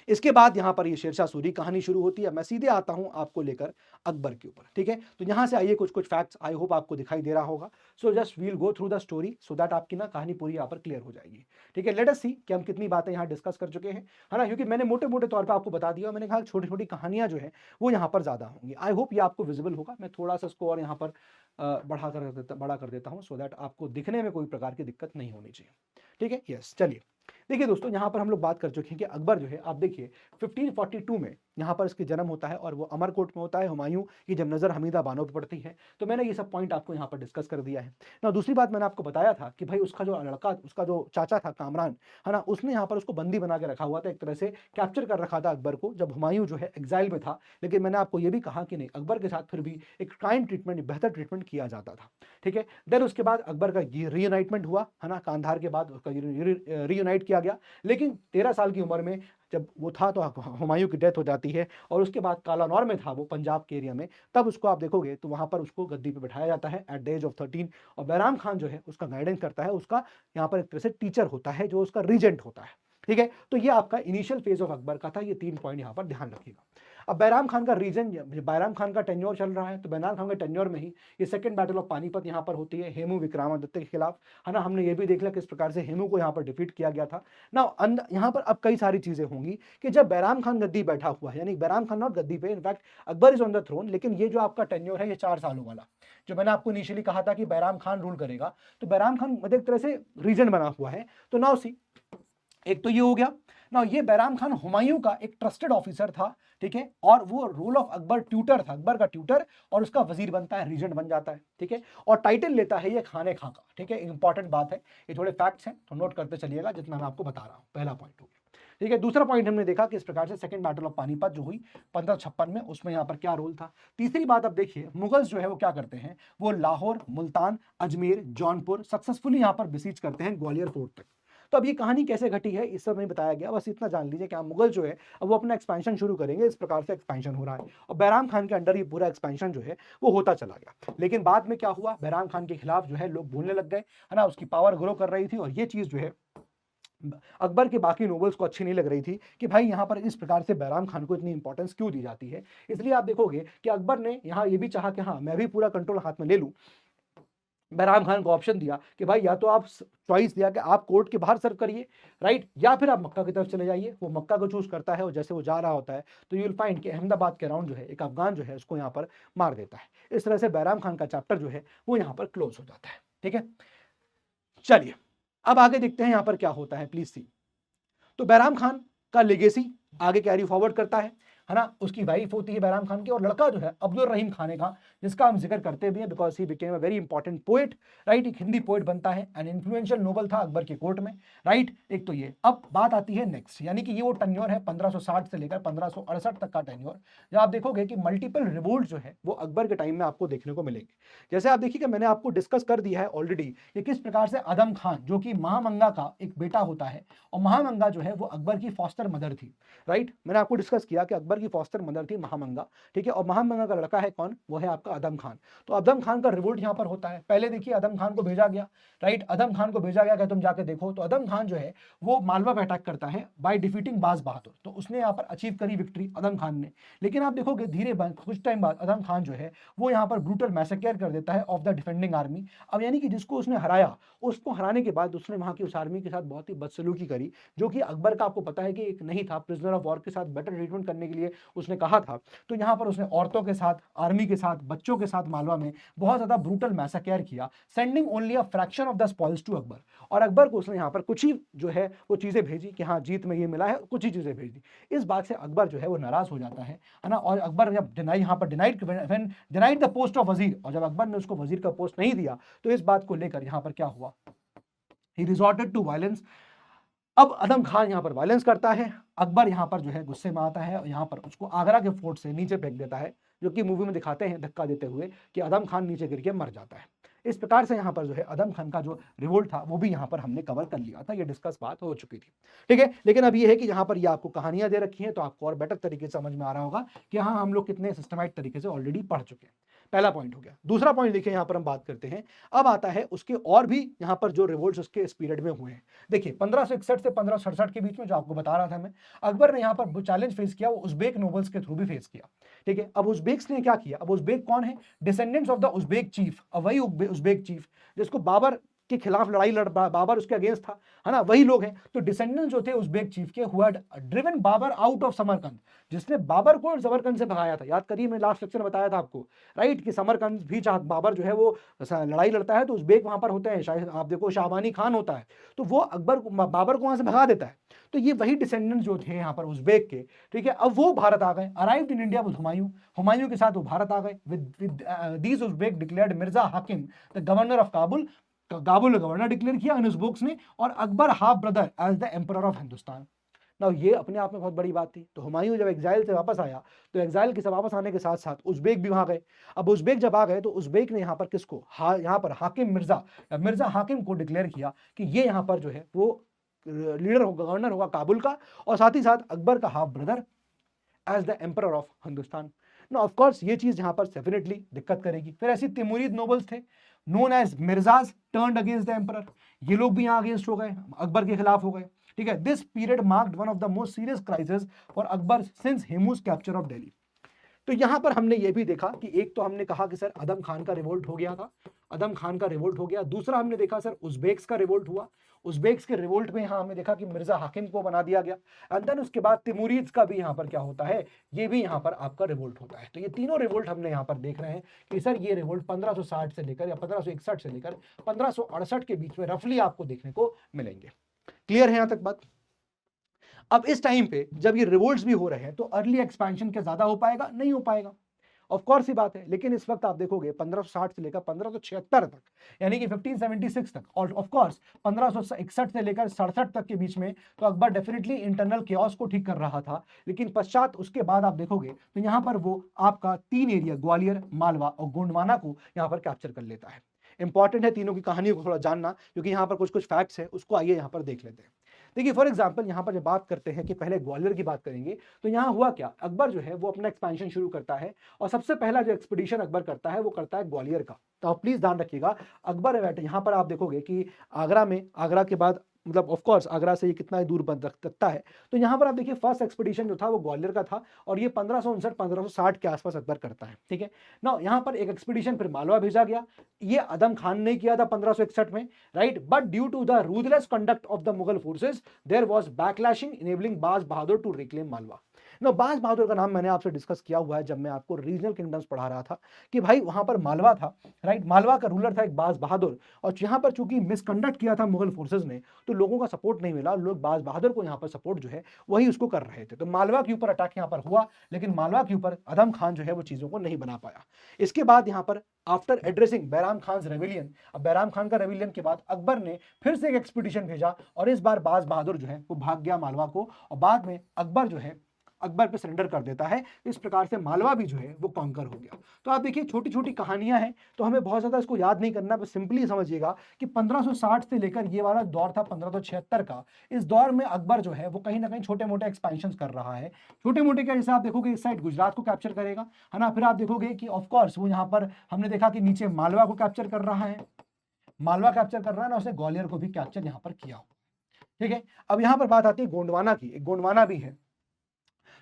इसके बाद यहां पर ये शेरशाह सूरी कहानी शुरू होती है। मैं सीधे आता हूं आपको लेकर अकबर के ऊपर। ठीक है, तो यहां से आइए, कुछ कुछ फैक्ट्स आई होप आपको दिखाई दे रहा होगा। So just we'll go through the story so that आपकी ना कहानी पूरी यहां पर क्लियर हो जाएगी। ठीक है, लेट अस सी कि हम कितनी बातें यहां डिस्कस कर चुके हैं, है ना, क्योंकि मैंने मोटे मोटे तौर पर आपको बता दिया, मैंने कहा छोटी छोटी कहानियां जो है वो यहाँ पर ज्यादा होंगी। आई होप ये आपको विजिबल होगा। मैं थोड़ा सा इसको और यहाँ पर बड़ा कर देता हूँ सो दैट आपको दिखने में कोई प्रकार की दिक्कत नहीं होनी चाहिए। ठीक है, यस। चलिए, देखिए दोस्तों, यहाँ पर हम लोग बात कर चुके हैं कि अकबर जो है, आप देखिए 1542 में यहाँ पर इसके जन्म होता है और वो अमरकोट में होता है। हुमायूं की जब नज़र हमीदा बानो पे पड़ती है, तो मैंने ये सब पॉइंट आपको यहाँ पर डिस्कस कर दिया है ना। दूसरी बात मैंने आपको बताया था कि भाई उसका जो लड़का, उसका जो चाचा था कामरान, है ना, उसने यहाँ पर उसको बंदी बना के रखा हुआ था, एक तरह से कैप्चर कर रखा था अकबर को, जब हुमायूं जो है एग्जाइल में था। लेकिन मैंने आपको ये भी कहा कि नहीं, अकबर के साथ फिर भी एक काइंड ट्रीटमेंट, बेहतर ट्रीटमेंट किया जाता था, ठीक है। देन उसके बाद अकबर का रीयूनाइटमेंट हुआ, है ना, कांधार के बाद उसका रीयूनाइट किया गया। लेकिन 13 साल की उम्र में जब वो था तो हुमायूं की डेथ हो जाती है, और उसके बाद कालानौर में था वो, पंजाब के एरिया में, तब उसको आप देखोगे तो वहां पर उसको गद्दी पे बिठाया जाता है एट द एज ऑफ 13। और बैराम खान जो है उसका गाइडेंस करता है, उसका यहाँ पर एक तरह से टीचर होता है, जो उसका रीजेंट होता है, ठीक है। तो ये आपका इनिशियल फेज ऑफ अकबर का था, ये 3 पॉइंट यहाँ पर ध्यान रखिएगा। अब बैराम खान का रीजन, बैराम खान का टेन्योर चल रहा है, तो बैराम खान के टेन्योर में ही ये सेकंड बैटल ऑफ पानीपत यहाँ पर होती है हेमू विक्रमादित्य के खिलाफ, है ना। हमने ये भी देख लिया किस प्रकार से हेमू को यहाँ पर डिफीट किया गया था ना। यहाँ पर अब कई सारी चीजें होंगी कि जब बैराम खान गद्दी बैठा हुआ है, यानी बैराम खान नॉट गद्दी पे, in fact Akbar is on the throne, लेकिन ये जो आपका टेन्योर है ये 4 सालों वाला, जो मैंने आपको इनिशियली कहा था कि बैराम खान रूल करेगा, तो बैराम खान मतलब एक तरह से रीजन बना हुआ है। तो नाउ सी, एक तो ये हो गया ना। ये बैराम खान हुमायूं का एक ट्रस्टेड ऑफिसर था, ठीक है, और वो रोल ऑफ अकबर ट्यूटर था, अकबर का ट्यूटर, और उसका वजीर बनता है, रीजेंट बन जाता है, ठीक है। और टाइटल लेता है ये खाने खां का, ठीक है। इंपॉर्टेंट बात है, ये थोड़े फैक्ट्स हैं तो नोट करते चलिएगा जितना मैं आपको बता रहा हूं। पहला पॉइंट हो गया, ठीक है। दूसरा पॉइंट हमने देखा कि इस प्रकार से सेकंड बैटल ऑफ पानीपत जो हुई 1556 में, उसमें यहाँ पर क्या रोल था। तीसरी बात, अब देखिए मुगल्स जो है वो क्या करते हैं, वो लाहौर, मुल्तान, अजमेर, जौनपुर सक्सेसफुली यहाँ पर बिसीज करते हैं ग्वालियर फोर्ट तक। तो अब ये कहानी कैसे घटी है इस सब नहीं बताया गया, बस इतना जान लीजिए कि मुगल जो है अब वो अपना एक्सपेंशन शुरू करेंगे, इस प्रकार से एक्सपेंशन हो रहा है, और बैराम खान के अंडर ये पूरा एक्सपेंशन जो है वो होता चला गया। लेकिन बाद में क्या हुआ, बैराम खान के खिलाफ जो है लोग बोलने लग गए, है ना, उसकी पावर ग्रो कर रही थी, और ये चीज जो है अकबर के बाकी नोबल्स को अच्छी नहीं लग रही थी कि भाई यहाँ पर इस प्रकार से बैराम खान को इतनी इंपॉर्टेंस क्यों दी जाती है। इसलिए आप देखोगे कि अकबर ने यहाँ ये भी चाहा कि हाँ मैं भी पूरा कंट्रोल हाथ में ले लूँ। बैराम खान को ऑप्शन दिया कि भाई या तो आप चॉइस दिया कि आप कोर्ट के बाहर सर्व करिए, राइट, या फिर आप मक्का की तरफ चले जाइए। वो मक्का को चूज करता है, और जैसे वो जा रहा होता है तो यू विल फाइंड कि अहमदाबाद के अराउंड जो है एक अफगान जो है उसको यहाँ पर मार देता है। इस तरह से बैराम खान का चैप्टर जो है वो यहाँ पर क्लोज हो जाता है, ठीक है। चलिए अब आगे देखते हैं यहाँ पर क्या होता है, प्लीज सी। तो बैराम खान का लेगेसी आगे कैरी फॉरवर्ड करता है ना। उसकी वाइफ होती है बैराम खान की, और लड़का जो है अब्दुल रहीम खाने का, जिसका हम जिक्र करते भी हैं because he became a very important poet, right. एक हिंदी पोएट बनता है, एन इन्फ्लुएंशियल नोबल था अकबर के कोर्ट में, राइट। एक तो ये, अब बात आती है नेक्स्ट, यानी कि ये वो टेन्योर है 1560 से लेकर 1568 तक का टेन्योर, जब आप देखोगे कि मल्टीपल रिवोल्ट जो है वो अकबर के टाइम में आपको देखने को मिलेंगे। जैसे आप देखिए कि मैंने आपको डिस्कस कर दिया है ऑलरेडी कि किस प्रकार से आदम खान, जो कि महामंगा का एक बेटा होता है, और महामंगा जो है वो अकबर की फॉस्टर मदर थी, राइट। मैंने आपको डिस्कस किया कि अकबर की फॉस्टर मदर थी महामंगा, ठीक है, और महामंगा का लड़का है कौन, वो है आपका आदम खान। तो आदम खान का रिवोल्ट यहाँ पर होता है। पहले देखिए आदम खान को भेजा गया, राइट, आदम खान को भेजा गया कि तुम जाके देखो। तो आदम खान जो है वो मालवा पे अटैक करता है बाय डिफीटिंग बाज बहादुर, तो उसने यहाँ पर अचीव करी विक्ट्री आदम खान ने। लेकिन आप देखोगे धीरे कुछ टाइम बाद आदम खान जो है वो यहाँ पर ब्रूटल मैसेकर कर देता है ऑफ द डिफेंडिंग आर्मी। अब यानी कि जिसको उसने हराया, उसको हराने के बाद उसने वहां की उस आर्मी के साथ बहुत ही बदसलूकी करी, जो कि अकबर का आपको पता है कि एक नहीं था, प्रिजनर ऑफ वॉर के साथ बेटर ट्रीटमेंट करने के लिए उसने कहा था। तो यहाँ पर उसने औरतों के साथ, आर्मी के साथ, बच्चों के साथ मालवा में बहुत ज्यादा ब्रूटल मैसेकर किया, sending only a fraction of the spoils to Akbar. और अकबर को उसने यहाँ पर कुछ ही जो है वो चीजें भेजी कि हाँ जीत में ये मिला है, कुछ ही चीजें भेज दी। इस बात से अकबर जो है वो नाराज हो जाता है ना। और अकबर जब यहाँ पर डिनाइड द पोस्ट ऑफ वजीर, और जब अकबर ने उसको वजीर का पोस्ट नहीं दिया, तो इस बात को लेकर यहाँ पर क्या हुआ, ही रिजॉर्टेड टू वायलेंस। अब आदम खान यहाँ पर वायलेंस करता है, अकबर यहाँ पर जो है गुस्से में आता है और यहाँ पर उसको आगरा के फोर्ट से नीचे फेंक देता है, जो कि मूवी में दिखाते हैं धक्का देते हुए कि आदम खान नीचे गिर के मर जाता है। इस प्रकार से यहाँ पर जो है आदम खान का जो रिवोल्ट था वो भी यहाँ पर हमने कवर कर लिया था, ये डिस्कस बात हो चुकी थी, ठीक है। लेकिन अब ये है कि यहाँ पर ये आपको कहानियां दे रखी हैं, तो आपको और बेटर तरीके से समझ में आ रहा होगा कि हाँ हम लोग कितने सिस्टमैटिक तरीके से ऑलरेडी पढ़ चुके हैं। पहला पॉइंट हो गया। दूसरा पॉइंट देखिए यहाँ पर हम बात करते हैं, अब आता है उसके और भी यहाँ पर जो रिवोल्ट्स उसके इस पीरियड में हुए हैं। देखिए 1561 से 1567 के बीच में, जो आपको बता रहा था मैं, अकबर ने यहाँ पर चैलेंज फेस किया, वो उज्बेक नोबल्स के थ्रू भी फेस किया, ठीक है। अब उज्बेक्स ने क्या किया, अब उज्बेक कौन है, descendants of the Uzbek chief, वही उज्बेक चीफ जिसको बाबर के खिलाफ लड़ाई लड़ बाबर उसके अगेंस्ट था, है ना, वही लोग हैं। तो डिसेंडेंट्स जो थे उज़्बेक चीफ के who had driven Babur out of Samarkand, जिसने बाबर को समरकंद से भगाया था। याद करिए, मैं लास्ट लेक्चर में बताया था आपको, राइट, कि समरकंद भी बाबर जो है वो लड़ाई लड़ता है तो उज़्बेक वहां पर होते हैं, शायद आप देखो शाहबानी खान होता है, तो वो बाबर को वहां से भगा देता है। तो ये वही डिसेंडेंट्स जो थे यहाँ पर उज़्बेक के, ठीक है, अब वो भारत आ गए, arrived in India with Humayun, Humayun के साथ वो भारत आ गए। With these Uzbek declared Mirza Hakim the governor of Kabul, Kabul governor declare किया इन उस बुक्स ने, और Akbar half brother as the emperor of Hindustan. ना ये अपने आप में बहुत बड़ी बात थी। तो हुमायूं जब एग्जाइल से वापस आया, तो एग्जाइल के वापस आने के साथ साथ उज़्बेक भी वहां गए। अब उज़्बेक जब आ गए तो उज़्बेक ने यहाँ पर किसको, यहाँ पर हाकिम मिर्जा हाकिम को डिक्लेयर किया कि ये यहाँ पर जो है वो लीडर होगा, गवर्नर होगा काबुल का, और साथ ही साथ अकबर का half brother as the emperor of Hindustan. ना ऑफ कोर्स ये चीज यहां पर डेफिनेटली दिक्कत करेगी। फिर ऐसे तिमुरिद नोबल्स थे known as Mirzas turned against the emperor, ये लोग भी यहां अगेंस्ट हो गए, अकबर के खिलाफ हो गए, ठीक है। This period marked one of the most serious crisis for Akbar since Hemu's capture of Delhi. तो यहां पर हमने ये भी देखा कि एक तो हमने कहा कि सर अदम खान का रिवोल्ट हो गया था, अदम खान का रिवोल्ट हो गया। दूसरा हमने देखा सर उज़्बेक्स का रिवोल्ट हुआ, उज़्बेक्स के रिवोल्ट में यहां हमने देखा कि मिर्जा हाकिम को बना दिया गया। एंड देन उसके बाद तिमुरीद्स का भी यहां पर क्या होता है, ये भी यहां पर आपका रिवोल्ट होता है। तो ये तीनों रिवोल्ट हमने यहां पर देख रहे हैं कि सर ये रिवोल्ट 1560 से लेकर या 1561 से लेकर 1568 के बीच में रफली आपको देखने को मिलेंगे। क्लियर है यहां तक बात? अब इस टाइम पे जब ये रिवोल्ट्स भी हो रहे हैं तो अर्ली एक्सपेंशन क्या ज्यादा हो पाएगा? नहीं हो पाएगा, ऑफ कोर्स ही बात है। लेकिन इस वक्त आप देखोगे 1560 से लेकर 1576 तक, यानी कि 1576 तक, और ऑफ कोर्स 1561 से लेकर 67 तक के बीच में तो अकबर डेफिनेटली इंटरनल केओस को ठीक कर रहा था। लेकिन पश्चात उसके बाद आप देखोगे तो यहां पर वो आपका 3 एरिया ग्वालियर, मालवा और गोंडवाना को यहां पर कैप्चर कर लेता है। इंपॉर्टेंट है तीनों की कहानियों को थोड़ा जानना, क्योंकि यहां पर कुछ कुछ फैक्ट्स है, उसको आइए यहां पर देख लेते हैं। देखिए फॉर एग्जांपल यहां पर जब बात करते हैं कि पहले ग्वालियर की बात करेंगे, तो यहां हुआ क्या, अकबर जो है वो अपना एक्सपेंशन शुरू करता है, और सबसे पहला जो एक्सपीडिशन अकबर करता है वो करता है ग्वालियर का। तो आप प्लीज ध्यान रखिएगा, अकबर बैठे यहां पर आप देखोगे कि आगरा में, आगरा के बाद मतलब ऑफ कोर्स आगरा से ये कितना दूर रखता है, तो यहां पर आप देखिए फर्स्ट एक्सपीडिशन जो था वो ग्वालियर का था, और ये 1559-1560 के आसपास अकबर करता है, ठीक है ना। यहां पर एक एक्सपीडिशन फिर मालवा भेजा गया, ये अदम खान ने किया था 1561 में, right, but due to the ruthless conduct of the Mughal forces there was backlashing enabling Baz Bahadur to reclaim Malwa. ना बाज बहादुर का नाम मैंने आपसे डिस्कस किया हुआ है जब मैं आपको रीजनल किंगडम्स पढ़ा रहा था, कि भाई वहां पर मालवा था, राइट, मालवा का रूलर था एक बाज बहादुर, और यहां पर चूंकि मिसकंडक्ट किया था मुगल फोर्सेस ने, तो लोगों का सपोर्ट नहीं मिला, लोग बाज बहादुर को यहां पर सपोर्ट जो है वही उसको कर रहे थे। तो मालवा के ऊपर अटैक यहां पर हुआ, लेकिन मालवा के ऊपर अदम खान जो है वो चीजों को नहीं बना पाया। इसके बाद यहां पर after addressing Bairam Khan rebellion, अब बैराम खान का रेविलियन के बाद अकबर ने फिर से एक एक्सपीडिशन भेजा, और इस बार बाज बहादुर जो है वो भाग गया मालवा को, और बाद में अकबर जो है अकबर पे सरेंडर कर देता है। इस प्रकार से मालवा भी जो है वो कॉन्कर हो गया। तो आप देखिए छोटी छोटी कहानियां हैं, तो हमें बहुत ज्यादा इसको याद नहीं करना, बस सिंपली समझिएगा कि 1560 से लेकर ये वाला दौर था 1576 का। इस दौर में अकबर जो है वो कहीं ना कहीं छोटे मोटे एक्सपेंशन कर रहा है। छोटे मोटे क्या, जैसे आप देखोगे इस साइड गुजरात को कैप्चर करेगा, है ना, फिर आप देखोगे कि ऑफकोर्स वो यहाँ पर हमने देखा कि नीचे मालवा को कैप्चर कर रहा है, मालवा कैप्चर कर रहा है ना, उसने ग्वालियर को भी कैप्चर यहाँ पर किया, ठीक है। अब यहाँ पर बात आती है गोंडवाना की, एक गोंडवाना भी है।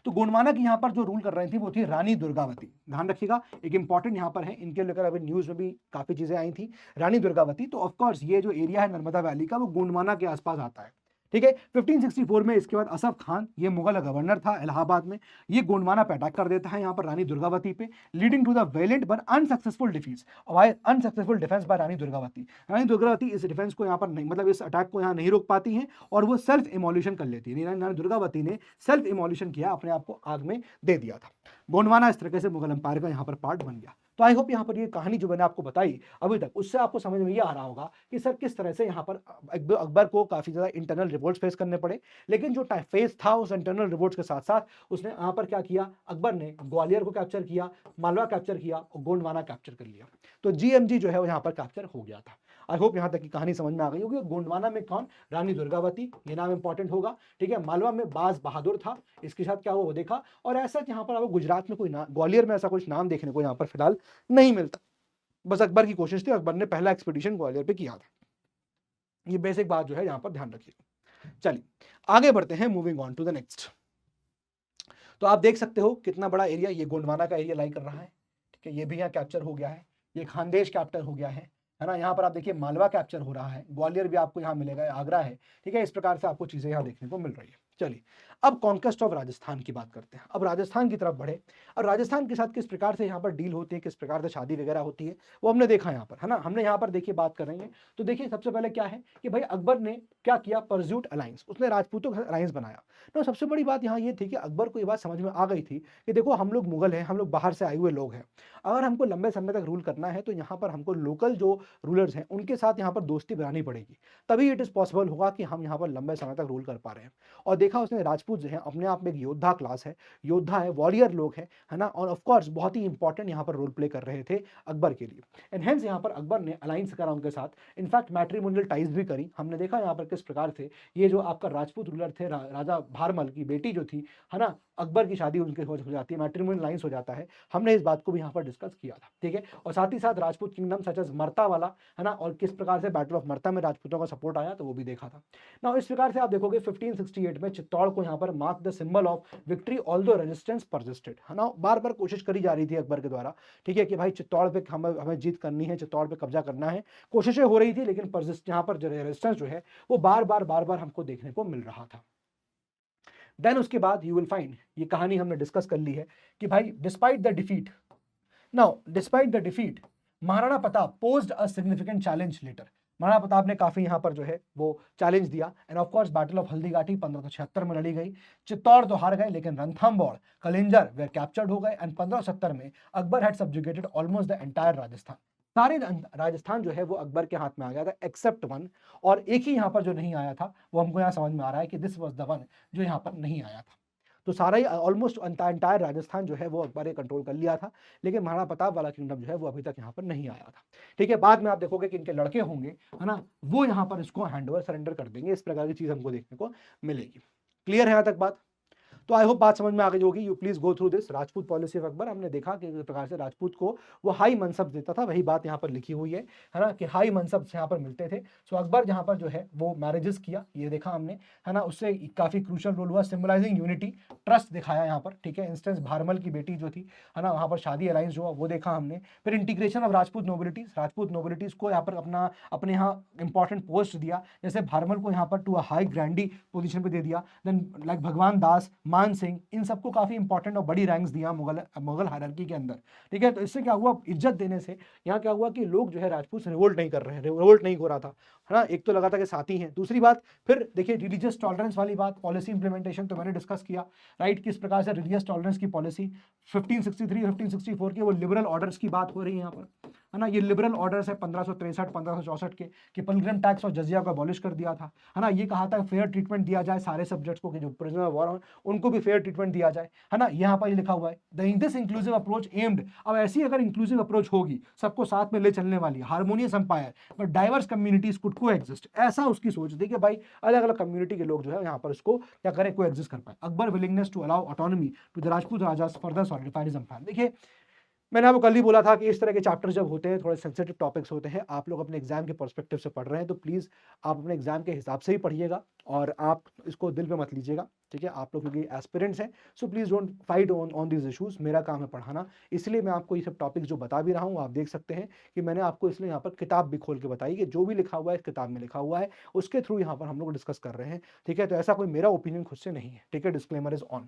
तो गोंडवाना की यहाँ पर जो रूल कर रही थी वो थी रानी दुर्गावती। ध्यान रखिएगा, एक इंपॉर्टेंट यहाँ पर है, इनके लेकर अभी न्यूज में भी काफी चीजें आई थी, रानी दुर्गावती। तो ऑफकोर्स ये जो एरिया है नर्मदा वैली का वो गोंडवाना के आसपास आता है, ठीक है। 1564 में इसके बाद असफ खान, ये मुगल गवर्नर था इलाहाबाद में, ये गोंडवाना पे अटैक कर देता है यहाँ पर रानी दुर्गावती पे, leading to the valiant but unsuccessful defence, unsuccessful defence by Rani Durgavati. Rani Durgavati इस डिफेंस को यहाँ पर नहीं, मतलब इस अटैक को यहाँ नहीं रोक पाती हैं, और वो सेल्फ इमोल्यूशन कर लेती है। रानी दुर्गावती ने सेल्फ इमोल्यूशन किया, अपने आप को आग में दे दिया था। गोंडवाना इस तरीके से मुगल एम्पायर का यहाँ पर पार्ट बन गया। तो आई होप यहाँ पर ये कहानी जो मैंने आपको बताई अभी तक, उससे आपको समझ में ये आ रहा होगा कि सर किस तरह से यहाँ पर अकबर को काफी ज्यादा इंटरनल रिवोल्ट्स फेस करने पड़े। लेकिन जो फेस था उस इंटरनल रिवोल्ट्स के साथ साथ उसने यहाँ पर क्या किया, अकबर ने ग्वालियर को कैप्चर किया, मालवा कैप्चर किया और गोंडवाना कैप्चर कर लिया। तो जीएमजी जो है वो यहाँ पर कैप्चर हो गया था। आई होप यहाँ तक की कहानी समझ में आ गई होगी। गोंडवाना में कौन, रानी दुर्गावती, ये नाम इंपॉर्टेंट होगा, ठीक है। मालवा में बाज बहादुर था, इसके साथ क्या हुआ वो देखा। और ऐसा यहाँ पर आपको गुजरात में कोई नाम, ग्वालियर में ऐसा कुछ नाम देखने को यहाँ पर फिलहाल नहीं मिलता। बस अकबर की कोशिश थी, अकबर ने पहला एक्सपीडिशन ग्वालियर पे किया था। ये बेसिक बात जो है यहाँ पर ध्यान रखिएगा। चलिए आगे बढ़ते हैं, moving on to the next. तो आप देख सकते हो कितना बड़ा एरिया ये गोंडवाना का एरिया लाई कर रहा है, ठीक है। ये भी यहाँ कैप्चर हो गया है, ये खानदेश कैप्चर हो गया है है ना। यहाँ पर आप देखिए मालवा कैप्चर हो रहा है, ग्वालियर भी आपको यहाँ मिलेगा, आगरा है, ठीक है। इस प्रकार से आपको चीजें यहाँ देखने को मिल रही है। चलिए अब कॉन्क्वेस्ट ऑफ राजस्थान की बात करते हैं। अब राजस्थान की तरफ बढ़े और राजस्थान के साथ किस प्रकार से यहाँ पर डील होती है, किस प्रकार से शादी वगैरह होती है, वो हमने देखा यहाँ पर, है ना। हमने यहाँ पर देखिए बात करेंगे तो देखिए सबसे पहले क्या है कि भाई अकबर ने क्या किया, परज्यूट अलायंस, उसने राजपूतों का अलायंस बनाया। तो सबसे बड़ी बात यहाँ ये थी कि अकबर को ये बात समझ में आ गई थी कि देखो हम लोग मुगल हैं, हम लोग बाहर से आए हुए लोग हैं, अगर हमको लंबे समय तक रूल करना है तो यहाँ पर हमको लोकल जो रूलर्स हैं उनके साथ यहाँ पर दोस्ती बनानी पड़ेगी, तभी इट इज़ पॉसिबल होगा कि हम यहाँ पर लंबे समय तक रूल कर पा रहे हैं। और देखा उसने राजपूत जो है अपने आप में एक योद्धा क्लास है, योद्धा है, वॉरियर लोग हैं, है ना। और ऑफ कोर्स बहुत ही इंपॉर्टेंट यहाँ पर रोल प्ले कर रहे थे अकबर के लिए। एंड हेंस यहाँ पर अकबर ने अलायंस करा उनके साथ, इनफैक्ट मैट्रिमोनियल टाइज भी करी। हमने देखा यहाँ पर किस प्रकार से ये जो आपका राजपूत रूलर थे राजा भारमल की बेटी जो थी, है ना, अकबर की शादी उनके हो जाती है, मैट्रिमोनियल लाइंस हो जाता है। हमने इस बात को भी यहाँ पर डिस्कस किया था, ठीक है। और साथ ही साथ राजपूत किंगडम सच एज मर्ता वाला, है ना, और किस प्रकार से बैटल ऑफ मर्ता में राजपूतों का सपोर्ट आया तो वो भी देखा था ना। इस प्रकार से आप देखोगे 1568 में चित्तौड़ को यहाँ पर mark the symbol of victory although resistance persisted, है ना। बार बार कोशिश करी जा रही थी अकबर के द्वारा, ठीक है, कि भाई चित्तौड़ पे हमें जीत करनी है, चित्तौड़ पे कब्जा करना है, कोशिशें हो रही थी, लेकिन परसिस्ट यहाँ पर जो रेजिस्टेंस जो है वो बार बार हमको देखने को मिल रहा था। देन उसके बाद यू विल फाइंड, ये कहानी हमने डिस्कस कर ली है कि भाई despite the defeat, now despite the defeat Maharana Pratap posed a significant challenge later. Maharana Pratap ने काफी यहाँ पर जो है वो चैलेंज दिया। And of course battle of Haldighati 1576 में लड़ी गई। चित्तौड़ तो हार गए, लेकिन रणथंबोर, कलिंजर वे कैप्चर्ड हो गए। एंड 1570 में Akbar had subjugated almost the entire Rajasthan. सारे राजस्थान जो है वो अकबर के हाथ में आ गया था एक्सेप्ट वन, और एक ही यहाँ पर जो नहीं आया था वो हमको यहाँ समझ में आ रहा है कि दिस वाज द वन जो यहाँ पर नहीं आया था। तो सारा ही ऑलमोस्ट एंटायर राजस्थान जो है वो अकबर ने कंट्रोल कर लिया था, लेकिन महाराणा प्रताप वाला किंगडम जो है वो अभी तक यहाँ पर नहीं आया था, ठीक है। बाद में आप देखोगे कि इनके लड़के होंगे, है ना, वो यहाँ पर इसको हैंडओवर सरेंडर कर देंगे। इस प्रकार की चीज हमको देखने को मिलेगी। क्लियर है यहाँ तक बात? तो आई होप बात समझ में आ गई होगी। You please go through this Rajput policy of Akbar. हमने देखा कि किस प्रकार से राजपूत को वो हाई मनसब देता था, वही बात यहाँ पर लिखी हुई है ना, कि हाई मनसब यहाँ पर मिलते थे। सो अकबर जहाँ पर जो है वो मैरिजेस किया, ये देखा हमने, है ना, उससे काफी क्रूशल रोल हुआ, सिंबलाइजिंग यूनिटी, ट्रस्ट दिखाया यहाँ पर, ठीक है। इंस्टेंस भारमल की बेटी जो थी, है ना, वहाँ पर शादी अलायंस जो हुआ वो देखा हमने। फिर इंटीग्रेशन ऑफ राजपूत नोबिलिटीज को यहाँ पर अपने यहाँ इंपॉर्टेंट पोस्ट दिया, जैसे भारमल को यहाँ पर टू अ हाई ग्रैंडी पोजीशन पे दे दिया। देन लाइक भगवान दास, मान सिंह, इन सबको काफी इंपॉर्टेंट और बड़ी रैंक्स दिया मुगल हायरार्की के अंदर, ठीक है। तो इससे क्या हुआ, इज्जत देने से यहाँ क्या हुआ कि लोग जो है राजपूत रिवोल्ट नहीं कर रहे हैं, रिवोल्ट नहीं हो रहा था, है ना। एक तो लगा था कि साथी हैं, दूसरी बात फिर देखिए रिलीजियस टॉलरेंस वाली बात, पॉलिसी इंप्लीमेंटेशन तो मैंने डिस्कस किया, राइट, किस प्रकार से रिलीजियस टॉलरेंस की पॉलिसी 1563 1564 की वो लिबरल ऑर्डर्स की बात हो रही है यहाँ पर, है ना। ये लिबरल ऑर्डर्स है 1563 1564 के, कि पिलग्रिम टैक्स और जजिया को अबॉलिश कर दिया था, है ना। ये कहा था फेयर ट्रीटमेंट दिया जाए सारे सब्जेक्ट्स को, कि जो प्रिजनर ऑफ वॉर उनको भी फेयर ट्रीटमेंट दिया जाए, है ना। यहाँ पर ये लिखा हुआ है दिस इंक्लूसिव अप्रोच एम्ड। अब ऐसी अगर इंक्लूसिव अप्रोच होगी, सबको साथ में ले चलने वाली, harmonious empire but diverse communities could coexist, ऐसा उसकी सोच थी कि भाई अलग अलग कम्युनिटी के लोग जो है यहाँ पर इसको क्या करें, को एग्जिस्ट कर पाए। Akbar willingness to allow autonomy to the Rajput Rajas further solidified his empire. देखिए मैंने आपको कल ही बोला था कि इस तरह के चैप्टर जब होते हैं, थोड़े सेंसिटिव टॉपिक्स होते हैं, आप लोग अपने एग्जाम के पर्सपेक्टिव से पढ़ रहे हैं तो प्लीज़ आप अपने एग्जाम के हिसाब से ही पढ़िएगा, और आप इसको दिल पे मत लीजिएगा, ठीक है। आप लोग क्योंकि एस्पिरेंट्स हैं, so please don't fight on these issues. मेरा काम है पढ़ाना, इसलिए मैं आपको ये सब टॉपिक्स जो बता भी रहा हूँ, आप देख सकते हैं कि मैंने आपको इसलिए यहाँ पर किताब भी खोल के बताई कि जो भी लिखा हुआ है इस किताब में लिखा हुआ है, उसके थ्रू यहाँ पर हम लोग डिस्कस कर रहे हैं, ठीक है। तो ऐसा कोई मेरा ओपिनियन खुद से नहीं है, ठीक है। Disclaimer is on,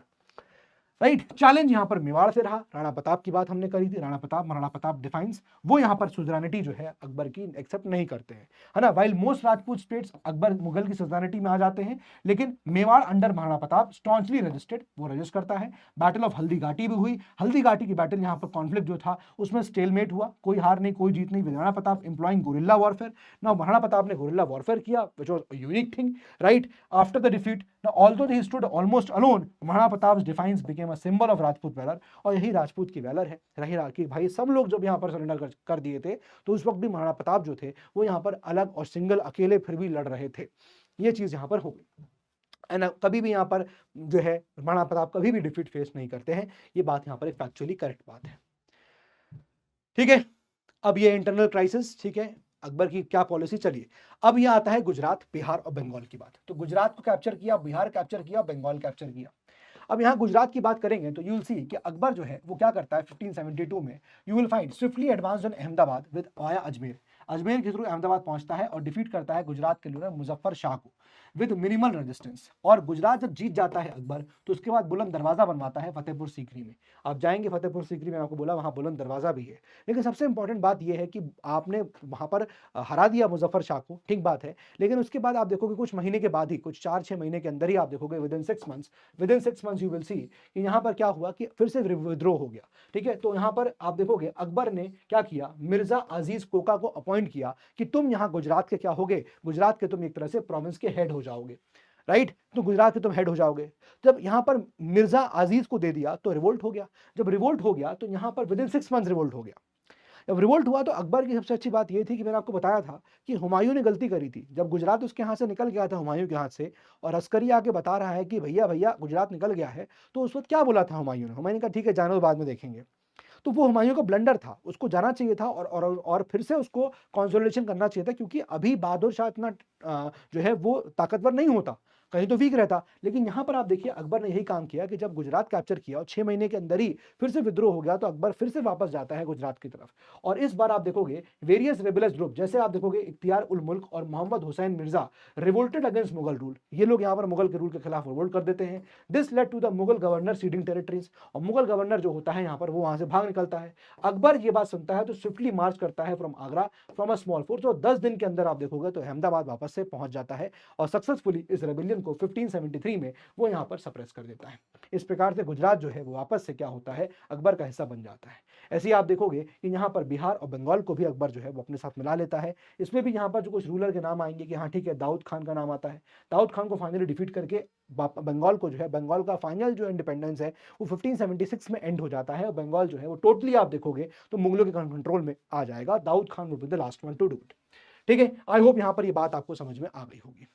right. Challenge यहां पर मेवाड़ से रहा। राणा प्रताप की बात हमने करी थी, राणा प्रताप डिफाइंस, वो यहां पर सुजरानिटी जो है अकबर की एक्सेप्ट नहीं करते हैं, है ना। While most Rajput states Akbar Mughal की सुजरानिटी में आ जाते हैं, लेकिन मेवाड़ अंडर महाराणा प्रताप स्टॉन्चली रजिस्टर्ड, वो रजिस्ट करता है। बैटल ऑफ हल्दीघाटी भी हुई। हल्दीघाटी की बैटल यहाँ पर कॉन्फ्लिक्ट जो था उसमें स्टेलमेट हुआ, कोई हार नहीं कोई जीत नहीं, Rana Pratap employing guerrilla warfare. ना महाराणा प्रताप ने गुरिल्ला वॉरफेयर किया, which was unique thing, right. After the defeat, although he stood almost alone, Maharana Pratap defiance became a symbol of Rajput valour. और यही राजपूत की वैलर है, रही कि भाई सब लोग जब यहाँ पर सरेंडर कर दिए थे तो उस वक्त भी महाराणा प्रताप जो थे वो यहाँ पर अलग और सिंगल अकेले फिर भी लड़ रहे थे। ये चीज यहाँ पर हो गई, एंड कभी भी यहाँ पर जो है महाराणा प्रताप कभी भी डिफीट फेस नहीं करते हैं। ये बात यहाँ पर एक फैक्चुअली करेक्ट बात है, ठीक है। अब ये इंटरनल क्राइसिस, ठीक है, अकबर की क्या पॉलिसी। चलिए अब ये आता है गुजरात, बिहार और बंगाल की बात। तो गुजरात को कैप्चर किया, बिहार कैप्चर किया, बंगाल कैप्चर किया। अब यहाँ गुजरात की बात करेंगे तो यू विल सी कि अकबर जो है वो क्या करता है 1572 में, you will find swiftly advanced on Ahmedabad with via Ajmer. Ajmer के थ्रू अहमदाबाद पहुंचता है और डिफीट करता है गुजरात के रूलर मुजफ्फर शाह को विद मिनिमल रेजिस्टेंस। और गुजरात जब जीत जाता है अकबर, तो उसके बाद बुलंद दरवाजा बनवाता है फतेहपुर सीकरी में। आप जाएंगे फतेहपुर सीकरी में, आपको बोला वहां बुलंद दरवाजा भी है। लेकिन सबसे इंपॉर्टेंट बात यह है कि आपने वहां पर हरा दिया मुजफ्फर शाह को, ठीक बात है, लेकिन उसके बाद आप देखोगे कुछ महीने के बाद ही, कुछ 4-6 महीने के अंदर ही आप देखोगे with in 6 months you will see कि यहाँ पर क्या हुआ कि फिर से विद्रोह हो गया। ठीक है, तो यहाँ पर आप देखोगे अकबर ने क्या किया, मिर्जा अजीज कोका को अपॉइंट किया कि तुम यहाँ गुजरात के क्या होगे, गुजरात के तुम एक तरह से प्रोविंस के हेड हो जाओगे, राइट, तो गुजरात के तुम हेड हो जाओगे। जब यहाँ पर मिर्जा अजीज को दे दिया तो रिवोल्ट हो गया। जब रिवोल्ट हो गया तो यहाँ पर विद इन 6 मंथ्स रिवोल्ट हो गया। जब रिवोल्ट हुआ तो अकबर की सबसे अच्छी बात यह थी कि मैंने आपको बताया था कि हुमायूं ने गलती करी थी। जब गुजरात उसके हाथ से निकल गया था, हुमायूं के हाथ से, और अस्करी आके बता रहा है कि भैया भैया गुजरात निकल गया है, तो उस वक्त क्या बोला था हुमायूं ने? हुमायूं ने कहा ठीक है जानो, बाद में देखेंगे। तो वो हुमायूं का ब्लंडर था, उसको जाना चाहिए था और फिर से उसको कंसोलिडेशन करना चाहिए था, क्योंकि अभी बहादुर शाह इतना जो है वो ताकतवर नहीं होता, कहीं तो वीक रहता। लेकिन यहां पर आप देखिए अकबर ने यही काम किया कि जब गुजरात कैप्चर किया और 6 महीने के अंदर ही फिर से विद्रोह हो गया, तो अकबर फिर से वापस जाता है गुजरात की तरफ। और इस बार आप देखोगे वेरियस रेबेलियस ग्रुप, जैसे आप देखोगे इख्तियार उल मुल्क और Mohammad Hussain Mirza revolted against Mughal rule, ये लोग यहाँ पर मुगल के रूल के खिलाफ रिवोल्ट कर देते हैं। This led to the Mughal governor ceding territories, और मुगल गवर्नर जो होता है यहाँ पर वो वहां से भाग निकलता है। अकबर ये बात सुनता है तो स्विफ्टली मार्च करता है from Agra from a small force, और 10 दिन के अंदर आप देखोगे तो अहमदाबाद वापस से पहुंच जाता है और सक्सेसफुली इस रेबेलियन को 1573 में वो यहाँ पर सप्रेस कर देता है। इस प्रकार से गुजरात जो है वो वापस से क्या होता है, अकबर का हिस्सा बन जाता है। ऐसे ही आप देखोगे कि यहाँ पर बिहार और बंगाल को भी अकबर जो है वो अपने साथ मिला लेता है। इसमें भी यहाँ पर जो कुछ रूलर के नाम आएंगे कि हाँ ठीक है, दाऊद खान का नाम आता है। दाऊद खान को फाइनली डिफीट करके बंगाल को जो है, बंगाल का फाइनल जो इंडिपेंडेंस है वो 1576 में एंड हो जाता है, और बंगाल जो है वो टोटली आप देखोगे तो मुगलों के कंट्रोल में आ जाएगा। Daud Khan would be the last one to do it. ठीक है, आई होप यहाँ पर ये बात आपको समझ में आ गई होगी।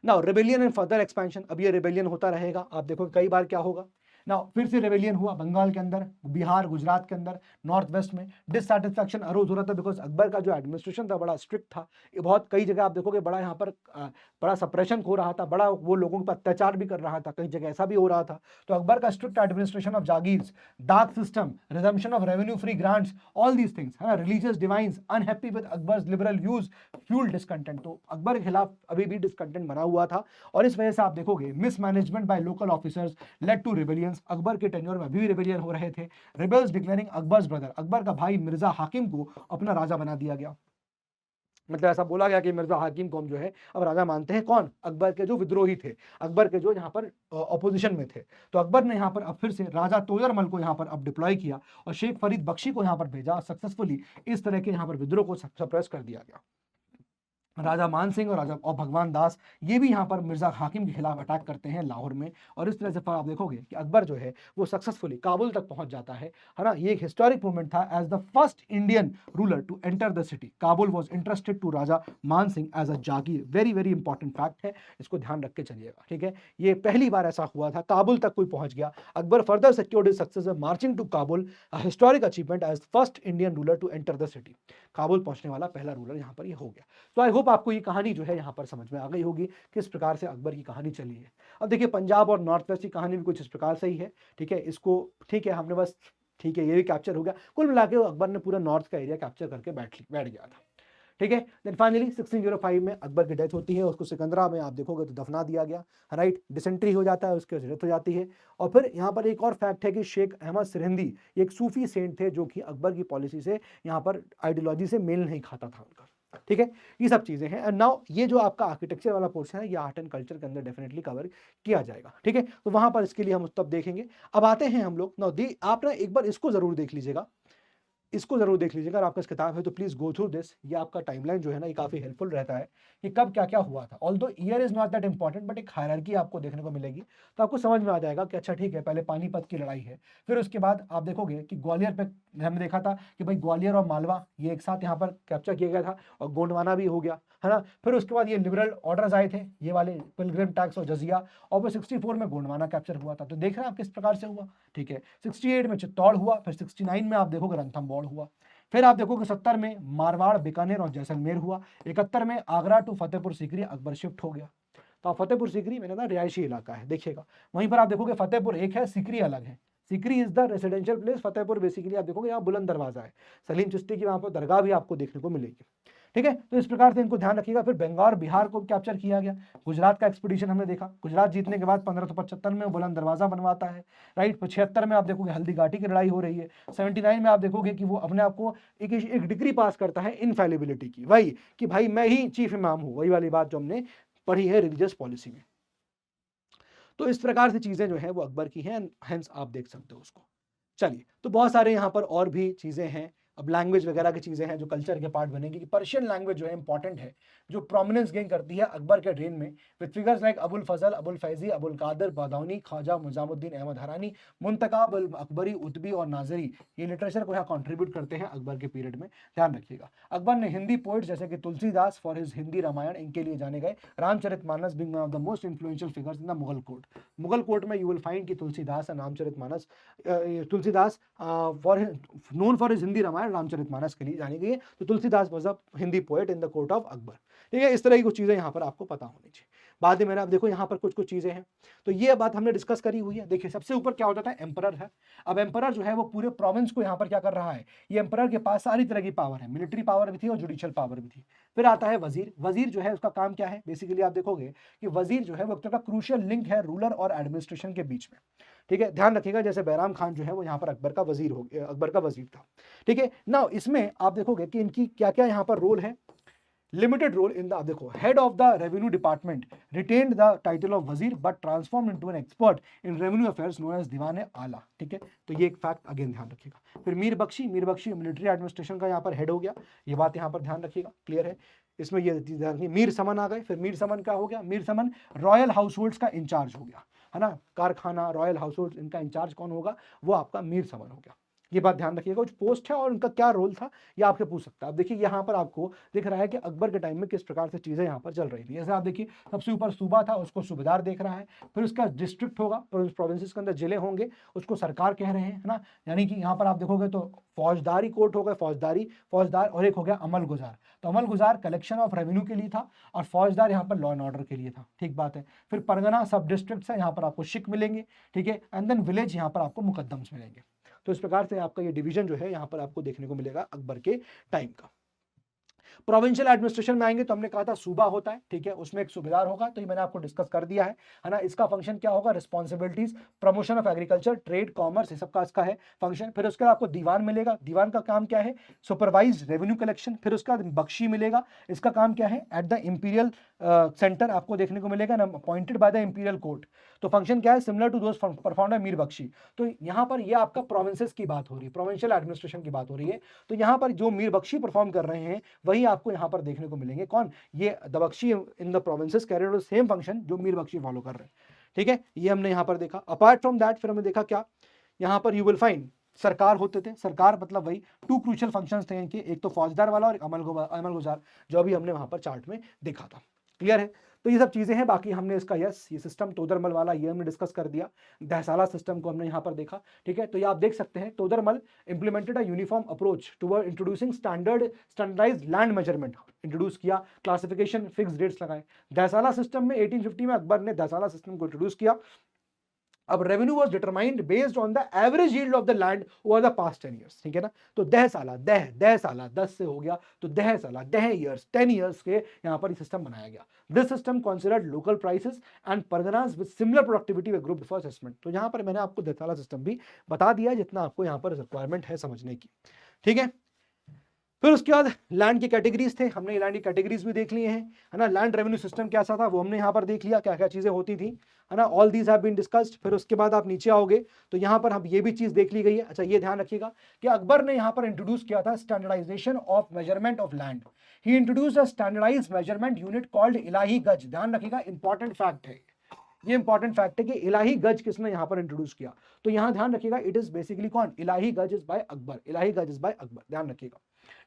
Now rebellion and further expansion, अब ये रेबेलियन होता रहेगा। आप देखो कई बार क्या होगा, नाउ फिर से रेबेलियन हुआ बंगाल के अंदर, बिहार, गुजरात के अंदर, नॉर्थ वेस्ट में डिससैटिस्फैक्शन अरोज हो रहा था, बिकॉज अकबर का जो एडमिनिस्ट्रेशन था बड़ा स्ट्रिक्ट था। ये बहुत कई जगह आप देखोगे बड़ा यहाँ पर बड़ा सप्रेशन हो रहा था, बड़ा वो लोगों पर अत्याचार भी कर रहा था, कई जगह ऐसा भी हो रहा था। तो अकबर का स्ट्रिक्ट एडमिनिस्ट्रेशन ऑफ जागीर्स, डार्क system, resumption of revenue free grants, all these things, है ना, religious divines unhappy with Akbar's liberal views fuel discontent. तो अकबर के खिलाफ अभी भी डिसकंटेंट बना हुआ था, और इस वजह से आप देखोगे mismanagement by local officers led to rebellions. Akbar के टेन्योर में अभी भी रिबेलियन हो रहे थे। Rebels declaring Akbar's brother, Akbar का भाई मिर्जा हाकिम को अपना राजा बना दिया गया। मतलब ऐसा बोला गया कि मिर्जा हाकिम को हम जो है अब राजा मानते हैं। कौन? अकबर के जो विद्रोही थे, अकबर के जो यहाँ पर ऑपोजिशन में थे। तो अकबर ने यहाँ पर अब फिर से राजा तोयरमल को यहाँ पर अब डिप्लॉय किया और शेख फरीद बख्शी को यहाँ पर भेजा। सक्सेसफुली इस तरह के यहाँ पर विद्रोह को सप्रेस कर दिया गया। राजा मान सिंह और भगवान दास ये भी यहाँ पर मिर्जा हाकिम के खिलाफ अटैक करते हैं लाहौर में, और इस तरह से आप देखोगे कि अकबर जो है वो सक्सेसफुली काबुल तक पहुंच जाता है ना। ये एक हिस्टोरिक मूवमेंट था। As the first Indian ruler to enter the city, Kabul was entrusted to Raja Man Singh as a jagir. Very very important fact है, इसको ध्यान रख के चलिएगा। ठीक है, ये पहली बार ऐसा हुआ था, काबुल तक कोई पहुंच गया। Akbar further secured his success by marching to Kabul, a historic achievement as first Indian ruler to enter the city. Kabul पहुंचने वाला पहला रूलर यहाँ पर ये हो गया। तो आई होप आपको ये कहानी जो है यहाँ पर समझ में आ गई होगी, किस प्रकार से अकबर की कहानी चली है। अब देखिए पंजाब और नॉर्थ वेस्ट की कहानी भी कुछ इस प्रकार से ही है। ठीक है, इसको ठीक है हमने बस, ठीक है, ये भी कैप्चर हो गया। कुल मिला के अकबर ने पूरा नॉर्थ का एरिया कैप्चर करके बैठ गया था। ठीक है, देन फाइनली 1605 में अकबर की डेथ होती है। उसको सिकंदरा में आप देखोगे तो दफना दिया गया, राइट, डिसेंट्री हो जाता है, उसकी डेथ हो जाती है। और फिर यहाँ पर एक और फैक्ट है कि शेख अहमद सिरहिंदी एक सूफी सेंट थे जो कि अकबर की पॉलिसी से यहाँ पर आइडियोलॉजी से मेल नहीं खाता था उनका। ठीक है, ये सब चीजें हैं। एंड नाउ ये जो आपका आर्किटेक्चर वाला पोर्शन है ये आर्ट एंड कल्चर के अंदर डेफिनेटली कवर किया जाएगा। ठीक है, तो वहां पर इसके लिए हम तब देखेंगे। अब आते हैं हम लोग नाउ आप ना एक बार इसको जरूर देख लीजिएगा, इसको जरूर देख लीजिएगा। अगर आपका किताब है तो प्लीज गो थ्रू दिस। ये आपका टाइमलाइन जो है ना ये काफी हेल्पफुल रहता है कि कब क्या क्या हुआ था। Although year is not that important, but एक हायरार्की आपको देखने को मिलेगी, तो आपको समझ में आ जाएगा कि अच्छा ठीक है, पहले पानीपत की लड़ाई है, फिर उसके बाद आप देखोगे कि ग्वालियर पे हमने देखा था कि भाई ग्वालियर और मालवा ये एक साथ यहाँ पर कैप्चर किया गया था, और गोंडवाना भी हो गया, है ना। फिर उसके बाद ये लिबरल ऑर्डर्स आए थे, ये वाले पिलग्रिम टैक्स और जजिया, और फिर 64 में गोंडवाना कैप्चर हुआ था। तो देख रहे हैं आप किस प्रकार से हुआ। ठीक है, 68 में चित्तौड़ हुआ, फिर 69 में आप देखोगे रणथंबोर हुआ, फिर आप देखोगे 70 में मारवाड़, बीकानेर और जैसलमेर हुआ, 71 में आगरा टू फतेहपुर सीकरी अकबर शिफ्ट हो गया। तो फतेहपुर सीकरी मैंने ना रिहायशी इलाका है, देखिएगा। वहीं पर आप देखोगे फतेहपुर एक है, सीकरी अलग है। Sikri is the residential place, Fatehpur basically आप देखोगे यहाँ बुलंद दरवाजा है, सलीम चिश्ती की वहाँ पर दरगाह भी आपको देखने को मिलेगी। ठीक है, तो इस प्रकार से इनको ध्यान रखिएगा। फिर बंगाल बिहार को कैप्चर किया गया, गुजरात का एक्सपीडिशन हमने देखा, गुजरात जीतने के बाद 1575 में बुलंद दरवाजा बनवाता है, राइट। 76 में आप देखोगे हल्दी घाटी की लड़ाई हो रही है, 79 में आप देखोगे कि वो अपने आप को एक डिग्री पास करता है इनफैलिबिलिटी की, वही कि भाई मैं ही चीफ इमाम हूँ, वही वाली बात जो हमने पढ़ी है रिलीजियस पॉलिसी में। तो इस प्रकार से चीजें जो है वो अकबर की हैं, हेंस आप देख सकते हो उसको। चलिए, तो बहुत सारे यहाँ पर और भी चीजें हैं, अब लैंग्वेज वगैरह की चीजें हैं जो कल्चर के पार्ट बनेंगी, कि पर्शियन लैंग्वेज जो है इंपॉर्टेंट है, जो प्रोमिनेंस गेन करती है अकबर के रेन में, with figures like Abul Fazl, Abul Faizi, Abul Qadir, Badauni, Khwaja Nizamuddin Ahmad Harani, Muntakhab अल अकबरी, उतबी और नाजरी, ये लिटरेचर को यहाँ कॉन्ट्रीब्यूट करते हैं अकबर के पीरियड में, ध्यान रखिएगा। अकबर ने हिंदी पोइट्स जैसे कि तुलसीदास फॉर हिज हिंदी रामायण, इनके लिए जाने गए, Ramcharitmanas being one of the most influential figures in the Mughal court. Mughal court में यू विल फाइंड कि Tulsidas and Ramcharitmanas, Tulsidas for known for his Hindi Ramayana, Ramcharitmanas के लिए जानी गई है, तो Tulsidas was a Hindi poet in the court of Akbar. ठीक है, इस तरह की कुछ चीजें यहाँ पर आपको पता होनी चाहिए। बाद में मैंने, आप देखो यहाँ पर कुछ कुछ चीजें हैं, तो ये बात हमने डिस्कस करी हुई है। देखिए सबसे ऊपर क्या होता था, एम्परर है। अब एम्परर जो है वो पूरे प्रोविंस को यहाँ पर क्या कर रहा है, ये एम्परर के पास सारी तरह की पावर है, मिलिट्री पावर भी थी और जुडिशियल पावर भी थी। फिर आता है वजीर। वजीर जो है उसका काम क्या है, बेसिकली आप देखोगे कि वजीर जो है वो एक तरह का क्रूशियल लिंक है रूलर और एडमिनिस्ट्रेशन के बीच में। ठीक है, ध्यान रखिएगा, जैसे बैराम खान जो है वो यहाँ पर अकबर का वजीर हो गया, अकबर का वजीर था। ठीक है ना, इसमें आप देखोगे कि इनकी क्या क्या यहाँ पर रोल है। लिमिटेड रोल इन द, आप देखो, head of the revenue department retained the title of wazir but transform into an expert in revenue affairs known as diwan ala. ठीक है, तो ये एक फैक्ट अगेन ध्यान रखिएगा। फिर मीर बख्शी, मीर बख्शी मिलिट्री एडमिनिस्ट्रेशन का यहाँ पर हेड हो गया, ये बात यहाँ पर ध्यान रखिएगा, क्लियर है। इसमें ये चीज ध्यान रखिए। मीर समन आ गए, फिर मीर समन क्या हो गया, मीर समन रॉयल हाउस होल्ड्स का इंचार्ज हो गया, है ना, कारखाना रॉयल हाउस होल्ड, इनका इंचार्ज कौन होगा, वो आपका मीर समन हो गया। ये बात ध्यान रखिएगा, कुछ पोस्ट है और उनका क्या रोल था ये आपके पूछ सकता है। अब देखिए यहाँ पर आपको दिख रहा है कि अकबर के टाइम में किस प्रकार से चीजें यहाँ पर चल रही थी। जैसे आप देखिए सबसे ऊपर सूबा था, उसको सूबेदार देख रहा है, फिर उसका डिस्ट्रिक्ट होगा, प्रोविंसेस के अंदर जिले होंगे, उसको सरकार कह रहे हैं, है ना। यानी कि यहाँ पर आप देखोगे तो फौजदारी कोर्ट हो गए, फौजदार, और एक हो गया अमल गुजार। तो अमल गुजार कलेक्शन ऑफ रेवेन्यू के लिए था और फौजदार यहाँ पर लॉ एंड ऑर्डर के लिए था, ठीक बात है। फिर परगना सब डिस्ट्रिक्ट है, यहाँ पर आपको शिक मिलेंगे, ठीक है, एंड देन विलेज यहाँ पर आपको मुकद्दम्स मिलेंगे। तो इस प्रकार से आपका ये डिवीजन जो है यहाँ पर आपको देखने को मिलेगा अकबर के टाइम का। प्रोविंशियल एडमिनिस्ट्रेशन में आएंगे तो हमने कहा था सूबा होता है, ठीक है, उसमें एक सूबेदार होगा, तो ये मैंने आपको डिस्कस कर दिया है ना। इसका फंक्शन क्या होगा, responsibilities, promotion of agriculture, trade, commerce, ये सब का इसका है फंक्शन। फिर उसके बाद आपको दीवान मिलेगा, दीवान का काम क्या है, सुपरवाइज रेवेन्यू कलेक्शन। फिर उसके बाद बख्शी मिलेगा, इसका काम क्या है, एट द इंपीरियल सेंटर आपको देखने को मिलेगा, appointed by the imperial court. तो फंक्शन क्या है, similar to those performed by Mir Bakhshi. तो यहाँ पर ये आपका प्रोविंसेस की बात हो रही है, प्रोविंशियल एडमिनिस्ट्रेशन की बात हो रही है। तो यहाँ पर जो मीर बख्शी परफॉर्म कर रहे हैं वही आपको यहाँ पर देखने को मिलेंगे, कौन, ये the Bakhshi in the provinces carry out the same function जो मीर बख्शी फॉलो कर रहे हैं। ठीक है, ये हमने यहाँ पर देखा। अपार्ट फ्रॉम दैट फिर हमने देखा क्या, यहाँ पर यू विल फाइंड सरकार होते थे। सरकार मतलब वही टू क्रूशियल फंक्शंस थे इनके, एक तो फौजदार वाला और एक अमल गुजार, जो अभी हमने वहां पर चार्ट में देखा था, क्लियर है। तो ये सब चीजें हैं, बाकी हमने इसका यस ये सिस्टम तोदरमल वाला ये हमने डिस्कस कर दिया, दहसाला सिस्टम को हमने यहाँ पर देखा, ठीक है। तो ये आप देख सकते हैं, Todarmal implemented a uniform approach toward introducing standardised land measurement, introduce किया, क्लासिफिकेशन, फिक्स रेट्स लगाए। दहसाला सिस्टम में 1850 में अकबर ने दहसाला सिस्टम को इंट्रोड्यूस किया। अब revenue was determined based on the average yield of the land over the past 10 years, ठीक है ना। तो दह साला 10 से हो गया, तो 10 ईयर्स 10 ईयर्स के यहाँ पर सिस्टम बनाया गया। This system considered local prices and Parganas with similar productivity way group for assessment. तो यहाँ पर मैंने आपको दहसाला सिस्टम भी बता दिया जितना आपको यहाँ पर रिक्वायरमेंट है समझने की, ठीक है। फिर उसके बाद लैंड की कैटेगरीज थे, हमने लैंड की कैटेगरीज भी देख लिए हैं, है ना। लैंड रेवेन्यू सिस्टम कैसा था वो हमने यहाँ पर देख लिया, क्या क्या चीजें होती थी, है ना। All these have been discussed. फिर उसके बाद आप नीचे आओगे तो यहाँ पर हम ये भी चीज देख ली गई है। अच्छा, ये ध्यान रखिएगा कि अकबर ने यहाँ पर इंट्रोड्यूस किया था standardization of measurement of land. He introduced a standardized measurement unit called Ilahi Gaz. ध्यान रखिएगा, इंपॉर्टेंट फैक्ट है ये, इंपॉर्टेंट फैक्ट है कि इलाही गज किसने यहाँ पर इंट्रोड्यूस किया। तो यहाँ ध्यान रखिएगा, इट इज बेसिकली कौन, इलाही गज इज बाय अकबर, इलाही गज इज बाय अकबर, ध्यान रखिएगा।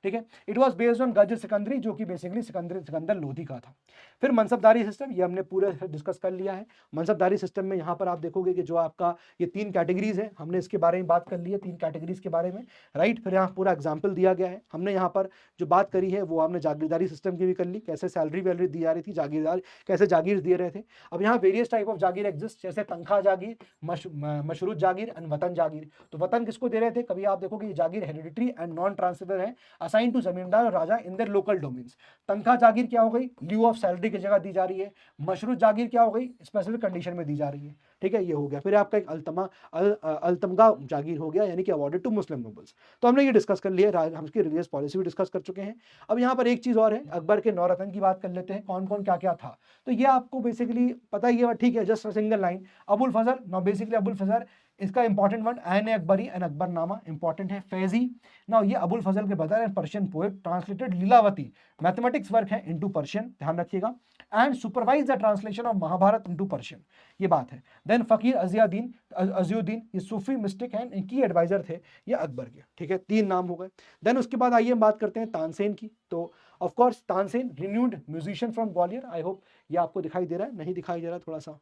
ठीक है। इट वॉज बेस्ड ऑन गज सिकंदरी, जो कि बेसिकली सिकंदर लोधी का था। फिर मनसबदारी सिस्टम, ये हमने पूरे डिस्कस कर लिया है। मनसबदारी सिस्टम में यहाँ पर आप देखोगे कि जो आपका ये 3 कैटेगरीज है, हमने इसके बारे में बात कर ली है, 3 कैटेगरीज के बारे में, राइट। फिर यहाँ पूरा एग्जाम्पल दिया गया है। हमने यहाँ पर जो बात करी है वो हमने जागीरदारी सिस्टम की भी कर ली, कैसे सैलरी वैलरी दी जा रही थी, जागीरदार कैसे जागीर दिए रहे थे। अब यहाँ various type of Jagir exist, जैसे तनख्वाह जागीर, मशरूत जागीर एंड वतन जागीर। तो वतन किसको दे रहे थे, कभी आप देखोगे ये जागीर हेरिडिटरी एंड नॉन ट्रांसफर है, असाइन टू जमींदार और राजा इन देयर लोकल डोमेन्स। तनख्वाह जागीर क्या हो गई, ल्यू ऑफ सैलरी की जगह दी जा रही है। मशरूत जागीर क्या हो गई, स्पेसिफिक कंडीशन में दी जा रही है। ठीक है, ये हो गया। फिर आपका एक अल्तमगा जागीर हो गया, यानी कि अवॉर्डेड टू मुस्लिम नोबल्स। तो हमने ये डिस्कस कर लिया, हम इसकी रिलीजियस पॉलिसी भी डिस्कस कर चुके हैं। अब यहाँ पर एक चीज और है, अकबर के नौरत्न की बात कर लेते हैं, कौन कौन क्या क्या था। तो ये आपको बेसिकली पता ही है, ठीक है, just single line. Abul Fazl, now basically Abul Fazl, इसका important word Ain Akbari and Akbarnama important है। फैजी, नाउ ये अबुल फजल के brother Persian poet, translated Lilavati, mathematics work है इनटू पर्शियन, ध्यान रखिएगा, and supervise the translation of Mahabharata into Persian, ये बात है। देन फकीर अजियुद्दीन, ये सूफी मिस्टिक हैं, इनकी एडवाइजर थे ये अकबर के। ठीक है, 3 नाम हो गए। देन उसके बाद आइए हम बात करते हैं तानसेन की। तो of course Tansen, renewed musician from Gwalior. I hope ये आपको दिखाई दे रहा है, नहीं दिखाई दे रहा, थोड़ा सा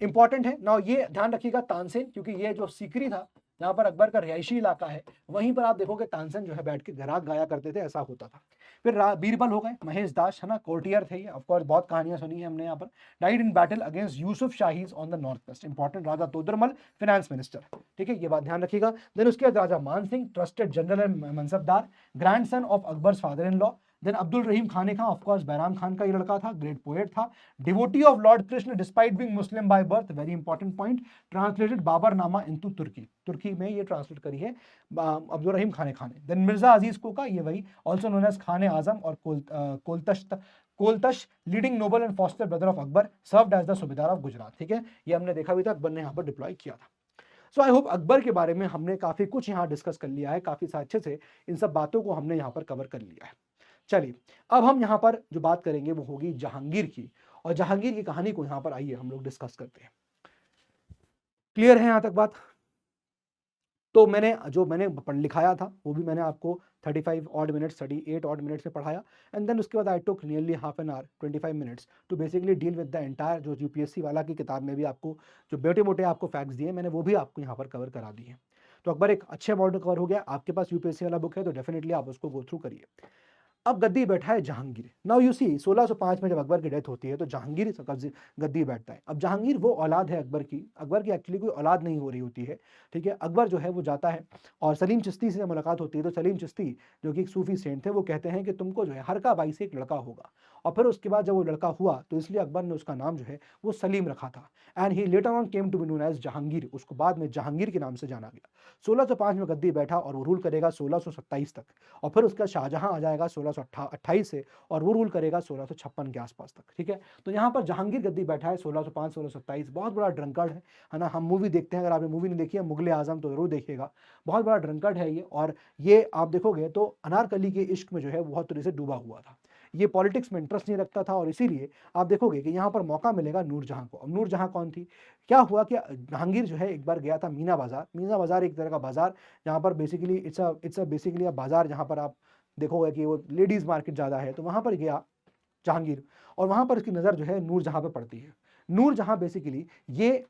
इंपॉर्टेंट है। नाउ ये ध्यान रखिएगा तानसेन, क्योंकि ये जो सीकरी था, जहां पर अकबर का रिहायशी इलाका है, वहीं पर आप देखोगे तानसेन जो है बैठ के गराग गाया करते थे, ऐसा होता था। फिर बीरबल हो गए, महेश दास है ना, कोर्टियर थे ये, ऑफ कोर्स बहुत कहानियां सुनी है हमने यहाँ पर। Died in battle against Yusufzais on the north west, important, Raja Todarmal finance minister. ठीक है, ये बात ध्यान रखिएगा। देन उसके बाद Raja Man Singh, trusted general and mansabdar, grandson of Akbar's father in law. Then Abdul Rahim Khan Khan, of course Bairam Khan का ये लड़का था, ग्रेट पोएट था। Devotee of lord Krishna despite being Muslim by birth, very important point, translated Baburnama into Turki में ये ट्रांसलेट करी है अब्दुल रहीम खान ने। देन मिर्जा अजीज कोका, ये वही also known as Khan Azam और Koltash, leading noble and foster brother of Akbar, served as the subedar of Gujarat. ठीक है, ये हमने देखा भी था, अकबर ने यहाँ पर डिप्लॉय किया था। सो आई होप अकबर के बारे में हमने काफी कुछ यहाँ डिस्कस कर लिया है, काफी अच्छे से इन सब बातों को हमने यहाँ पर कवर कर लिया है। चलिए, अब हम यहाँ पर जो बात करेंगे वो होगी जहांगीर की, और जहांगीर की कहानी को यहाँ पर आइए हम लोग डिस्कस करते हैं। क्लियर है यहाँ तक बात? तो मैंने लिखाया था वो भी मैंने आपको 35 ऑड मिनट्स, 38 ऑड मिनट्स में पढ़ाया, एंड देन उसके बाद I took nearly half an hour, 25 minutes to basically deal with the entire, जो यूपीएससी वाला की किताब में भी आपको जो मोटे मोटे आपको फैक्ट्स दिए मैंने वो भी आपको यहाँ पर कवर करा दिए। तो अकबर एक अच्छे अमाउंट में कवर हो गया। आपके पास यूपीएससी वाला बुक है तो डेफिनेटली आप उसको गो थ्रू करिए। अब गद्दी बैठा है जहांगीर। नाउ यू सी 1605 में जब अकबर की डेथ होती है तो जहांगीर गद्दी बैठता है। अब जहांगीर वो औलाद है अकबर की एक्चुअली कोई औलाद नहीं हो रही होती है। ठीक है, अकबर जो है वो जाता है और सलीम चिश्ती से मुलाकात होती है। तो सलीम चिश्ती जो कि एक सूफी सेंट थे, वो कहते हैं कि तुमको जो है हरका बाई से एक लड़का होगा। और फिर उसके बाद जब वो लड़का हुआ तो इसलिए अकबर ने उसका नाम जो है वो सलीम रखा था, and he later on came to be known as Jahangir. उसको बाद में जहांगीर के नाम से जाना गया। 1605 में गद्दी बैठा और वो रूल करेगा 1627 तक, और फिर उसका शाहजहां आ जाएगा 1628 से, और वो रूल करेगा 1656 के आसपास तक। ठीक है, तो यहाँ पर जहांगीर गद्दी बैठा है 1605 1627। बहुत बड़ा ड्रंकर्ड है ना। हम मूवी देखते हैं, अगर आपने मूवी नहीं देखी है मुगले आजम तो जरूर देखिएगा। बहुत बड़ा ड्रंकर्ड है ये, और ये आप देखोगे तो अनारकली के इश्क में जो है बहुत तरह से डूबा हुआ था। ये पॉलिटिक्स में इंटरेस्ट नहीं रखता था, और इसीलिए आप देखोगे कि यहाँ पर मौका मिलेगा नूरजहां को। अब नूरजहां कौन थी? क्या हुआ कि जहांगीर जो है एक बार गया था मीना बाजार एक तरह का बाजार, जहाँ पर बेसिकली इट्स बेसिकली अ बाजार, जहाँ पर आप देखोगे कि वो लेडीज मार्केट ज़्यादा है। तो वहाँ पर गया जहांगीर, और वहाँ पर उसकी नज़र जो है नूरजहां पर पड़ती है। नूरजहां बेसिकली ये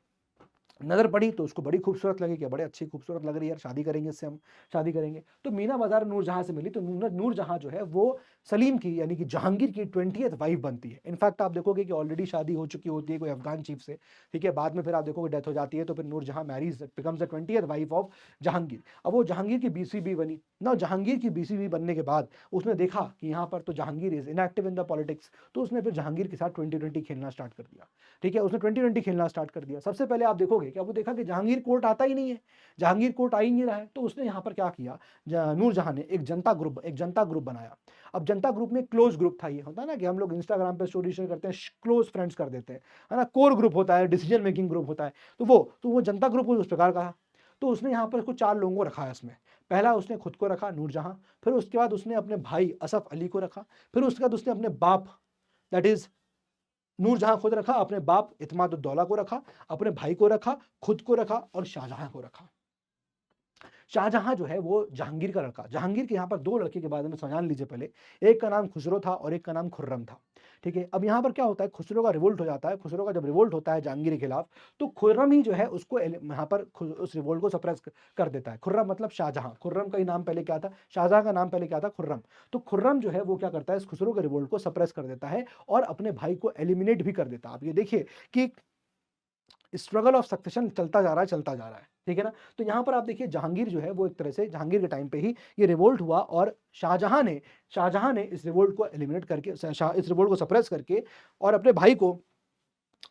नज़र पड़ी तो उसको बड़ी खूबसूरत लगी कि बड़े अच्छी खूबसूरत लग रही है यार, शादी करेंगे इससे, हम शादी करेंगे। तो मीना बाजार नूरजहां से मिली। तो नूरजहां जो है वो सलीम की यानी कि जहांगीर की 20th वाइफ बनती है। इनफैक्ट आप देखोगे कि ऑलरेडी शादी हो चुकी होती है कोई अफगान चीफ से। ठीक है, बाद में फिर आप देखोगे डेथ हो जाती है, तो फिर Nurjahan marries becomes the 20th wife of Jahangir. अब वो जहांगीर की बीसीबी बनी ना। जहांगीर की बीसीबी बनने के बाद उसने देखा कि यहाँ पर तो Jahangir is inactive in the politics, तो उसने फिर जहांगीर के साथ 2020 खेलना स्टार्ट कर दिया। ठीक है, उसने 2020 खेलना स्टार्ट कर दिया। सबसे पहले आप देखोगे कि अब वो देखा कि जहांगीर कोर्ट आता ही नहीं है, जहांगीर कोर्ट आ ही नहीं रहा है। तो उसने यहाँ पर क्या किया, नूरजहां ने एक जनता ग्रुप बनाया। अब जनता ग्रुप में क्लोज ग्रुप था। ये होता है ना कि हम लोग इंस्टाग्राम पे स्टोरी शेयर करते हैं, क्लोज फ्रेंड्स कर देते हैं, है ना। कोर ग्रुप होता है, डिसीजन मेकिंग ग्रुप होता है। तो वो जनता ग्रुप उस प्रकार का। तो उसने यहाँ पर कुछ 4 लोगों को रखा है इसमें। पहला उसने खुद को रखा नूरजहां, फिर उसके बाद उसने अपने भाई असफ अली को रखा, फिर उसके बाद उसने अपने बाप दैट इज नूरजहां खुद रखा, अपने बाप इत्मादुद्दौला को रखा, अपने भाई को रखा, खुद को रखा और शाहजहां को रखा। शाहजहां जो है वो जहांगीर का लड़का, जहांगीर के यहाँ पर दो लड़के के बारे में जान लीजिए पहले। एक का नाम खुसरो था और एक का नाम खुर्रम था। ठीक है, अब यहाँ पर क्या होता है, खुसरो का रिवोल्ट हो जाता है। खुसरो का जब रिवोल्ट होता है जहांगीर के खिलाफ, तो खुर्रम ही जो है उसको यहाँ पर उस रिवोल्ट को सप्रेस कर देता है। खुर्रम मतलब शाहजहां, खुर्रम का ही नाम पहले क्या था, शाहजहां का नाम पहले क्या था, खुर्रम। तो खुर्रम जो है वो क्या करता है, इस खुसरो के रिवोल्ट को सप्रेस कर देता है और अपने भाई को एलिमिनेट भी कर देता है। आप ये देखिए कि स्ट्रगल ऑफ सक्सेशन चलता जा रहा है, चलता जा रहा है। ठीक है ना? तो यहाँ पर आप देखिए जहांगीर जो है वो एक तरह से जहांगीर के टाइम पे ही ये रिवोल्ट हुआ और शाहजहां ने इस रिवोल्ट को एलिमिनेट करके इस रिवोल्ट को सप्रेस करके और अपने भाई को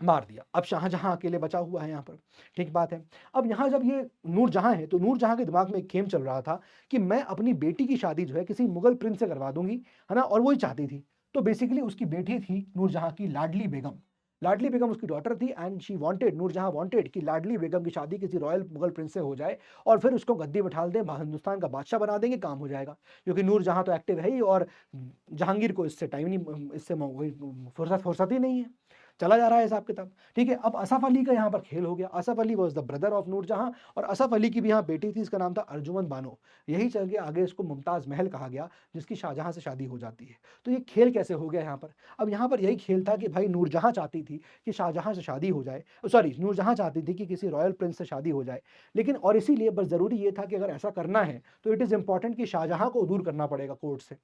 मार दिया। अब शाहजहां अकेले बचा हुआ है यहाँ पर। ठीक बात है। अब यहाँ जब ये नूरजहां है तो नूरजहां के दिमाग में एक गेम चल रहा था कि मैं अपनी बेटी की शादी जो है किसी मुगल प्रिंस से करवा दूंगी, है ना? और वही चाहती थी। तो बेसिकली उसकी बेटी थी नूरजहां की लाडली बेगम। लाडली बेगम उसकी डॉटर थी and she wanted, Nurjahan wanted कि लाडली बेगम की शादी किसी रॉयल मुगल प्रिंस से हो जाए और फिर उसको गद्दी बिठा दें, हिंदुस्तान का बादशाह बना देंगे, काम हो जाएगा। क्योंकि नूरजहां तो एक्टिव है ही और जहांगीर को इससे टाइम नहीं, इससे फुर्सत ही नहीं है। चला जा रहा है हिसाब किताब। ठीक है, अब असफ अली का यहाँ पर खेल हो गया। Asaf Ali was the brother of Nurjahan और असफ अली की भी यहाँ बेटी थी, इसका नाम था अर्जुमंद बानो। यही चल के आगे इसको मुमताज महल कहा गया, जिसकी शाहजहां से शादी हो जाती है। तो ये खेल कैसे हो गया यहाँ पर? अब यहाँ पर यही खेल था कि भाई नूरजहां चाहती थी कि शाहजहां से शादी हो जाए, सॉरी नूरजहां चाहती थी कि किसी रॉयल प्रिंस से शादी हो जाए। लेकिन और इसीलिए बस जरूरी ये था कि अगर ऐसा करना है तो इट इज इंपॉर्टेंट कि शाहजहां को दूर करना पड़ेगा कोर्ट से।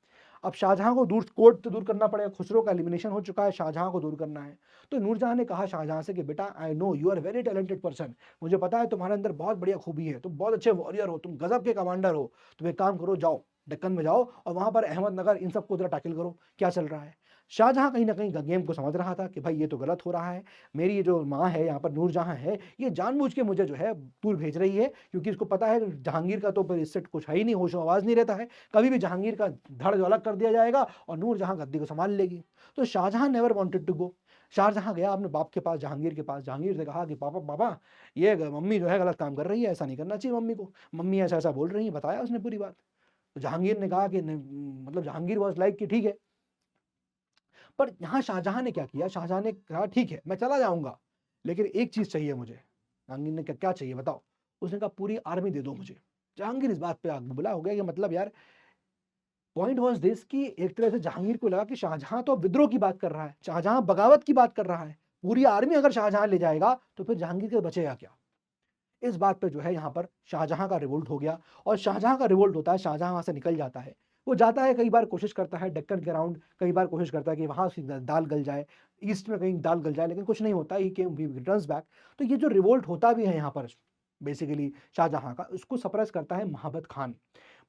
अब शाहजहां को कोर्ट से दूर करना पड़ेगा, खुसरो का एलिमिनेशन हो चुका है, शाहजहां को दूर करना है। तो नूरजहां ने कहा शाहजहां से कि बेटा I know you are very talented person, मुझे पता है तुम्हारे अंदर बहुत बढ़िया खूबी है, तुम बहुत अच्छे वॉरियर हो, तुम गजब के कमांडर हो। तुम एक काम करो, जाओ दक्कन में जाओ और वहां पर अहमदनगर इन सबको जरा टैकल करो, क्या चल रहा है। शाहजहां कहीं ना कहीं गेम को समझ रहा था कि भाई ये तो गलत हो रहा है, मेरी ये जो माँ है यहाँ पर नूरजहां है, ये जानबूझ के मुझे जो है दूर भेज रही है, क्योंकि इसको पता है जहांगीर का तो इससे कुछ है ही नहीं, होशो आवाज नहीं रहता है, कभी भी जहांगीर का धड़ जो अलग कर दिया जाएगा और नूरजहां गद्दी को संभाल लेगी। तो Shahjahan never wanted to go. Shahjahan गया अपने बाप के पास, जहांगीर के पास, जहांगीर से कहा कि पापा पापा ये मम्मी जो है गलत काम कर रही है, ऐसा नहीं करना चाहिए मम्मी को, मम्मी ऐसा ऐसा बोल रही है, बताया उसने पूरी बात। तो जहांगीर ने कहा कि मतलब जहांगीर वाज लाइक कि ठीक है। पर यहाँ शाहजहां ने क्या किया, शाहजहां ने कहा ठीक है मैं चला जाऊंगा, लेकिन एक चीज चाहिए मुझे। जहांगीर ने कहा क्या चाहिए बताओ। उसने कहा पूरी आर्मी दे दो मुझे। जहांगीर इस बात पे आग बुला हो गया कि मतलब यार पॉइंट वाज दिस कि एक तरह से जहांगीर को लगा कि शाहजहां तो विद्रोह की बात कर रहा है, शाहजहां बगावत की बात कर रहा है, पूरी आर्मी अगर शाहजहां ले जाएगा तो फिर जहांगीर के बचेगा क्या। इस बात पे जो है यहाँ पर शाहजहां का रिवोल्ट हो गया और शाहजहां का रिवोल्ट होता है, शाहजहां वहां से निकल जाता है। वो जाता है, कई बार कोशिश करता है डेक्कन के अराउंड, कई बार कोशिश करता है कि वहां से दाल गल जाए, ईस्ट में कहीं दाल गल जाए, लेकिन कुछ नहीं होता, ही केम ही रिटर्न्स बैक। तो ये जो रिवोल्ट होता भी है यहाँ पर बेसिकली शाहजहां का, उसको सप्रेस करता है महाबत खान।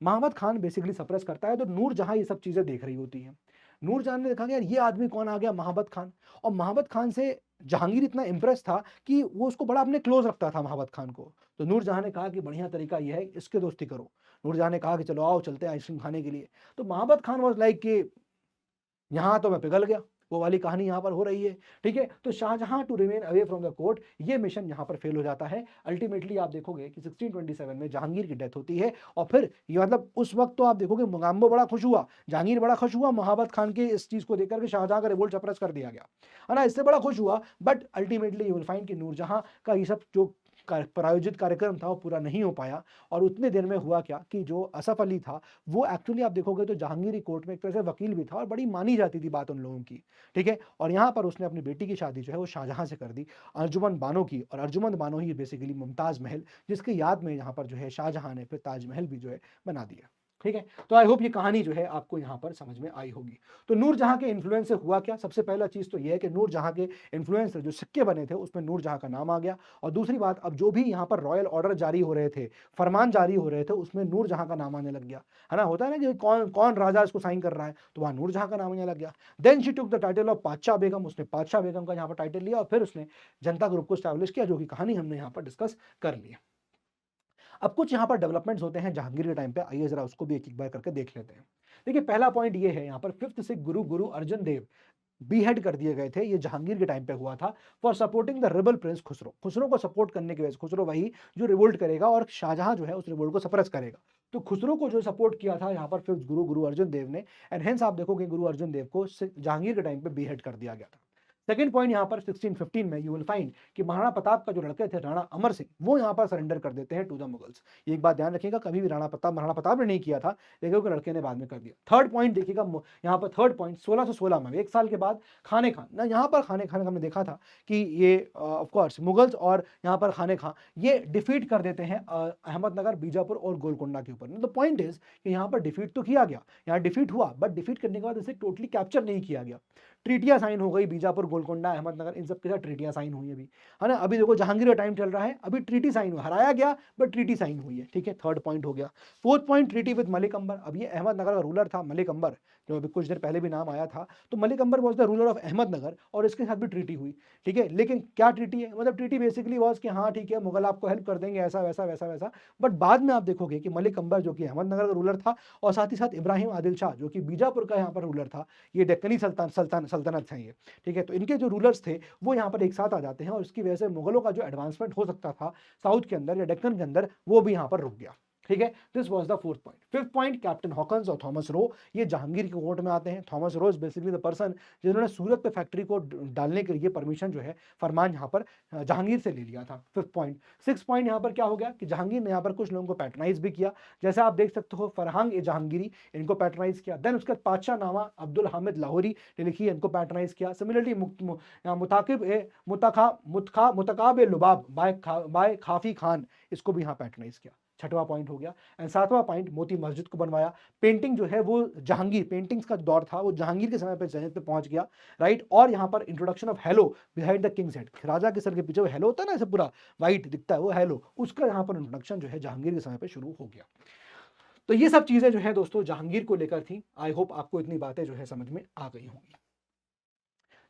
महाबत खान बेसिकली सप्रेस करता है, तो नूरजहां ये सब चीजें देख रही होती है। नूरजहां ने देखा कि यार ये आदमी कौन आ गया, महाबत खान। और महाबत खान से जहांगीर इतना इंप्रेस था कि वो उसको बड़ा अपने क्लोज रखता था महाबत खान को। तो नूरजहां ने कहा कि बढ़िया तरीका ये है, इसके दोस्ती करो। नूरजहां ने कहा कि चलो आओ चलते हैं आइसक्रीम खाने के लिए। तो महाबत खान वाज लाइक कि यहाँ तो मैं पिघल गया, वो वाली कहानी यहाँ पर हो रही है। ठीक है, तो Shahjahan to remain away from the court, ये मिशन यहाँ पर फेल हो जाता है। अल्टीमेटली आप देखोगे कि 1627 में जहांगीर की डेथ होती है और फिर ये मतलब उस वक्त तो आप देखोगे मुगाम्बो बड़ा खुश हुआ, जहांगीर बड़ा खुश हुआ महाबत खान के इस चीज को देखकर के शाहजहां का रिवोल्ट सप्रेस कर दिया गया, है ना, इससे बड़ा खुश हुआ। But ultimately you will find कि नूरजहां का ये सब जो प्रायोजित कार्यक्रम था वो पूरा नहीं हो पाया। और उतने देर में हुआ क्या कि जो असफ अली था वो एक्चुअली आप देखोगे तो जहांगीरी कोर्ट में एक तरह से वकील भी था और बड़ी मानी जाती थी बात उन लोगों की। ठीक है, और यहाँ पर उसने अपनी बेटी की शादी जो है वो शाहजहां से कर दी, अर्जुमंद बानो की। और अर्जुमंद बानो ही बेसिकली मुमताज महल, जिसकी याद में यहाँ पर जो है शाहजहां ने फिर ताजमहल भी जो है बना दिया। ठीक है, तो आई होप ये कहानी जो है आपको यहाँ पर समझ में आई होगी। तो नूरजहां के इन्फ्लुएंस से हुआ क्या, सबसे पहला चीज तो ये है कि नूरजहां के इन्फ्लुएंस से जो सिक्के बने थे उसमें नूरजहां का नाम आ गया। और दूसरी बात, अब जो भी यहाँ पर रॉयल ऑर्डर जारी हो रहे थे, फरमान जारी हो रहे थे, उसमें नूरजहां का नाम आने लग गया, है ना। होता है ना कि कौन कौन राजा इसको साइन कर रहा है, तो वहां नूरजहां का नाम आने लग गया। Then she took the title of Patshah Begum, उसने पातशाह बेगम का यहाँ पर टाइटल लिया और फिर उसने जनता ग्रुप को स्टैब्लिश किया, जो कि कहानी हमने यहाँ पर डिस्कस कर ली। अब कुछ यहाँ पर डेवलपमेंट्स होते हैं जहांगीर के टाइम पे, आइए जरा उसको भी एक एक बार करके देख लेते हैं। देखिए पहला पॉइंट ये है, यहाँ पर 5th सिख गुरु गुरु अर्जन देव बीहेड कर दिए गए थे। ये जहांगीर के टाइम पे हुआ था for supporting the rebel Prince Khusro. Khusro को सपोर्ट करने की वजह से, खुसरो वही जो रिवोल्ट करेगा और शाहजहां जो है उस रिवोल्ट को सप्रेस करेगा, तो खुसरो को जो सपोर्ट किया था यहाँ पर 5th गुरु गुरु अर्जन देव ने। एंड हेंस आप देखोगे गुरु अर्जन देव को जहांगीर के टाइम पे बीहेड कर दिया गया था। सेकंड पॉइंट यहाँ पर 1615 में यू विल फाइंड कि महाराणा प्रताप का जो लड़के थे राणा अमर सिंह, वो यहाँ पर सरेंडर कर देते हैं टू द मुगल्स। ये एक बात ध्यान रखिएगा, कभी भी महाराणा प्रताप ने नहीं किया था, लेकिन उसके लड़के ने बाद में कर दिया। थर्ड पॉइंट देखिएगा यहाँ पर, थर्ड पॉइंट 1616 में, एक साल के बाद खाने खान ना, यहाँ पर खाने खान हमने देखा था कि ये ऑफकोर्स मुगल्स और यहाँ पर खाने खान ये डिफीट कर देते हैं अहमदनगर, बीजापुर और गोलकोंडा के ऊपर। द पॉइंट इज कि यहाँ पर डिफीट तो किया गया, यहाँ डिफीट हुआ, बट डिफीट करने के बाद इसे टोटली कैप्चर नहीं किया गया। ट्रीटियां साइन हो गई, बीजापुर, गोलकोंडा, अहमदनगर, इन सब के साथ ट्रीटियां साइन हुई अभी, है ना। अभी देखो जहांगीर का टाइम चल रहा है, अभी ट्रीटी साइन हुआ, हराया गया बट ट्रीटी साइन हुई है, ठीक है। थर्ड पॉइंट हो गया। Fourth point, treaty with Malik Ambar. अब ये अहमदनगर का रूलर था मलिक अंबर, जो अभी कुछ देर पहले भी नाम आया था, तो Malik Ambar was the ruler of Ahmadnagar और इसके साथ भी ट्रीटी हुई, ठीक है। लेकिन क्या ट्रीटी है, मतलब ट्रीटी बेसिकली वॉज कि हाँ ठीक है मुगल आपको हेल्प कर देंगे, ऐसा वैसा वैसा वैसा, बट बाद में आप देखोगे कि मलिक अंबर जो कि अहमदनगर का रूलर था और साथ ही साथ इब्राहिम आदिल शाह जो कि बीजापुर का यहाँ पर रूलर था, ये डेक्कनी सल्तनत है ये, ठीक है। तो इनके जो रूलर्स थे वो यहाँ पर एक साथ आ जाते हैं और इसकी वजह से मुगलों का जो एडवांसमेंट हो सकता था साउथ के अंदर या डेक्कन के अंदर, वो भी यहाँ पर रुक गया, ठीक है। This was the fourth point. Fifth point, captain Hawkins और थॉमस रो, ये जहांगीर के कोर्ट में आते हैं। Thomas Roe is basically the person जिन्होंने सूरत पे फैक्ट्री को डालने के लिए परमिशन जो है, फरमान यहाँ पर जहांगीर से ले लिया था। Fifth point. सिक्स पॉइंट यहाँ पर क्या हो गया कि जहांगीर ने यहाँ पर कुछ लोगों को पैट्रनाइज भी किया, जैसे आप देख सकते हो फरहांग ए जहांगीरी, इनको पैट्रनाइज किया। देन उसके बाद पातशाह नामा अब्दुल हामिद लाहौरी ने लिखी, इनको पैट्रनाइज किया। सिमिलरली मुतकाब ए लुबाब बाय खाफी खान, इसको भी यहाँ पैट्रनाइज किया। छठवां पॉइंट हो गया। एंड सातवां पॉइंट, मोती मस्जिद को बनवाया। पेंटिंग जो है वो जहांगीर, पेंटिंग्स का दौर था वो जहांगीर के समय पे जहनीत पे पहुंच गया, राइट। और यहाँ पर introduction of halo behind the king's head, Raja के सर के पीछे वो हेलो होता है ना, ऐसे पूरा व्हाइट दिखता है वो हेलो, उसका यहाँ पर इंट्रोडक्शन जो है जहांगीर के समय पे शुरू हो गया। तो ये सब चीजें जो है दोस्तों जहांगीर को लेकर थी। आई होप आपको इतनी बातें जो है समझ में आ गई होंगी।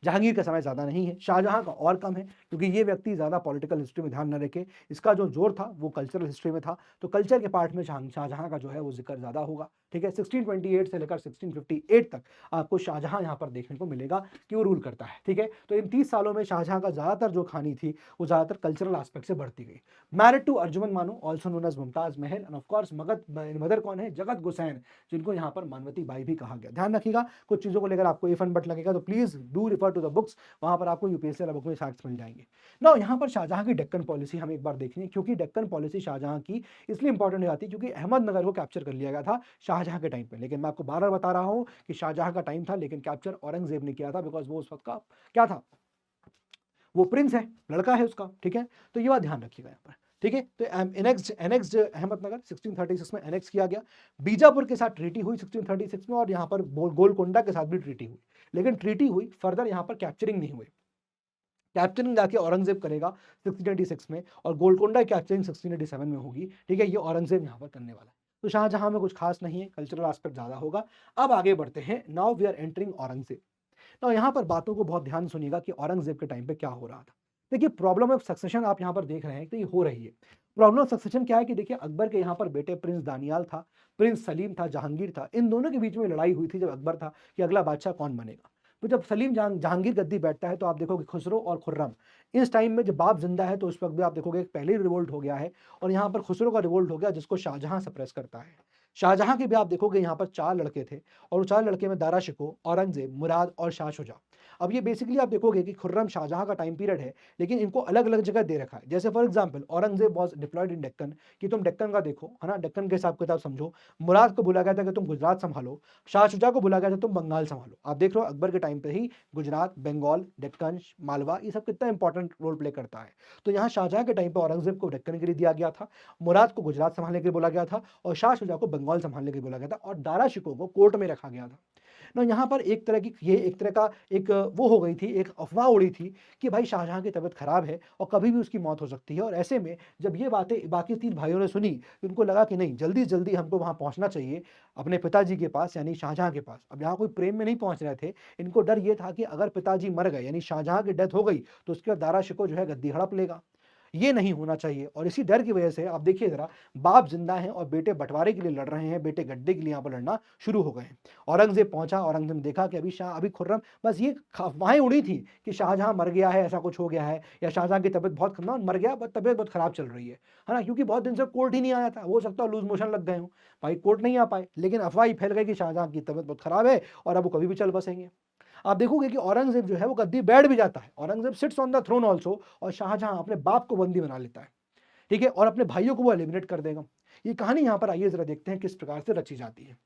जहांगीर का समय ज़्यादा नहीं है, शाहजहां का और कम है, क्योंकि ये व्यक्ति ज़्यादा पॉलिटिकल हिस्ट्री में ध्यान न रखे, इसका जो जोर था वो कल्चरल हिस्ट्री में था, तो कल्चर के पार्ट में शाहजहां का जो है वो जिक्र ज़्यादा होगा, ठीक है। 1628 से लेकर 1658 तक आपको शाहजहां यहाँ पर देखने को मिलेगा कि वो रूल करता है, ठीक है। तो इन 30 सालों में शाहजहां का ज़्यादातर जो कहानी थी वो ज़्यादातर कल्चरल एस्पेक्ट से बढ़ती गई। मैरिड टू अर्जुमन मानू, also known as Mumtaz Mahal, and of course mother कौन है, जगत गुसैन, जिनको यहाँ पर मानवती बाई भी कहा गया। ध्यान रखिएगा, कुछ चीज़ों को लेकर आपको इफ एंड बट लगेगा तो please do refer to the books, वहां पर आपको यूपीएससी वाला बुक में फैक्ट्स मिल जाएंगे। ना यहाँ पर शाहजहां की डेक्कन पॉलिसी हम एक बार देखेंगे, क्योंकि डेक्कन पॉलिसी शाहजहां की इसलिए इंपॉर्टेंट हो जाती है क्योंकि अहमदनगर को कैप्चर कर लिया गया था शाहजहां के टाइम पे। लेकिन मैं आपको बार बार बता रहा हूँ कि शाहजहां का टाइम था, लेकिन कैप्चर औरंगजेब ने किया था, बिकॉज वो उस वक्त का क्या था, वो प्रिंस है, लड़का है उसका, ठीक है। तो ये बात ध्यान रखिएगा यहाँ पर, ठीक है। तो एनेक्स्ड अहमदनगर 1636 में एनेक्स किया गया। बीजापुर के साथ ट्रीटी हुई 1636 में, और यहाँ पर गोलकोंडा के साथ भी ट्रीटी हुई, लेकिन ट्रीटी हुई, फर्दर यहाँ पर कैप्चरिंग नहीं हुई। कैप्चरिंग जाके औरंगजेब करेगा 1686 में, और गोलकोंडा कैप्चरिंग 1687 में होगी, ठीक है। ये औरंगजेब यहाँ पर करने वाला है। तो शाहजहां में कुछ खास नहीं है, कल्चरल एस्पेक्ट ज्यादा होगा। अब आगे बढ़ते हैं, now we are entering Aurangzeb. तो यहाँ पर बातों को बहुत ध्यान सुनिएगा कि औरंगजेब के टाइम पे क्या हो रहा था। देखिए, प्रॉब्लम ऑफ सक्सेशन आप यहाँ पर देख रहे हैं कि ये हो रही है। प्रॉब्लम ऑफ सक्सेशन क्या है कि देखिए, अकबर के यहाँ पर बेटे प्रिंस दानियाल था, प्रिंस सलीम था, जहांगीर था, इन दोनों के बीच में लड़ाई हुई थी जब अकबर था कि अगला बादशाह कौन बनेगा। तो जब सलीम जहांगीर गद्दी बैठता है तो आप देखोगे खुसरो और खुर्रम, इस टाइम में जब बाप जिंदा है तो उस वक्त भी आप देखोगे पहले रिवोल्ट हो गया है, और यहाँ पर खुसरो का रिवोल्ट हो गया जिसको शाहजहां सप्रेस करता है। शाहजहां के भी आप देखोगे यहाँ पर 4 लड़के थे, और वो 4 लड़के में दारा शिको, औरंगजेब, मुराद और शाह शुजा। अब ये बेसिकली आप देखोगे कि खुर्रम शाहजहां का टाइम पीरियड है, लेकिन इनको अलग अलग जगह दे रखा है। जैसे for example Aurangzeb was deployed in Deccan, कि तुम डेक्कन का देखो, है ना, डेक्कन के हिसाब किताब समझो। मुराद को बोला गया था कि तुम गुजरात संभालो। शाह शुजा को बोला गया था तुम बंगाल संभालो। आप देख रहे हो अकबर के टाइम पे ही गुजरात, बंगाल, डेक्कन, मालवा, ये सब कितना इंपॉर्टेंट रोल प्ले करता है। तो यहाँ शाहजहां के टाइम पे औरंगजेब को डेक्कन के लिए दिया गया था, मुराद को गुजरात संभालने के लिए बोला गया था, और शाह शुजा को बंगाल संभालने के लिए बोला गया था, और दारा शिकोह को कोर्ट में रखा गया था ना। यहाँ पर एक तरह की ये एक तरह का एक वो हो गई थी, एक अफवाह उड़ी थी कि भाई शाहजहां की तबीयत खराब है और कभी भी उसकी मौत हो सकती है। और ऐसे में जब ये बातें बाकी 3 भाइयों ने सुनी तो उनको लगा कि नहीं, जल्दी जल्दी हमको वहां पहुंचना चाहिए अपने पिताजी के पास, यानी शाहजहां के पास। अब यहाँ कोई प्रेम में नहीं पहुंच रहे थे, इनको डर ये था कि अगर पिताजी मर गए, यानी शाहजहां की डेथ हो गई, तो उसके बाद दारा शिकोह जो है गद्दी हड़प लेगा। ये नहीं होना चाहिए, और इसी डर की वजह से आप देखिए जरा, बाप जिंदा हैं और बेटे बंटवारे के लिए लड़ रहे हैं, बेटे गड्ढे के लिए यहाँ पर लड़ना शुरू हो गए हैं। औरंगजेब पहुंचा, औरंगजेब ने देखा कि अभी खुर्रम, बस ये अफवाहें उड़ी थी कि शाहजहां मर गया है, ऐसा कुछ हो गया है, या शाहजहां की तबीयत बहुत मर गया, बस तबीयत बहुत खराब चल रही है ना, क्योंकि बहुत दिन से कोर्ट ही नहीं आया था, हो सकता है लूज मोशन लग गए हो, भाई कोर्ट नहीं आ पाए। लेकिन अफवाह फैल गई कि शाहजहां की तबीयत बहुत खराब है और अब वो कभी भी चल बसेंगे। आप देखोगे कि औरंगजेब जो है वो गद्दी बैठ भी जाता है, Aurangzeb sits on the throne also, और शाहजहां अपने बाप को बंदी बना लेता है, ठीक है, और अपने भाइयों को वो एलिमिनेट कर देगा। ये कहानी यहाँ पर आइए जरा देखते हैं किस प्रकार से रची जाती है।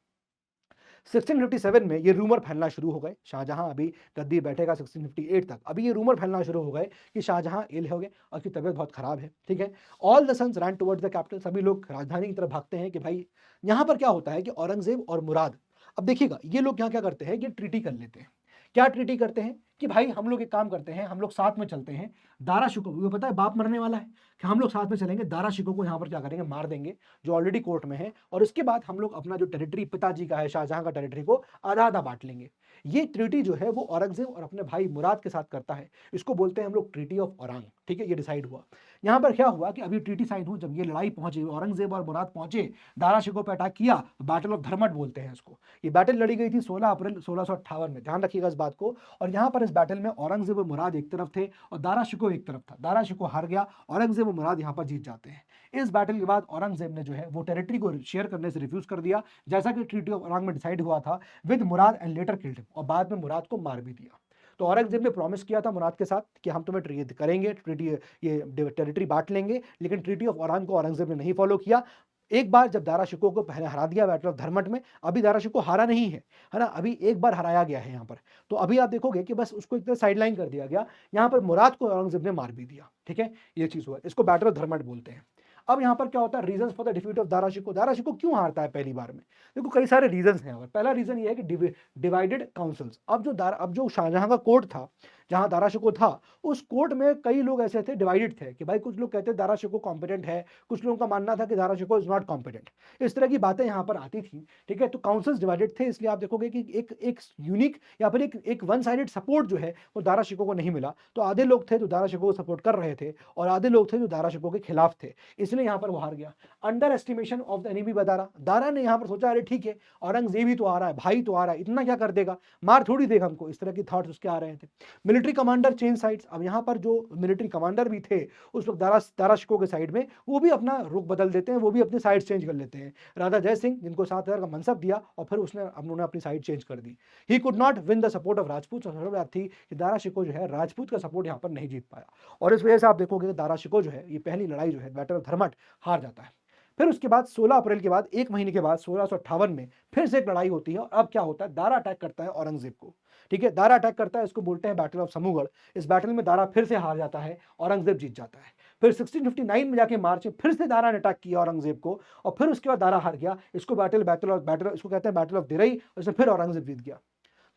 1657 में ये रूमर फैलना शुरू हो गए, शाहजहां अभी गद्दी बैठेगा 1658 तक, अभी ये रूमर फैलना शुरू हो गए कि शाहजहां इल हो गए और की तबीयत बहुत खराब है, ठीक है। All the sons run towards the capital, सभी लोग राजधानी की तरफ भागते हैं कि भाई यहाँ पर क्या होता है कि औरंगजेब और मुराद, अब देखिएगा ये लोग यहाँ क्या करते हैं कि ट्रीटी कर लेते हैं। क्या ट्रीटी करते हैं कि भाई हम लोग एक काम करते हैं, हम लोग साथ में चलते हैं, दारा शिकोह को पता है बाप मरने वाला है, कि हम लोग साथ में चलेंगे, दारा शिकोह को यहाँ पर क्या करेंगे, मार देंगे, जो ऑलरेडी कोर्ट में है, और उसके बाद हम लोग अपना जो टेरिटरी पिताजी का है, शाहजहां का टेरिटरी को आधा आधा बांट लेंगे। ये ट्रीटी जो है वो औरंगजेब और अपने भाई मुराद के साथ करता है, इसको बोलते हैं हम लोग ट्रीटी ऑफ औरंग, ठीक है। ये डिसाइड हुआ। यहाँ पर क्या हुआ कि अभी ट्रीटी साइन हुई, जब ये लड़ाई पहुंची, औरंगजेब और मुराद पहुंचे, दारा शिकोह पर अटैक किया, बैटल ऑफ धर्मट बोलते हैं इसको। ये बैटल लड़ी गई थी 16 अप्रैल 1658 में, ध्यान रखिएगा इस बात को। और यहाँ पर इस बैटल में औरंगजेब और मुराद एक तरफ थे और दारा शिकोह एक तरफ था। दारा शिकोह हार गया, औरंगजेब और मुराद यहाँ पर जीत जाते हैं। इस बैटल के बाद औरंगजेब ने जो है वो टेरिटरी को शेयर करने से रिफ्यूज कर दिया, जैसा कि ट्रीटी ऑफ औरंग में डिसाइड हुआ था, with Murad, and later killed him, और बाद में मुराद को मार भी दिया। तो औरंगजेब ने प्रॉमिस किया था मुराद के साथ कि हम तुम्हें ट्रीट करेंगे, ट्रीटी ये टेरिटरी बांट लेंगे, लेकिन ट्रीटी ऑफ औरंग को औरंगजेब ने नहीं फॉलो किया। एक बार जब दारा शिकोह को पहले हरा दिया बैटल ऑफ धर्मट में, अभी दारा शिकोह हारा नहीं है, है ना, अभी एक बार हराया गया है यहाँ पर। तो अभी आप देखोगे कि बस उसको एक तरह साइडलाइन कर दिया गया, यहाँ पर मुराद को औरंगजेब ने मार भी दिया, ठीक है। ये चीज हुआ, इसको बैटल ऑफ धर्मट बोलते हैं। अब यहाँ पर क्या होता है, reasons for the defeat of Dara Shikoh. Dara Shikoh क्यों हारता है पहली बार में? देखो कई सारे रीजंस हैं यहाँ पर। पहला रीजन ये है कि डिवाइडेड काउंसिल्स। अब जो शाहजहां का कोर्ट था, जहां दारा शिकोह था, उस कोर्ट में कई लोग ऐसे थे, डिवाइडेड थे, कि भाई कुछ लोग कहते हैं दारा शिकोह कॉम्पिटेंट है, कुछ लोगों का मानना था कि Dara Shikoh is not competent. इस तरह की बातें यहाँ पर आती थी, ठीक है। तो काउंसिल्स डिवाइडेड थे, इसलिए आप देखोगे कि एक यूनिक या फिर एक वन साइडेड सपोर्ट जो है वो दारा शिकोह को नहीं मिला। तो आधे लोग थे जो दारा शिकोह को सपोर्ट कर रहे थे और आधे लोग थे जो दारा शिकोह के खिलाफ थे, इसलिए यहाँ पर वो हार गया। Underestimation of the enemy by Dara. Dara ने यहाँ पर सोचा अरे ठीक है, औरंगजेब ही तो आ रहा है, भाई तो आ रहा है, इतना क्या कर देगा, मार थोड़ी देगा हमको, इस तरह की थॉट्स उसके आ रहे थे। Military commander change sides. अब यहाँ पर जो मिलिट्री कमांडर भी थे उस वक्त दारा शिकोह के साइड में, वो भी अपना रुख बदल देते हैं, वो भी अपनी साइड चेंज कर लेते हैं। राजा जय सिंह जिनको 7,000 का मनसब दिया और फिर उन्होंने अपनी साइड चेंज कर दी। He could not win the support of Rajput. सबसे बात थी कि दारा शिकोह जो है राजपूत का सपोर्ट यहाँ पर नहीं जीत पाया, और इस वजह से आप देखोगे कि दारा शिकोह जो है ये पहली लड़ाई जो है बैटल ऑफ धर्मट हार जाता है। फिर उसके बाद 16 अप्रैल के बाद एक महीने के बाद 1658 में फिर से एक लड़ाई होती है, और अब क्या होता है, दारा अटैक करता है औरंगजेब को, ठीक है। दारा अटैक करता है, इसको बोलते हैं बैटल ऑफ समूगढ़। इस बैटल में दारा फिर से हार जाता है, औरंगजेब जीत जाता है। फिर 1659 में जाके मार्च में फिर से दारा ने अटैक किया औरंगजेब को, और फिर उसके बाद दारा हार गया। इसको इसको कहते हैं बैटल ऑफ दिरई, उसमें फिर औरंगजेब जीत गया।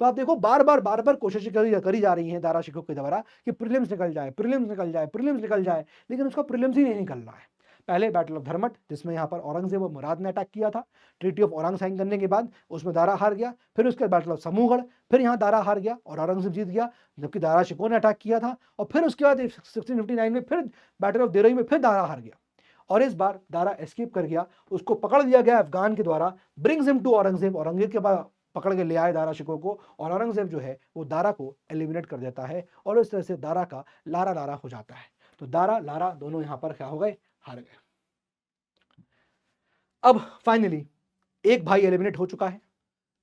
तो आप देखो बार बार कोशिशें करी जा रही हैं दारा शिकोह के द्वारा कि प्रीलिम्स निकल जाए, प्रीलिम्स निकल जाए, प्रीलिम्स निकल जाए, लेकिन उसका प्रीलिम्स ही नहीं निकल रहा है। पहले बैटल ऑफ धर्मट, जिसमें यहाँ पर औरंगजेब और मुराद ने अटैक किया था, ट्रीटी ऑफ औरंग साइन करने के बाद उसमें दारा हार गया। फिर उसके बाद बैटल ऑफ समूगढ़, फिर यहाँ दारा हार गया और औरंगजेब जीत गया, जबकि दारा शिकोह ने अटैक किया था। और फिर उसके बाद 1659 में फिर बैटल ऑफ दिरई में फिर दारा हार गया, और इस बार दारा एस्केप कर गया, उसको पकड़ लिया गया अफगान के द्वारा, brings him to Aurangzeb. Aurangzeb के बाद पकड़ के ले आए दारा शिकोह को, और औरंगजेब जो है वो दारा को एलिमिनेट कर देता है, और इस तरह से दारा का लारा लारा हो जाता है। तो दारा लारा दोनों यहाँ पर क्या हो गए, हार गए। अब फाइनली एक भाई एलिमिनेट हो चुका है,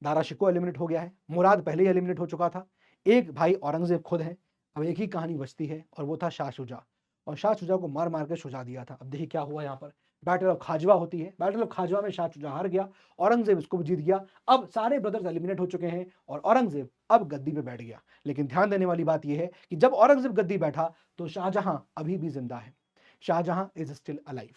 दारा शिकोह एलिमिनेट हो गया है, मुराद पहले ही एलिमिनेट हो चुका था, एक भाई औरंगजेब खुद है। अब एक ही कहानी बचती है, और वो था शाह शुजा, और शाह शुजा को मार मार के शुजा दिया था। अब देखिए क्या हुआ, यहाँ पर बैटल ऑफ खाजवा होती है। बैटल ऑफ खाजवा में शाह शुजा हार गया, औरंगजेब इसको भी जीत गया। अब सारे ब्रदर्स एलिमिनेट हो चुके हैं, और औरंगजेब अब गद्दी पे बैठ गया। लेकिन ध्यान देने वाली बात यह है कि जब औरंगजेब गद्दी बैठा तो शाहजहां अभी भी जिंदा है, शाहजहां इज स्टिल अलाइव,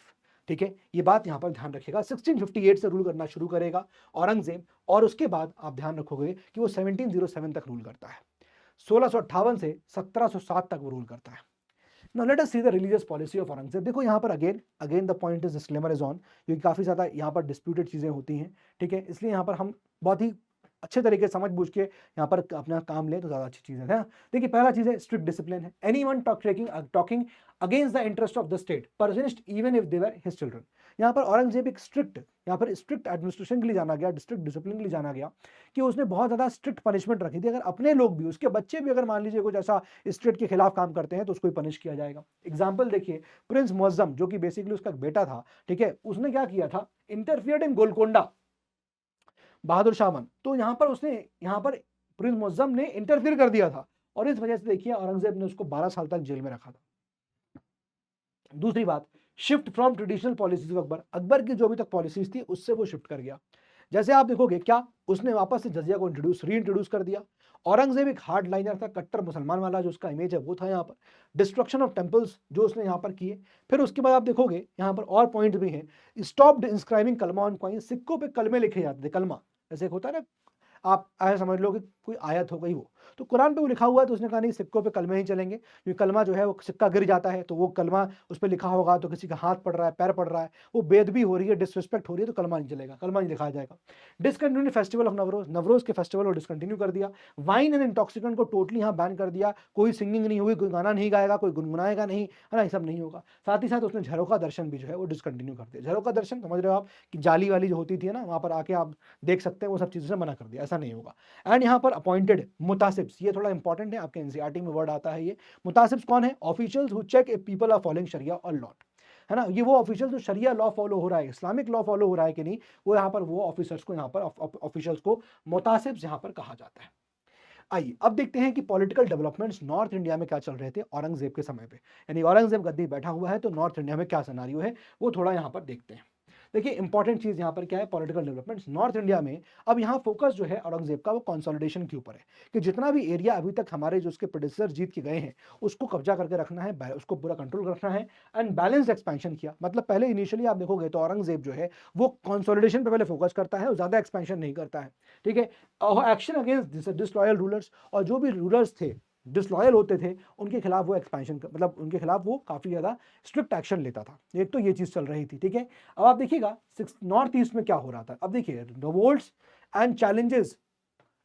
ठीक है। ये बात यहां पर ध्यान रखिएगा। 1658 से रूल करना शुरू करेगा औरंगजेब, और उसके बाद आप ध्यान रखोगे कि वो 1707 तक रूल करता है। 1658 से 1707 तक वो रूल करता है। Now let us see the religious policy of Aurangzeb. देखो यहाँ पर again the point is disclaimer is on, क्योंकि काफी ज्यादा यहाँ पर डिस्प्यूटेड चीजें होती हैं, ठीक है। इसलिए यहाँ पर हम बहुत ही अच्छे तरीके से समझ बूझ के यहाँ पर अपना काम लें तो ज्यादा अच्छी चीज है। देखिए पहला चीज है स्ट्रिक्ट डिसिप्लिन है। Anyone talking against the interest of the state persist even if they were his children. यहाँ पर औरंगजेब एक यहाँ पर स्ट्रिक्ट एडमिनिस्ट्रेशन के लिए जाना गया, स्ट्रिक्ट डिसिप्लिन के लिए जाना गया, कि उसने बहुत ज्यादा स्ट्रिक्ट पनिशमेंट रखी थी। अगर अपने लोग भी, उसके बच्चे भी अगर मान लीजिए कुछ ऐसा स्टेट के खिलाफ काम करते हैं तो उसको पनिश किया जाएगा। एग्जाम्पल देखिए, प्रिंस मुअज्जम जो कि बेसिकली उसका बेटा था, ठीक है, उसने क्या किया था, इंटरफियर्ड इन गोलकोंडा, बहादुर शाह वन। तो यहाँ पर उसने यहाँ पर प्रिंस मुअज्जम ने इंटरफियर कर दिया था और इस वजह से देखिए औरंगजेब ने उसको 12 साल तक जेल में रखा था। दूसरी बात, shift from traditional policies of Akbar, Akbar की जो अभी तक पॉलिसीज थी उससे वो शिफ्ट कर गया। जैसे आप देखोगे क्या, उसने वापस से जजिया को री इंट्रोड्यूस कर दिया। औरंगजेब एक हार्ड लाइनर था, कट्टर मुसलमान वाला जो उसका इमेज है वो था यहाँ पर। डिस्ट्रक्शन ऑफ टेम्पल्स जो उसने यहाँ पर किए। फिर उसके बाद आप देखोगे यहाँ पर और पॉइंट भी हैं, स्टॉप्ड इंस्क्राइबिंग कलमा ऑन कॉइन, सिक्कों पे कलमे लिखे जाते थे, कलमा जैसे एक होता है ना, आप ऐसा समझ लो कि कोई आयत हो गई वो, तो कुरान पे वो लिखा हुआ है तो उसने कहा नहीं सिक्कों पे कलमे ही चलेंगे, क्योंकि कलमा जो है वो सिक्का गिर जाता है तो वो कलमा उस पर लिखा होगा तो किसी का हाथ पड़ रहा है, पैर पड़ रहा है, वो बेदबी हो रही है, डिसरिस्पेक्ट हो रही है, तो कलमा नहीं चलेगा, कलमा नहीं लिखा जाएगा। Discontinue festival of Navroz, Navroz के फेस्टिवल को डिसकंटिन्यू कर दिया। वाइन एंड इंटॉक्सिकेंट को टोटली यहाँ बैन कर दिया, कोई सिंगिंग नहीं हुई, कोई गाना नहीं गाएगा, कोई गुनगुनाएगा नहीं, है ना, ये सब नहीं होगा। साथ ही साथ उसने झरोका दर्शन भी जो है वो डिसकंटिन्यू कर दिया। झरोका दर्शन समझ रहे हो आप, कि जाली वाली जो होती थी ना, वहाँ पर आके आप देख सकते हैं, वो सब चीज़ों से मना कर दिया, ऐसा नहीं होगा। एंड यहाँ पर अपॉइंटेड मुतासिब्स, ये थोड़ा इंपॉर्टेंट है, आपके एनसीईआरटी में वर्ड आता है ये। मुतासिब्स कौन है? Officials who check if people are following sharia और लॉ, है ना, ये वो ऑफिशियल जो शरिया लॉ फॉलो हो रहा है, इस्लामिक लॉ फॉलो हो रहा है कि नहीं, वो यहाँ पर वो ऑफिसर्स को, यहाँ पर ऑफिशियल्स को मुतासिब्स यहाँ पर कहा जाता है। आइए अब देखते हैं कि पॉलिटिकल डेवलपमेंट्स नॉर्थ इंडिया में क्या चल रहे थे औरंगजेब के समय पे, यानी औरंगजेब गद्दी बैठा हुआ है तो नॉर्थ इंडिया में क्या सिनेरियो है वो थोड़ा यहाँ पर देखते हैं। देखिए इंपॉर्टेंट चीज यहाँ पर क्या है, पॉलिटिकल डेवलपमेंट्स नॉर्थ इंडिया में। अब यहाँ फोकस जो है औरंगजेब का वो कंसोलिडेशन के ऊपर है, कि जितना भी एरिया अभी तक हमारे जो उसके प्रोड्यूसर जीत के गए हैं उसको कब्जा करके रखना है, उसको पूरा कंट्रोल रखना है। एंड बैलेंस एक्सपेंशन किया, मतलब पहले इनिशियली आप देखोगे तो औरंगजेब जो है वो कंसोलिडेशन पे पहले फोकस करता है और ज्यादा एक्सपेंशन नहीं करता है, ठीक है। एक्शन अगेंस्ट डिसलॉयल रूलर्स, और जो भी रूलर्स थे डिसलॉयल होते थे उनके खिलाफ वो एक्सपेंशन, मतलब उनके खिलाफ वो काफी ज्यादा स्ट्रिक्ट एक्शन लेता था। एक तो ये चीज चल रही थी, ठीक है। अब आप देखिएगा नॉर्थ ईस्ट में क्या हो रहा था। अब देखिए revolts and challenges,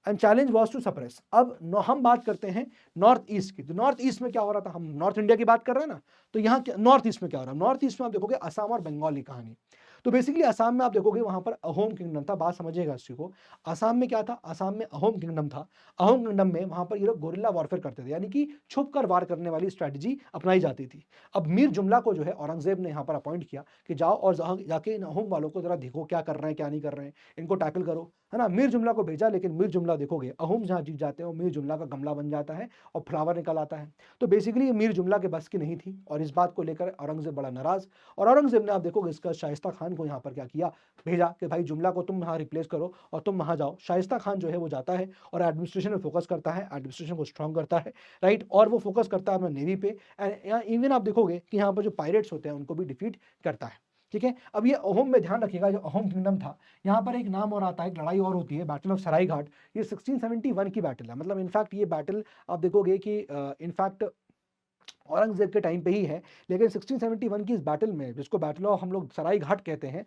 and challenge was to suppress. अब हम बात करते हैं नॉर्थ ईस्ट की, तो नॉर्थ ईस्ट में क्या हो रहा था, हम नॉर्थ इंडिया की बात कर रहे हैं ना, तो यहाँ नॉर्थ ईस्ट में क्या हो रहा है, नॉर्थ ईस्ट में आप देखोगे असम और बंगाल की कहानी। तो बेसिकली असम में आप देखोगे वहां पर अहोम किंगडम था, बात समझिएगा इस चीज को। असम में क्या था, असम में अहोम किंगडम था। अहोम किंगडम में वहां पर ये लोग गोरिल्ला वॉरफेयर करते थे, यानी कि छुप कर वार करने वाली स्ट्रेटजी अपनाई जाती थी। अब मीर जुमला को जो है औरंगजेब ने यहाँ पर अपॉइंट किया कि जाओ और जाके इन अहोम वालों को जरा देखो क्या कर रहे हैं क्या नहीं कर रहे हैं, इनको टैकल करो, है ना। मीर जुमला को भेजा, लेकिन मीर जुमला देखोगे अहोम जहां जीत जाते हैं मीर जुमला का गमला बन जाता है और फ्लावर निकल आता है। तो बेसिकली ये मीर जुमला के बस की नहीं थी और इस बात को लेकर औरंगजेब बड़ा नाराज, और औरंगजेब ने आप देखोगे इसका शाइस्ता खान को यहाँ पर क्या किया, भेजा कि भाई जुमला को तुम यहाँ रिप्लेस करो और तुम वहां जाओ। शाइस्ता खान जो है वो जाता है और एडमिनिस्ट्रेशन में फोकस करता है, एडमिनिस्ट्रेशन को स्ट्रॉन्ग करता है, राइट, और वो फोकस करता है अपना नेवी पे। एंड इवन आप देखोगे कि यहाँ पर जो पायरेट्स होते हैं उनको भी डिफीट करता है, ठीक है। अब ये अहोम में ध्यान रखिएगा, जो अहोम किंगडम था यहाँ पर एक नाम और आता है, एक लड़ाई और होती है, बैटल ऑफ सराय घाट। ये 1671 की बैटल है, मतलब इनफैक्ट ये बैटल आप देखोगे कि इनफैक्ट औरंगजेब के टाइम पे ही है, लेकिन 1671 की इस बैटल में, जिसको बैटल ऑफ हम लोग सराय घाट कहते हैं,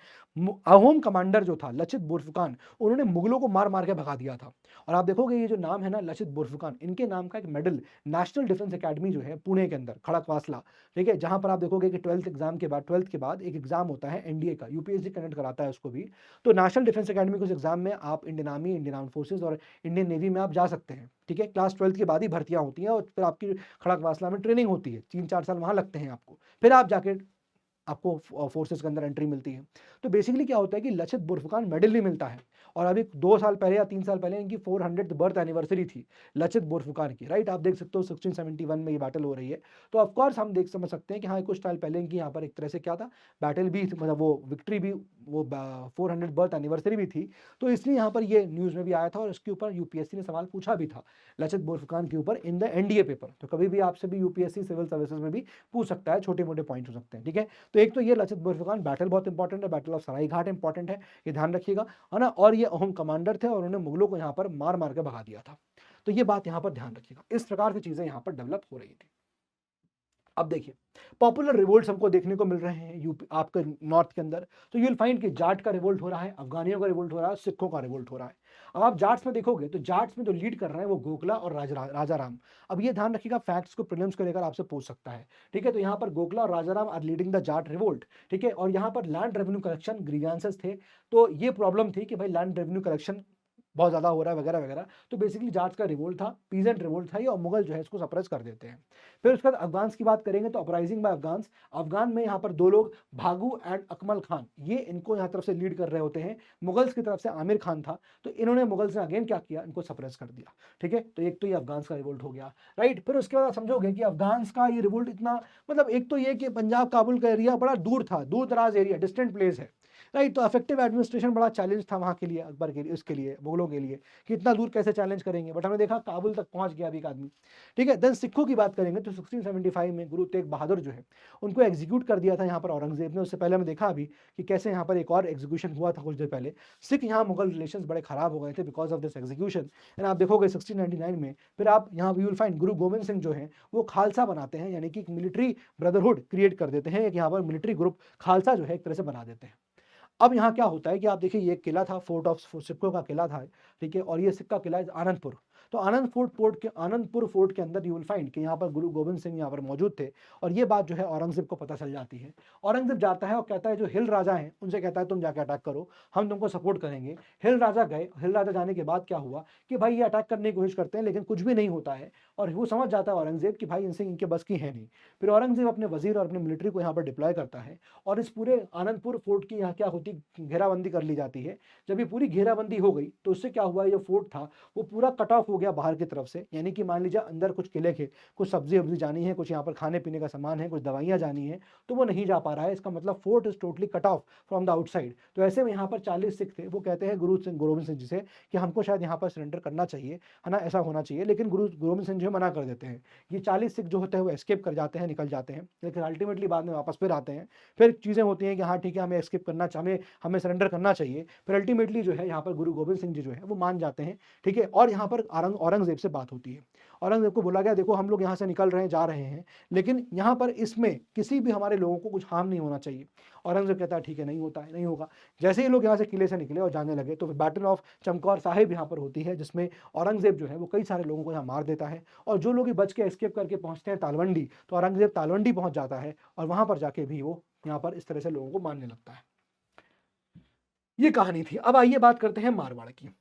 अहोम कमांडर जो था लचित बोरफुकान, उन्होंने मुगलों को मार मार के भगा दिया था। और आप देखोगे ये जो नाम है ना लचित बोरफुकान, इनके नाम का एक मेडल नेशनल डिफेंस एकेडमी जो है पुणे के अंदर खड़कवासला, ठीक है, जहां पर आप देखोगे कि 12th के बाद एक एग्जाम होता है एनडीए का, यूपीएससी कंडक्ट कराता है उसको भी। तो नेशनल डिफेंस एकेडमी के उस एग्जाम में आप Indian army, Indian arm forces और इंडियन नेवी में आप जा सकते हैं, ठीक है। क्लास 12th के बाद ही भर्तियां होती हैं और फिर आपकी खड़कवासला में ट्रेनिंग होती है, 3-4 साल वहां लगते हैं आपको, फिर आप जाके आपको फोर्सेस के अंदर एंट्री मिलती है। तो बेसिकली क्या होता है कि लचित बोरफुकान मेडल भी मिलता है, और अभी 2 साल पहले या 3 साल पहले इनकी 400th बर्थ एनिवर्सरी थी लचित बोरफुकान की, राइट। आप देख सकते हो 1671 में ये बैटल हो रही है, तो ऑफकोर्स हम समझ सकते हैं कि हाँ कुछ साल पहले इनकी यहाँ पर एक तरह से क्या था, बैटल भी, मतलब वो विक्ट्री भी, वो 400 बर्थ एनिवर्सरी भी थी, तो इसलिए यहाँ पर ये न्यूज में भी आया था और इसके ऊपर यूपीएससी ने सवाल पूछा भी था लचित बोरफुकान के ऊपर इन द एनडीए पेपर। तो कभी भी आपसे भी यूपीएससी सिविल सर्विसेज में भी पूछ सकता है, छोटे मोटे पॉइंट हो सकते हैं, ठीक है। तो एक तो ये लचित बोरफुकान बैटल बहुत इंपॉर्टेंट है, battle of Sarai Ghat important है, ये ध्यान रखिएगा, है ना। और ये अहोम कमांडर थे और उन्होंने मुगलों को यहाँ पर मार मार के भगा दिया था, तो ये बात यहाँ पर ध्यान रखिएगा। इस प्रकार की चीजें यहाँ पर डेवलप हो रही थी। अब देखिए पॉपुलर रिवोल्ट्स हमको देखने को मिल रहे हैं यूपी आपके नॉर्थ के अंदर, तो यू विल फाइंड कि जाट का रिवोल्ट हो रहा है, अफगानियों का रिवोल्ट हो रहा है, सिखों का रिवोल्ट हो रहा है। अब आप जाट्स में देखोगे तो जाट्स में जो लीड कर रहे हैं वो गोखला और राजा राम। अब ये ध्यान रखिएगा, फैक्ट्स को प्रीलिम्स को लेकर आपसे पूछ सकता है, ठीक है। तो यहाँ पर गोखला और Raja Ram are leading the Jat revolt, ठीक है। और यहाँ पर लैंड रेवेन्यू कलेक्शन ग्रीवेंसेस थे, तो ये प्रॉब्लम थी कि भाई लैंड रेवेन्यू कलेक्शन बहुत ज़्यादा हो रहा है वगैरह वगैरह। तो बेसिकली जाट का रिवोल्ट था, पीजेंट रिवोल्ट था ये, और मुगल जो है इसको सप्रेस कर देते हैं। फिर उसके बाद अफगान्स की बात करेंगे तो अपराइजिंग बाय अफगान्स, अफगान में यहाँ पर दो लोग भागू एंड अकमल खान, ये इनको यहाँ तरफ से लीड कर रहे होते हैं। मुगल्स की तरफ से आमिर खान था, तो इन्होंने मुगल्स ने अगेन क्या किया, इनको सप्रेस कर दिया। ठीक है, तो एक तो ये अफगान्स का रिवोल्ट हो गया, राइट। फिर उसके बाद आप समझोगे कि अफगान्स का ये रिवोल्ट इतना, मतलब एक तो ये कि पंजाब काबुल का एरिया बड़ा दूर था, दूर दराज एरिया, डिस्टेंट प्लेस है, राइट। तो इफेक्टिव एडमिनिस्ट्रेशन बड़ा चैलेंज था वहाँ के लिए, अकबर के लिए, उसके लिए, मुगलों के लिए, कि इतना दूर कैसे चैलेंज करेंगे। बट हमने देखा काबुल तक पहुंच गया अभी एक आदमी। ठीक है, देन सिखों की बात करेंगे तो 1675 में गुरु तेग बहादुर जो है उनको एग्जीक्यूट कर दिया था यहाँ पर औरंगजेब ने। उससे पहले हमने देखा अभी कि कैसे यहाँ पर एक और एग्जीक्यूशन हुआ था कुछ देर पहले। सिख यहाँ मुगल रिलेशन बड़े खराब हो गए थे because of this execution. And आप देखोगे 1699 में फिर आप यहाँ यू विल फाइंड गुरु गोविंद सिंह जो है वो खालसा बनाते हैं, यानी कि मिलिट्री ब्रदरहुड क्रिएट कर देते हैं, एक यहाँ पर मिलिट्री ग्रुप खालसा जो है एक तरह से बना देते हैं। अब यहाँ क्या होता है कि आप देखिए ये किला था, फोर्ट ऑफ सिक्कों का किला था, ठीक है, और ये सिक्का किला है आनंदपुर। तो आनंदपुर फोर्ट के अंदर यू विल फाइंड कि यहाँ पर गुरु गोविंद सिंह यहाँ पर मौजूद थे, और ये बात जो है औरंगजेब को पता चल जाती है। औरंगजेब जाता है और कहता है जो हिल राजा हैं उनसे कहता है तुम जाके अटैक करो, हम तुमको सपोर्ट करेंगे। हिल राजा गए, हिल राजा जाने के बाद क्या हुआ कि भाई ये अटैक करने की कोशिश करते हैं लेकिन कुछ भी नहीं होता है, और वो समझ जाता है औरंगजेब कि भाई इनसे इनके बस की है नहीं। फिर औरंगजेब अपने वजीर और अपने मिलिट्री को यहाँ पर डिप्लॉय करता है, और इस पूरे आनंदपुर फोर्ट की यहाँ क्या होती, घेराबंदी कर ली जाती है। जब ये पूरी घेराबंदी हो गई तो उससे क्या हुआ, ये फोर्ट था वो पूरा कट ऑफ हो गया बाहर की तरफ से, यानी कि मान लीजिए अंदर कुछ किले के कुछ सब्जी वब्जी जानी है, कुछ यहाँ पर खाने पीने का सामान है, कुछ दवाइयाँ जानी है, तो वो नहीं जा पा रहा है। इसका मतलब fort is totally cut off from the outside. तो ऐसे में यहाँ पर 40 सिख थे, वो कहते हैं गुरु गोविंद सिंह जी से कि हमको शायद यहाँ पर सरेंडर करना चाहिए, है ना, ऐसा होना चाहिए। लेकिन गुरु गोविंद सिंह जी मना कर देते हैं। ये 40 सिख जो होते हैं वो एस्केप कर जाते हैं, निकल जाते हैं, लेकिन अल्टीमेटली बाद में वापस फिर आते हैं। फिर चीज़ें होती हैं कि हाँ ठीक है हमें एस्केप करना चाहिए, हमें सरेंडर करना चाहिए। फिर अल्टीमेटली जो है यहाँ पर गुरु गोविंद सिंह जी जो है वो मान जाते हैं। ठीक है, और यहाँ पर औरंगजेब से बात होती है। औरंगजेब को बोला गया देखो हम लोग यहाँ से निकल रहे हैं, जा रहे हैं, लेकिन यहाँ पर इसमें किसी भी हमारे लोगों को कुछ हार्म नहीं होना चाहिए। औरंगजेब कहता है ठीक है, नहीं होता है, नहीं होगा। जैसे ही लोग यहाँ से किले से निकले और जाने लगे तो बैटल ऑफ चमकौर साहिब यहाँ पर होती है, जिसमें औरंगजेब जो है वो कई सारे लोगों को यहाँ मार देता है, और जो लोग बच के एस्केप करके पहुँचते हैं तालवंडी, तो औरंगजेब तालवंडी पहुँच जाता है, और वहाँ पर जाके भी वो यहाँ पर इस तरह से लोगों को मारने लगता है। ये कहानी थी। अब आइए बात करते हैं मारवाड़ की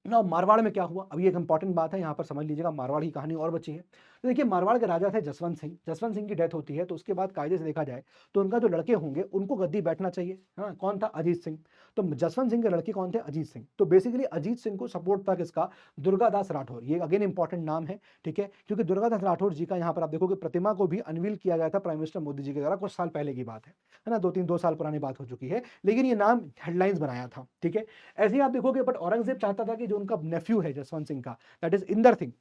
ना। मारवाड़ में क्या हुआ, अभी एक इंपॉर्टेंट बात है यहाँ पर समझ लीजिएगा, मारवाड़ की कहानी और बची है। तो देखिए मारवाड़ के राजा थे जसवंत सिंह। जसवंत सिंह की डेथ होती है तो उसके बाद कायदे से देखा जाए तो उनका जो लड़के होंगे उनको गद्दी बैठना चाहिए। हाँ, कौन था, अजीत सिंह। तो जसवंत सिंह के लड़के कौन थे, अजीत सिंह। तो बेसिकली अजीत सिंह को सपोर्ट था किसका, दुर्गादास राठौर। ये अगेन इंपॉर्टेंट नाम है, ठीक है, क्योंकि दुर्गादास राठौर जी का यहाँ पर आप देखोगे प्रतिमा को भी अनवील किया गया था प्राइम मिनिस्टर मोदी जी के द्वारा, कुछ साल पहले की बात है ना, 2 साल पुरानी बात हो चुकी है, लेकिन ये नाम हेडलाइंस बनाया था। ठीक है, ऐसे ही आप देखोगे, बट औरंगजेब चाहता था कि जो उनका नेफ्यू है जसवंत सिंह का, दैट इज इंदर सिंह,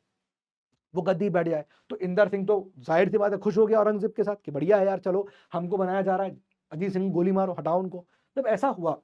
वो गद्दी बैठ जाए। तो इंदर सिंह तो जाहिर सी बात है खुश हो गया औरंगजेब के साथ कि बढ़िया है यार, चलो हमको बनाया जा रहा है, अजीत सिंह गोली मारो, हटाओ उनको। जब ऐसा हुआ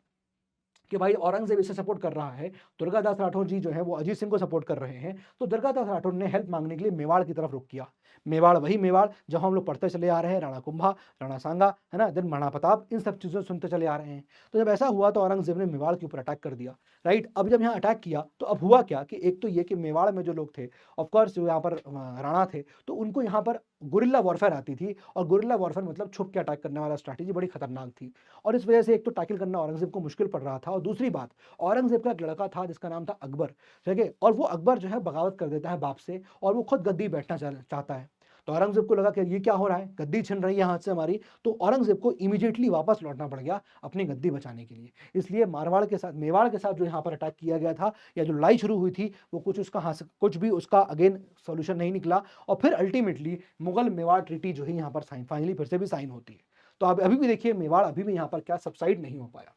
कि भाई औरंगजेब इसे सपोर्ट कर रहा है, दुर्गादास राठौर जी जो है वो अजीत सिंह को सपोर्ट कर रहे हैं, तो दुर्गादास राठौर ने हेल्प मांगने के लिए मेवाड़ की तरफ रुख किया। मेवाड़ वही मेवाड़ जहां हम लोग पढ़ते चले आ रहे हैं, राणा कुंभा, राणा सांगा, है ना, देन महाराणा प्रताप, इन सब चीज़ों सुनते चले आ रहे हैं। तो जब ऐसा हुआ तो औरंगजेब ने मेवाड़ के ऊपर अटैक कर दिया, राइट। अब जब यहाँ अटैक किया तो अब हुआ क्या कि एक तो ये कि मेवाड़ में जो लोग थे, ऑफकोर्स जो यहाँ पर राणा थे, तो उनको यहाँ पर गुरिल्ला वॉरफेयर आती थी, और गुरिल्ला वॉरफेयर मतलब छुप के अटैक करने वाला स्ट्रैटेजी बड़ी खतरनाक थी, और इस वजह से एक तो टैकल करना औरंगजेब को मुश्किल पड़ रहा था, और दूसरी बात औरंगजेब का एक लड़का था जिसका नाम था अकबर, ठीक है, और वो अकबर जो है बगावत कर देता है बाप से, और वो खुद गद्दी बैठना चाहता है। तो औरंगजेब को लगा कि ये क्या हो रहा है, गद्दी छिन रही है हाथ से हमारी, तो औरंगजेब को इमीडिएटली वापस लौटना पड़ गया अपनी गद्दी बचाने के लिए। इसलिए मारवाड़ के साथ, मेवाड़ के साथ जो यहाँ पर अटैक किया गया था, या जो लड़ाई शुरू हुई थी, वो कुछ भी उसका अगेन सोल्यूशन नहीं निकला, और फिर अल्टीमेटली मुगल मेवाड़ ट्रीटी जो है यहाँ पर फाइनली फिर से भी साइन होती है। तो आप अभी भी देखिए मेवाड़ अभी भी यहाँ पर क्या सबसाइड नहीं हो पाया।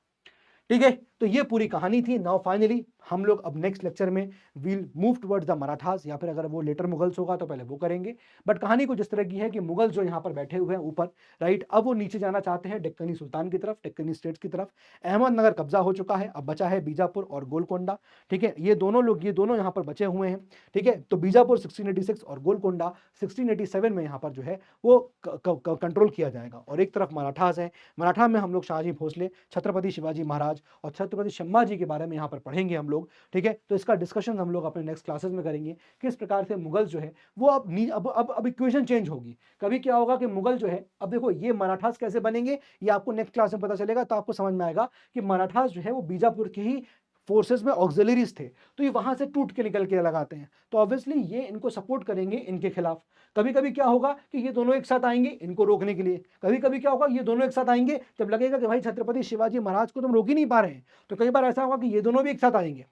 ठीक है, तो ये पूरी कहानी थी। नाउ फाइनली हम लोग अब नेक्स्ट लेक्चर में we'll move towards the Marathas, या फिर अगर वो लेटर मुगल्स होगा तो पहले वो करेंगे। बट कहानी कुछ इस तरह की है कि मुगल जो यहाँ पर बैठे हुए हैं ऊपर, राइट, अब वो नीचे जाना चाहते हैं डेक्कनी सुल्तान की तरफ, डेक्कनी स्टेट्स की तरफ। अहमदनगर कब्जा हो चुका है, अब बचा है बीजापुर और गोलकोंडा। ठीक है, ये दोनों यहाँ पर बचे हुए हैं। ठीक है, तो बीजापुर 1686 और गोलकोंडा 1687 में यहाँ पर जो है वो कंट्रोल किया जाएगा। और एक तरफ मराठास है, मराठा में हम लोग शाहजी भोसले, छत्रपति शिवाजी महाराज और छत्रपति शम्मा जी के बारे में यहाँ पर पढ़ेंगे हम लोग। ठीक है, तो इसका डिस्कशन हम लोग अपने नेक्स्ट क्लासेस में करेंगे, किस प्रकार से मुगल जो है वो अब इक्वेशन चेंज होगी। कभी क्या होगा कि मुगल जो है, अब देखो ये मराठास कैसे बनेंगे ये आपको नेक्स्ट क्लास में पता चलेगा, तो आपको समझ में आएगा कि मराठास जो है वो बीजापुर के ही फोर्सेस में ऑक्सिलरीज थे, तो ये वहां से टूट के निकल के अलग आते हैं, तो ऑब्वियसली ये इनको सपोर्ट करेंगे इनके खिलाफ। कभी कभी क्या होगा कि ये दोनों एक साथ आएंगे इनको रोकने के लिए, कभी कभी क्या होगा ये दोनों एक साथ आएंगे जब लगेगा कि भाई छत्रपति शिवाजी महाराज को तुम रोक ही नहीं पा रहे हैं, तो कई बार ऐसा होगा कि ये दोनों भी एक साथ आएंगे।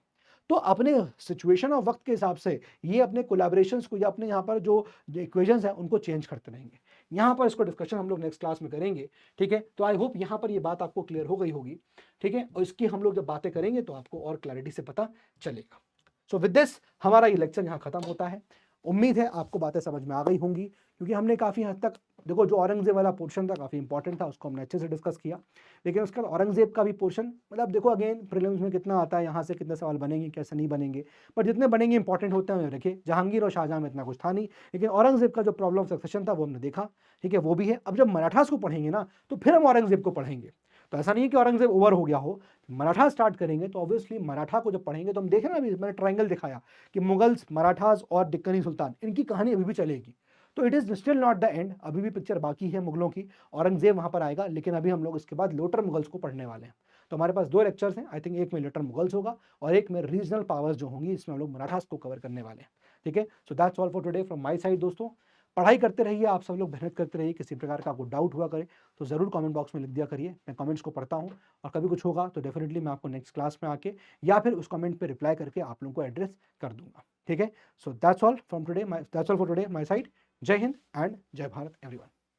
तो अपने सिचुएशन और वक्त के हिसाब से ये अपने कोलैबोरेशंस को या अपने यहाँ पर जो इक्वेशंस हैं उनको चेंज करते रहेंगे। यहाँ पर इसको डिस्कशन हम लोग नेक्स्ट क्लास में करेंगे, ठीक है। तो आई होप यहाँ पर ये बात आपको क्लियर हो गई होगी, ठीक है, और इसकी हम लोग जब बातें करेंगे तो आपको और क्लैरिटी से पता चलेगा। सो विद दिस हमारा ये लेक्चर यहाँ खत्म होता है। उम्मीद है आपको बातें समझ में आ गई होंगी, क्योंकि हमने काफ़ी हद तक, देखो जो औरंगजेब वाला पोर्शन था काफ़ी इंपॉर्टेंट था, उसको हमने अच्छे से डिस्कस किया, लेकिन उसके बाद औरंगजेब का भी पोर्शन, मतलब देखो अगेन प्रीलिम्स में कितना आता है, यहाँ से कितने सवाल बनेंगे कैसे नहीं बनेंगे, पर जितने बनेंगे इंपॉर्टेंट होते हैं रखे। जहांगीर और शाहजहां में इतना कुछ था नहीं, लेकिन औरंगजेब का जो प्रॉब्लम ऑफ सक्सेशन था वो हमने देखा, ठीक है, वो भी है। अब जब मराठास को पढ़ेंगे ना तो फिर हम औरंगजेब को पढ़ेंगे, तो ऐसा नहीं है कि औरंगजेब ओवर हो गया हो, मराठा स्टार्ट करेंगे तो ऑब्वियसली मराठा को जब पढ़ेंगे तो हम देखें ना, अभी मैंने ट्रायंगल दिखाया कि मुगल्स, मराठास और दिक्कनी सुल्तान, इनकी कहानी अभी भी चलेगी। तो it is still not the end, अभी भी पिक्चर बाकी है मुगलों की, औरंगजेब वहाँ पर आएगा, लेकिन अभी हम लोग इसके बाद लोटर मुगल्स को पढ़ने वाले हैं। तो हमारे पास 2 लेक्चर्स हैं, आई थिंक एक में लोटर मुगल्स होगा और एक में रीजनल पावर्स जो होंगी, इसमें हम लोग मराठास को कवर करने वाले हैं, ठीक है। So that's all for today from my side दोस्तों। पढ़ाई करते रहिए, आप सब लोग मेहनत करते रहिए, किसी प्रकार का आपको डाउट हुआ करे तो ज़रूर कमेंट बॉक्स में लिख दिया करिए, मैं कमेंट्स को पढ़ता हूँ, और कभी कुछ होगा तो डेफिनेटली मैं आपको नेक्स्ट क्लास में आके या फिर उस कमेंट पे रिप्लाई करके आप लोगों को एड्रेस कर दूंगा, ठीक है। So that's all for today my side. जय हिंद एंड जय भारत एवरीवन।